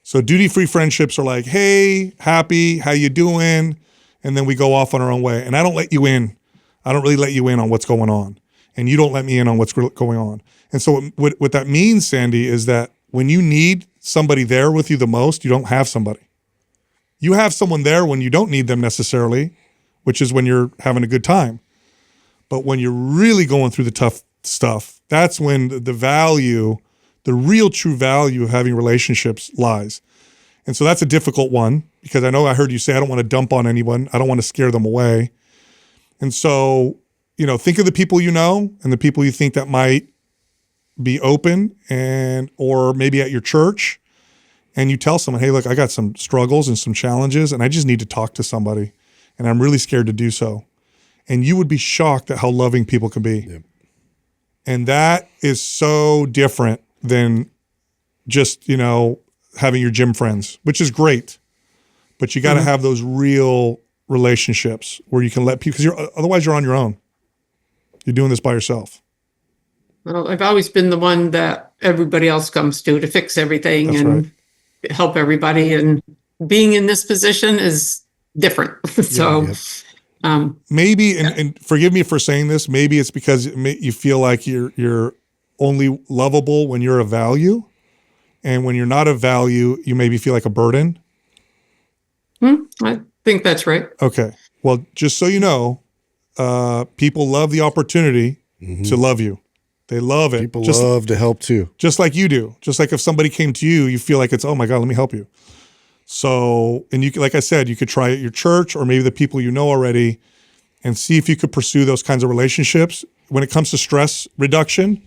Speaker 1: So duty-free friendships are like, hey, happy, how you doing? And then we go off on our own way. And I don't let you in. I don't really let you in on what's going on. And you don't let me in on what's going on. And so what that means, Sandy, is that when you need somebody there with you the most, you don't have somebody. You have someone there when you don't need them necessarily, which is when you're having a good time. But when you're really going through the tough stuff, that's when the value, the real true value of having relationships lies. And so that's a difficult one because I know I heard you say, I don't want to dump on anyone. I don't want to scare them away. And so, think of the people you know and the people you think that might be open or maybe at your church, and you tell someone, hey, look, I got some struggles and some challenges and I just need to talk to somebody and I'm really scared to do so. And you would be shocked at how loving people can be. Yep. And that is so different than just, having your gym friends, which is great. But you got to have those real relationships where you can let people, because otherwise you're on your own. You're doing this by yourself.
Speaker 7: Well, I've always been the one that everybody else comes to fix everything. That's and right. Help everybody. And being in this position is different. So
Speaker 1: maybe, and forgive me for saying this, maybe it's because you feel like you're only lovable when you're of value. And when you're not of value, you maybe feel like a burden.
Speaker 7: I think that's right.
Speaker 1: Okay. Well, just so you know, people love the opportunity to love you. They love it.
Speaker 2: People love to help too.
Speaker 1: Just like you do. Just like if somebody came to you, you feel like it's, oh my God, let me help you. So, and you, like I said, you could try at your church or maybe the people you know already and see if you could pursue those kinds of relationships. When it comes to stress reduction,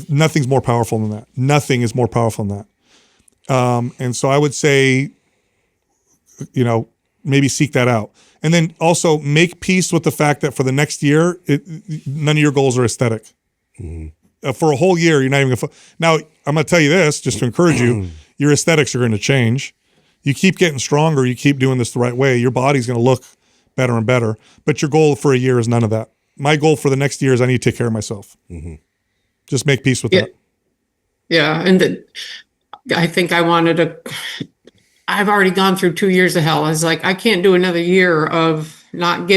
Speaker 1: nothing's more powerful than that. Nothing is more powerful than that. And so I would say, maybe seek that out. And then also make peace with the fact that for the next year, none of your goals are aesthetic. For a whole year, you're not even going to. Now, I'm going to tell you this, just to encourage you, your aesthetics are going to change. You keep getting stronger, you keep doing this the right way, your body's going to look better and better. But your goal for a year is none of that. My goal for the next year is I need to take care of myself. Just make peace with that.
Speaker 7: Yeah. And I think I've already gone through 2 years of hell. I was like, I can't do another year of not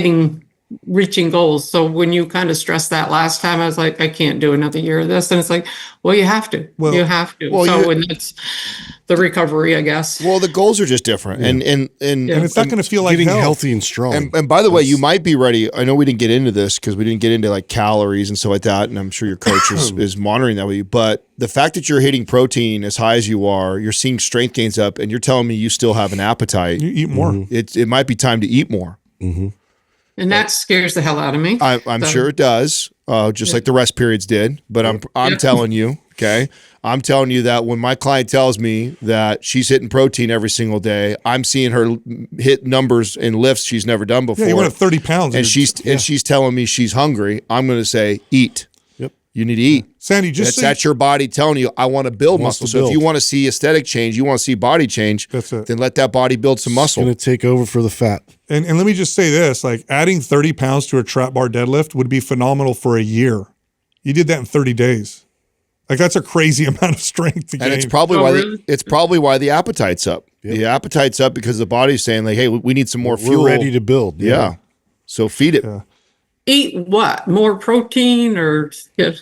Speaker 7: reaching goals. So when you kind of stressed that last time, I was like, I can't do another year of this. And it's like, well, you have to. You have to. Well, and that's the recovery, I guess.
Speaker 3: Well, the goals are just different. And
Speaker 1: it's not going to feel like
Speaker 2: getting
Speaker 1: hell.
Speaker 2: Healthy and strong.
Speaker 3: And by the way, you might be ready. I know we didn't get into this because we didn't get into like calories and stuff like that. And I'm sure your coach is monitoring that with you. But the fact that you're hitting protein as high as you are, you're seeing strength gains up, and you're telling me you still have an appetite.
Speaker 1: You eat more.
Speaker 3: It might be time to eat more.
Speaker 7: And that scares the hell out of me.
Speaker 3: I'm sure it does, just like the rest periods did. But I'm telling you, okay? I'm telling you that when my client tells me that she's hitting protein every single day, I'm seeing her hit numbers and lifts she's never done before.
Speaker 1: Yeah, you went up 30 pounds.
Speaker 3: And she's telling me she's hungry. I'm going to say, eat.
Speaker 2: Yep.
Speaker 3: You need to eat.
Speaker 1: Sandy, that's
Speaker 3: your body telling you, I want to build muscle. So if you want to see aesthetic change, you want to see body change, then let that body build some muscle.
Speaker 2: It's going to take over for the fat.
Speaker 1: And let me just say this, like adding 30 pounds to a trap bar deadlift would be phenomenal for a year. You did that in 30 days. Like that's a crazy amount of strength to gain.
Speaker 3: And it's probably why the appetite's up. Yep. The appetite's up because the body's saying like, hey, we need some more fuel.
Speaker 2: We're ready to build.
Speaker 3: Yeah. So feed it. Yeah.
Speaker 7: Eat what? More protein or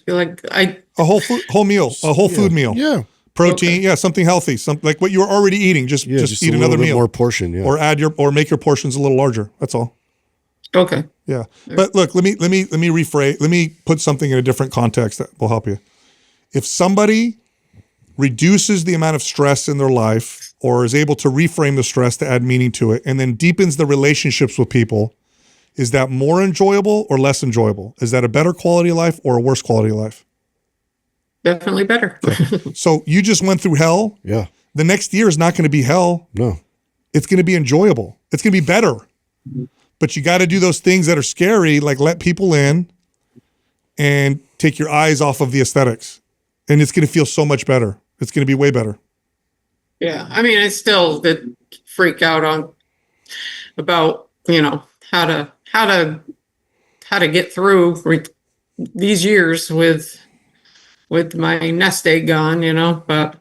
Speaker 7: like
Speaker 1: a whole meal, a whole food meal.
Speaker 3: Yeah.
Speaker 1: Protein, something healthy, something like what you were already eating. Just eat another meal,
Speaker 2: more portion,
Speaker 1: or make your portions a little larger. That's all.
Speaker 7: Okay.
Speaker 1: Yeah, but look, let me rephrase. Let me put something in a different context that will help you. If somebody reduces the amount of stress in their life or is able to reframe the stress to add meaning to it, and then deepens the relationships with people, is that more enjoyable or less enjoyable? Is that a better quality of life or a worse quality of life?
Speaker 7: Definitely better.
Speaker 1: So you just went through hell.
Speaker 2: Yeah.
Speaker 1: The next year is not going to be hell.
Speaker 2: No.
Speaker 1: It's going to be enjoyable. It's going to be better. But you got to do those things that are scary, like let people in and take your eyes off of the aesthetics. And it's going to feel so much better. It's going to be way better.
Speaker 7: Yeah. I mean, I still did freak out on about, how to get through these years with my nest egg gone, but.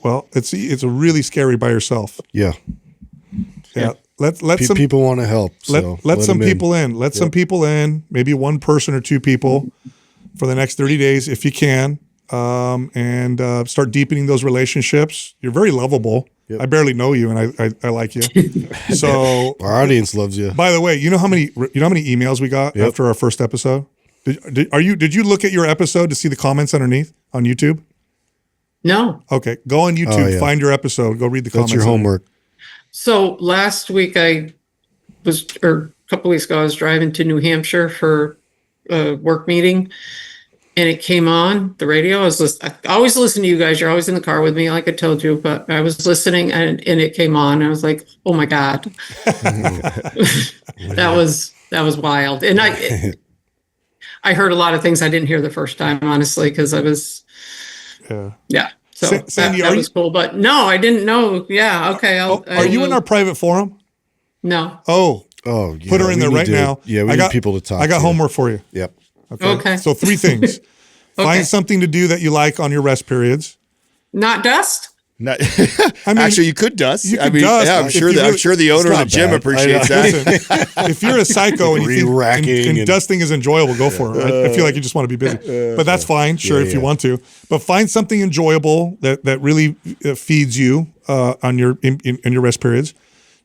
Speaker 1: Well, it's a really scary by yourself.
Speaker 2: Yeah.
Speaker 1: Yeah. Let some
Speaker 2: people want to help. So
Speaker 1: let some people in. Let some people in. Maybe one person or two people for the next 30 days if you can, and start deepening those relationships. You're very lovable. Yep. I barely know you, and I like you. So
Speaker 2: our audience loves you.
Speaker 1: By the way, you know how many emails we got after our first episode? Did you look at your episode to see the comments underneath on YouTube?
Speaker 7: No.
Speaker 1: Okay, go on YouTube, find your episode, go read the comments.
Speaker 2: That's your homework.
Speaker 7: So last week a couple weeks ago, I was driving to New Hampshire for a work meeting, and it came on the radio. I always listen to you guys. You're always in the car with me, like I told you, but I was listening and it came on. I was like, oh my God. That was wild. And I heard a lot of things I didn't hear the first time, honestly, because I was, yeah. So
Speaker 1: Sandy,
Speaker 7: that was cool. But no, I didn't know. Yeah. Okay.
Speaker 1: Are you in our private forum?
Speaker 7: No.
Speaker 1: Oh,
Speaker 2: yeah,
Speaker 1: put her in there right now.
Speaker 2: Yeah, we need people to talk.
Speaker 1: I got homework for you.
Speaker 2: Yep.
Speaker 1: Okay. So 3 things. Find something to do that you like on your rest periods.
Speaker 7: Not dust.
Speaker 3: Not, actually, you could dust.
Speaker 1: You could dust.
Speaker 3: Yeah, I'm sure the owner of the gym appreciates that.
Speaker 1: Listen, if you're a psycho and you think and dusting is enjoyable, go for it. I feel like you just want to be busy, but that's fine. Sure, if you want to, but find something enjoyable that really feeds you on your in your rest periods.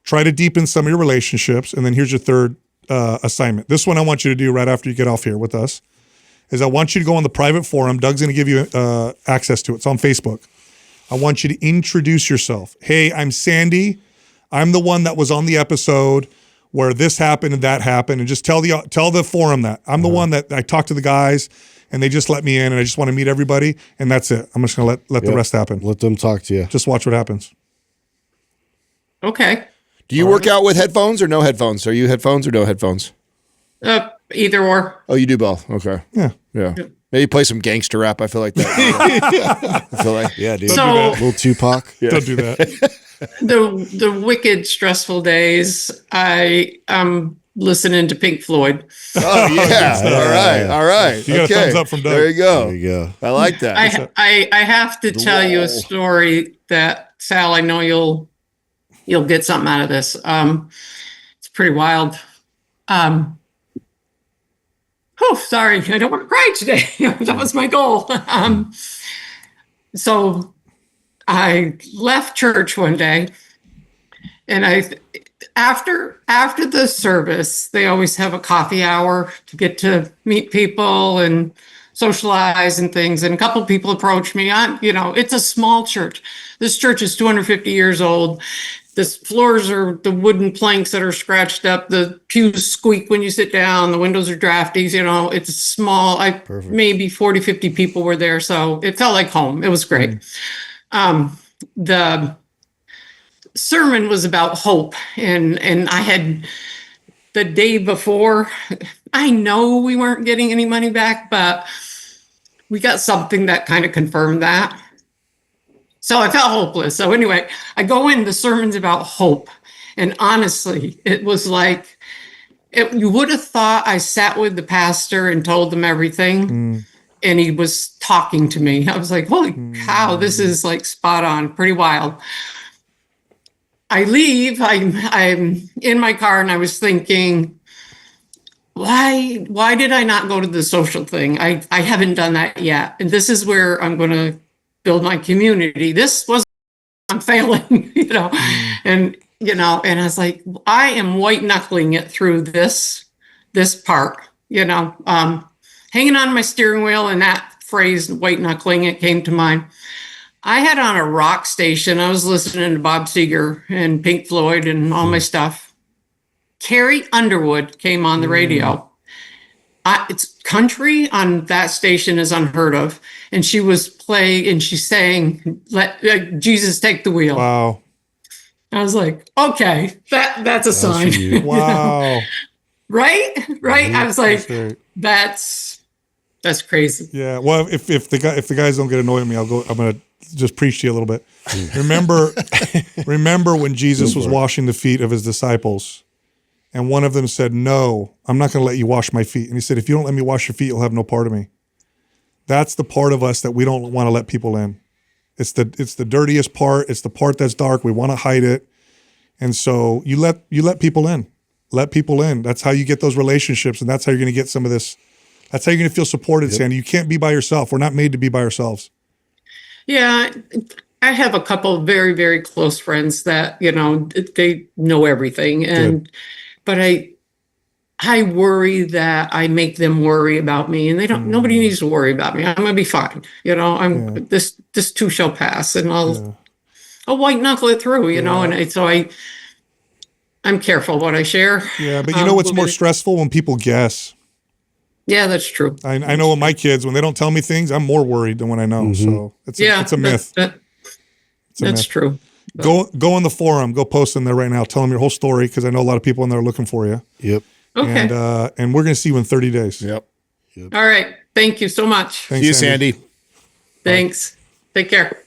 Speaker 1: Try to deepen some of your relationships, and then here's your third assignment. This one I want you to do right after you get off here with us is I want you to go on the private forum. Doug's going to give you access to it. It's on Facebook. I want you to introduce yourself. Hey, I'm Sandy. I'm the one that was on the episode where this happened and that happened, and just tell the forum that I'm the one that I talked to the guys and they just let me in and I just want to meet everybody, and that's it. I'm just going to let the rest happen.
Speaker 2: Let them talk to you.
Speaker 1: Just watch what happens.
Speaker 7: Okay.
Speaker 3: Do you work out with headphones or no headphones? Are you headphones or no headphones?
Speaker 7: Either or.
Speaker 3: Oh, you do both. Okay. Yeah. Maybe play some gangster rap. I feel like that. I feel like,
Speaker 2: yeah, dude.
Speaker 7: So,
Speaker 2: little Tupac.
Speaker 1: Yeah. Don't do that.
Speaker 7: The wicked stressful days, I'm listening to Pink Floyd.
Speaker 3: Oh yeah. All right.
Speaker 1: You got a thumbs up from Doug.
Speaker 3: There you go.
Speaker 2: There you go.
Speaker 3: I like that.
Speaker 7: I have to tell you a story that, Sal, I know you'll get something out of this. It's pretty wild. Oh, sorry. I don't want to cry today. That was my goal. So I left church one day, and after the service, they always have a coffee hour to get to meet people and socialize and things. And a couple of people approached me on, it's a small church. This church is 250 years old. The floors are the wooden planks that are scratched up. The pews squeak when you sit down. The windows are drafty. It's small. Maybe 40, 50 people were there. So it felt like home. It was great. The sermon was about hope. And I had the day before, I know we weren't getting any money back, but we got something that kind of confirmed that. So I felt hopeless. So anyway, I go in, the sermon's about hope. And honestly, it was like, you would have thought I sat with the pastor and told them everything. And he was talking to me. I was like, holy cow, this is like spot on, pretty wild. I leave, I'm in my car, and I was thinking, why did I not go to the social thing? I haven't done that yet. And this is where I'm going to build my community. I'm failing, and I was like, I am white knuckling it through this part, hanging on my steering wheel, and that phrase white knuckling, it came to mind. I had on a rock station. I was listening to Bob Seger and Pink Floyd and all my stuff. Carrie Underwood came on the radio. It's country on that station is unheard of. And she was playing and she sang, let Jesus take the wheel.
Speaker 1: Wow.
Speaker 7: I was like, okay, that's a sign.
Speaker 1: Wow.
Speaker 7: Right? I was like,
Speaker 1: That's
Speaker 7: that's crazy.
Speaker 1: Yeah. Well, if the guys don't get annoyed at me, I'm going to just preach to you a little bit. Remember when Jesus was washing the feet of his disciples and one of them said, "No, I'm not going to let you wash my feet." And he said, "If you don't let me wash your feet, you'll have no part of me." That's the part of us that we don't want to let people in. It's the dirtiest part. It's the part that's dark. We want to hide it. And so you let people in. Let people in. That's how you get those relationships, and that's how you're going to get some of this. That's how you're going to feel supported, Sandy. You can't be by yourself. We're not made to be by ourselves.
Speaker 7: Yeah, I have a couple of very, very close friends that, they know everything. But I worry that I make them worry about me, and nobody needs to worry about me. I'm going to be fine. This too shall pass, and I'll white knuckle it through, and so I'm careful what I share.
Speaker 1: Yeah, but you know what's more stressful? When people guess.
Speaker 7: Yeah, that's true.
Speaker 1: I know with my kids, when they don't tell me things, I'm more worried than when I know. So it's a myth.
Speaker 7: That's true.
Speaker 1: Go in the forum. Go post in there right now. Tell them your whole story, because I know a lot of people in there are looking for you.
Speaker 2: Yep.
Speaker 7: Okay.
Speaker 1: And we're going to see you in 30 days.
Speaker 3: Yep.
Speaker 7: All right. Thank you so much.
Speaker 1: Thanks,
Speaker 3: See you, Sandy.
Speaker 7: Thanks. Take care.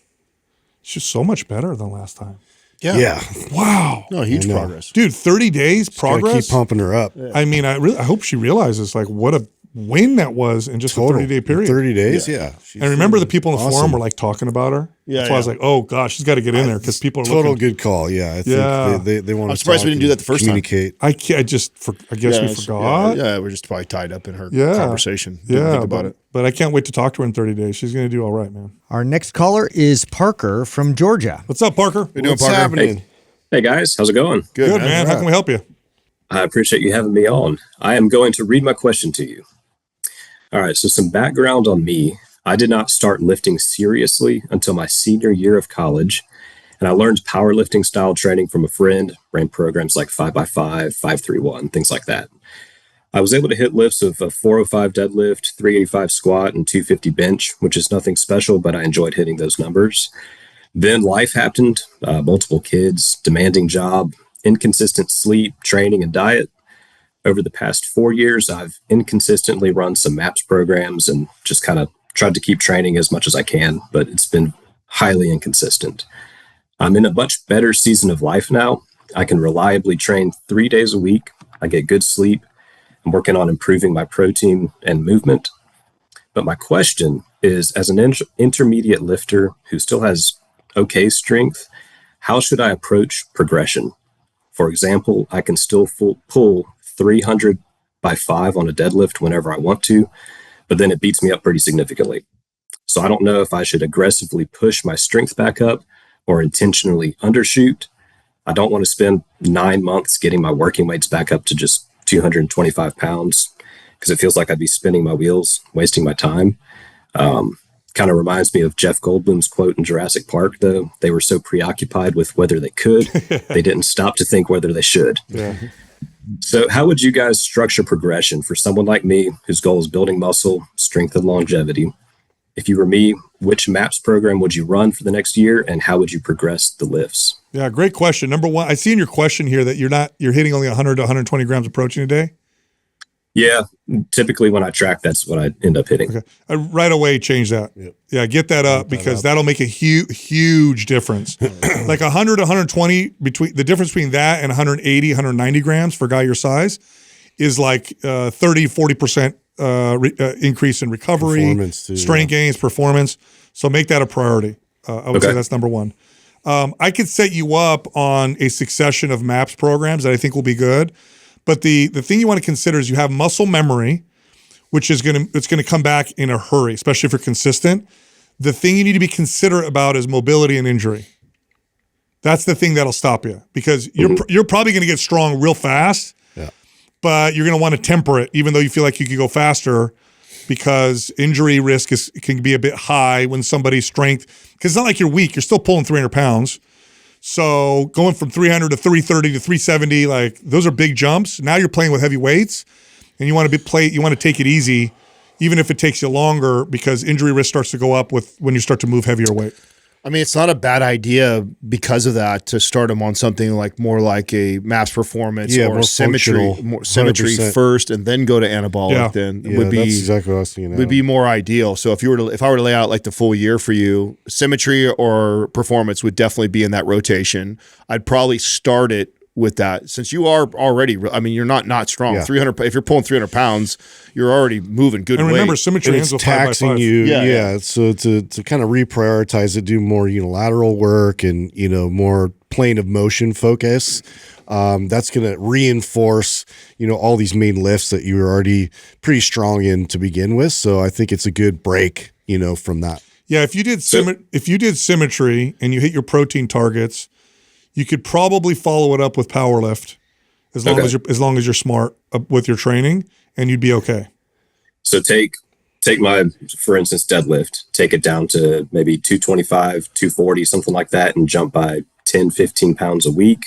Speaker 1: It's just so much better than last time.
Speaker 2: Yeah.
Speaker 1: Wow.
Speaker 3: No, huge progress.
Speaker 1: Dude, 30 days
Speaker 2: Just gotta
Speaker 1: progress.
Speaker 2: keep pumping her up.
Speaker 1: I mean, I hope she realizes like what a win that was in just a 30-day period.
Speaker 2: 30 days, yeah.
Speaker 1: And remember the people in the
Speaker 2: awesome.
Speaker 1: forum were like talking about her?
Speaker 3: Yeah,
Speaker 1: That's why I was like, oh gosh, she's got to get in there because people are
Speaker 2: Total
Speaker 1: looking.
Speaker 2: good call, yeah. I think they want to
Speaker 3: I'm surprised we didn't do that the first time.
Speaker 2: communicate.
Speaker 1: I guess we forgot.
Speaker 3: Yeah, we're just probably tied up in her
Speaker 1: Yeah.
Speaker 3: conversation. Didn't think about it.
Speaker 1: But I can't wait to talk to her in 30 days. She's going to do all right, man.
Speaker 4: Our next caller is Parker from Georgia.
Speaker 1: What's up, Parker?
Speaker 3: How you doing,
Speaker 2: What's
Speaker 3: Parker?
Speaker 2: happening?
Speaker 8: Hey guys, how's it going?
Speaker 1: Good, man. How can we help you?
Speaker 8: I appreciate you having me on. I am going to read my question to you. All right, so some background on me. I did not start lifting seriously until my senior year of college, and I learned powerlifting style training from a friend, ran programs like 5x5, 531, things like that. I was able to hit lifts of a 405 deadlift, 385 squat, and 250 bench, which is nothing special, but I enjoyed hitting those numbers. Then life happened, multiple kids, demanding job, inconsistent sleep, training, and diet. Over the past 4 years, I've inconsistently run some MAPS programs and just kind of tried to keep training as much as I can, but it's been highly inconsistent. I'm in a much better season of life now. I can reliably train 3 days a week. I get good sleep. I'm working on improving my protein and movement. But my question is, as an intermediate lifter who still has okay strength, how should I approach progression? For example, I can still pull 300 by 5 on a deadlift whenever I want to, but then it beats me up pretty significantly. So I don't know if I should aggressively push my strength back up or intentionally undershoot. I don't want to spend 9 months getting my working weights back up to just 225 pounds because it feels like I'd be spinning my wheels, wasting my time. Kind of reminds me of Jeff Goldblum's quote in Jurassic Park, though. They were so preoccupied with whether they could, they didn't stop to think whether they should.
Speaker 1: Yeah.
Speaker 8: So how would you guys structure progression for someone like me whose goal is building muscle, strength, and longevity? If you were me, which MAPS program would you run for the next year, and how would you progress the lifts?
Speaker 1: Yeah, great question. Number one, I see in your question here that you're hitting only 100 to 120 grams of protein a day.
Speaker 8: Yeah, typically when I track, that's what I end up hitting.
Speaker 1: Okay. Right away, change that. Yep. Yeah, get that up because that'll make a huge difference. Like 100 to 120, the difference between that and 180, 190 grams for a guy your size is like 30, 40% increase in recovery, strength gains, performance. So make that a priority. I would say that's number one. I could set you up on a succession of MAPS programs that I think will be good. But the thing you want to consider is you have muscle memory, which is it's gonna come back in a hurry, especially if you're consistent. The thing you need to be considerate about is mobility and injury. That's the thing that'll stop you because you're probably gonna get strong real fast, but you're gonna want to temper it, even though you feel like you could go faster. because injury risk can be a bit high when somebody's strength, because it's not like you're weak, you're still pulling 300 pounds. So going from 300 to 330 to 370, like those are big jumps. Now you're playing with heavy weights, and you want to take it easy, even if it takes you longer, because injury risk starts to go up when you start to move heavier weight.
Speaker 3: I mean, it's not a bad idea because of that to start them on something like more like a MAPS Performance or symmetry, symmetry first, and then go to anabolic. Then would be
Speaker 2: that's exactly what I was thinking.
Speaker 3: Would be more ideal. So if I were to lay out like the full year for you, symmetry or performance would definitely be in that rotation. I'd probably start it with that, since you are already, I mean, you're not strong. 300. If you're pulling 300 pounds, you're already moving good weight.
Speaker 1: And remember, symmetry
Speaker 2: is taxing you. So to kind of reprioritize it, do more unilateral work and more plane of motion focus. That's going to reinforce all these main lifts that you were already pretty strong in to begin with. So I think it's a good break from that.
Speaker 1: Yeah, if you did symmetry and you hit your protein targets, you could probably follow it up with power lift as long as you're smart with your training, and you'd be okay.
Speaker 8: So take my, for instance, deadlift, take it down to maybe 225, 240, something like that, and jump by 10, 15 pounds a week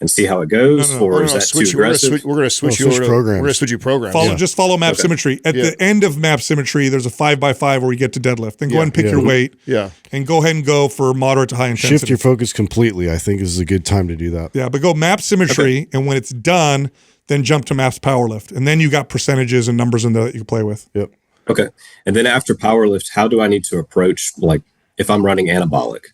Speaker 8: and see how it goes? Or is that too aggressive?
Speaker 3: We're going to switch you programs. We're going to switch you programs.
Speaker 1: Just follow MAP Symmetry. At the end of MAP Symmetry, there's a 5x5 where you get to deadlift. Then go ahead and pick your weight.
Speaker 3: Yeah.
Speaker 1: And go ahead and go for moderate to high intensity.
Speaker 2: Shift your focus completely. I think is a good time to do that.
Speaker 1: Yeah, but go MAP Symmetry, and when it's done, then jump to MAPS Powerlift. And then you got percentages and numbers in there that you can play with.
Speaker 2: Yep.
Speaker 8: Okay. And then after powerlift, how do I need to approach, like if I'm running anabolic,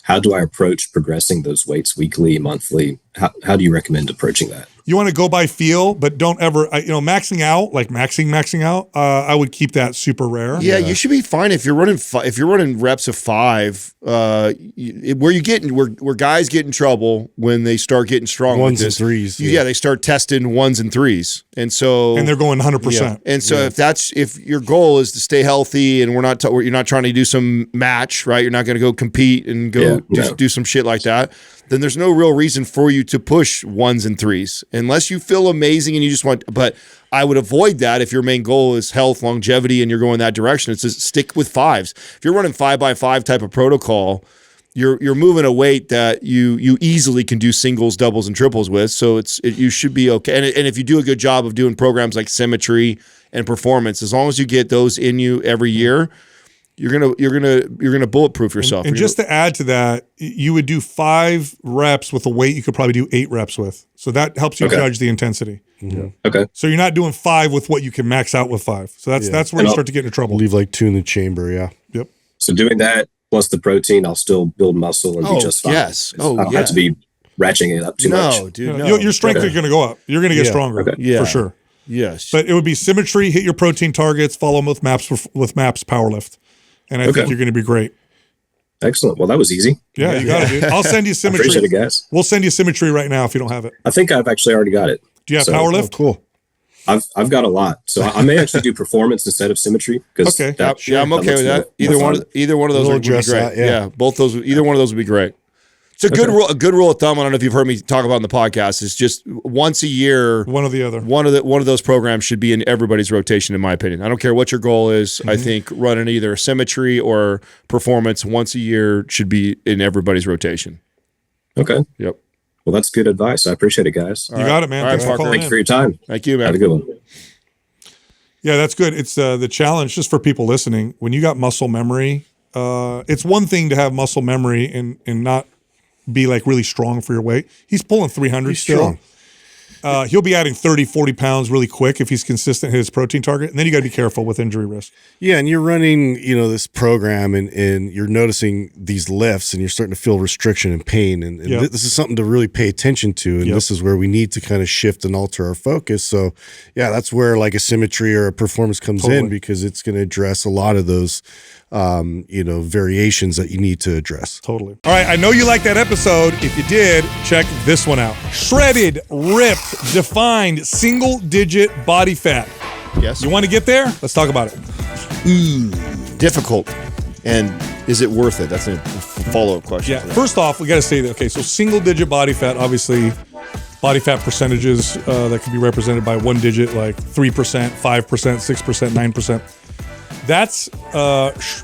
Speaker 8: how do I approach progressing those weights weekly, monthly? How do you recommend approaching that?
Speaker 1: You want to go by feel, but don't ever, maxing out, like maxing out. I would keep that super rare.
Speaker 3: Yeah, you should be fine if you're running reps of 5. Where guys get in trouble when they start getting strong.
Speaker 2: Ones and threes.
Speaker 3: Yeah, they start testing 1s and 3s, and they're
Speaker 1: going 100%.
Speaker 3: And so if your goal is to stay healthy, and you're not trying to do some match, right? You're not going to go compete and do some shit like that. Then there's no real reason for you to push 1s and 3s unless you feel amazing and you just want. But I would avoid that if your main goal is health, longevity, and you're going that direction. It's just stick with 5s. If you're running 5x5 type of protocol, you're moving a weight that you easily can do singles, doubles, and triples with. So you should be okay. And if you do a good job of doing programs like symmetry and performance, as long as you get those in you every year, you're gonna bulletproof yourself.
Speaker 1: And just to add to that, you would do 5 reps with a weight you could probably do 8 reps with. So that helps you judge the intensity.
Speaker 2: Mm-hmm.
Speaker 8: Okay.
Speaker 1: So you're not doing 5 with what you can max out with 5. So that's where you start to get into trouble.
Speaker 2: Leave like 2 in the chamber. Yeah.
Speaker 1: Yep.
Speaker 8: So doing that plus the protein, I'll still build muscle and be just fine.
Speaker 3: Yes.
Speaker 8: I don't have to be ratcheting it up too much.
Speaker 3: No, dude. No.
Speaker 1: Your strength is going to go up. You're going to get stronger.
Speaker 3: Okay.
Speaker 1: For sure.
Speaker 3: Yes.
Speaker 1: But it would be symmetry, hit your protein targets, follow them with MAPS Powerlift. And I think you're going to be great.
Speaker 8: Excellent. Well, that was easy.
Speaker 1: Yeah, you got it, dude. I'll send you symmetry.
Speaker 8: I appreciate it, guys.
Speaker 1: We'll send you symmetry right now if you don't have it.
Speaker 8: I think I've actually already got it.
Speaker 1: Do you have Powerlift?
Speaker 2: Oh, cool.
Speaker 8: I've got a lot, so I may actually do performance instead of symmetry.
Speaker 1: Okay.
Speaker 3: I'm okay with that. Either one of those would be great. Yeah, both those. Either one of those would be great. It's a good rule. A good rule of thumb. I don't know if you've heard me talk about in the podcast. Is just once a year,
Speaker 1: one or the other.
Speaker 3: One of those programs should be in everybody's rotation, in my opinion. I don't care what your goal is. Mm-hmm. I think running either symmetry or performance once a year should be in everybody's rotation.
Speaker 8: Okay.
Speaker 3: Yep.
Speaker 8: Well, that's good advice. I appreciate it, guys.
Speaker 1: You got it, man.
Speaker 3: All
Speaker 1: Thanks
Speaker 3: right,
Speaker 1: for calling
Speaker 8: Thank you for your time.
Speaker 3: Thank you, man.
Speaker 8: Have a good one.
Speaker 1: Yeah, that's good. It's the challenge, just for people listening. When you got muscle memory, it's one thing to have muscle memory and not be like really strong for your weight. He's pulling 300 still. He'll be adding 30, 40 pounds really quick if he's consistent, hit his protein target. And then you got to be careful with injury risk.
Speaker 2: Yeah, and you're running, this program and you're noticing these lifts and you're starting to feel restriction and pain. And this is something to really pay attention to. And this is where we need to kind of shift and alter our focus. So, yeah, that's where like a symmetry or a performance comes in, because it's going to address a lot of those variations that you need to address.
Speaker 1: Totally. All right, I know you liked that episode. If you did, check this one out. Shredded, ripped, defined, single-digit body fat.
Speaker 3: Yes.
Speaker 1: You want to get there? Let's talk about it.
Speaker 3: Difficult. And is it worth it? That's a follow-up question.
Speaker 1: Yeah. First off, we got to say that, so single-digit body fat, obviously, body fat percentages that can be represented by one digit, like 3%, 5%, 6%, 9%. That's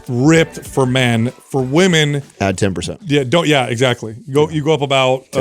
Speaker 1: ripped for men. For women,
Speaker 3: add 10%.
Speaker 1: Yeah, exactly. You go up about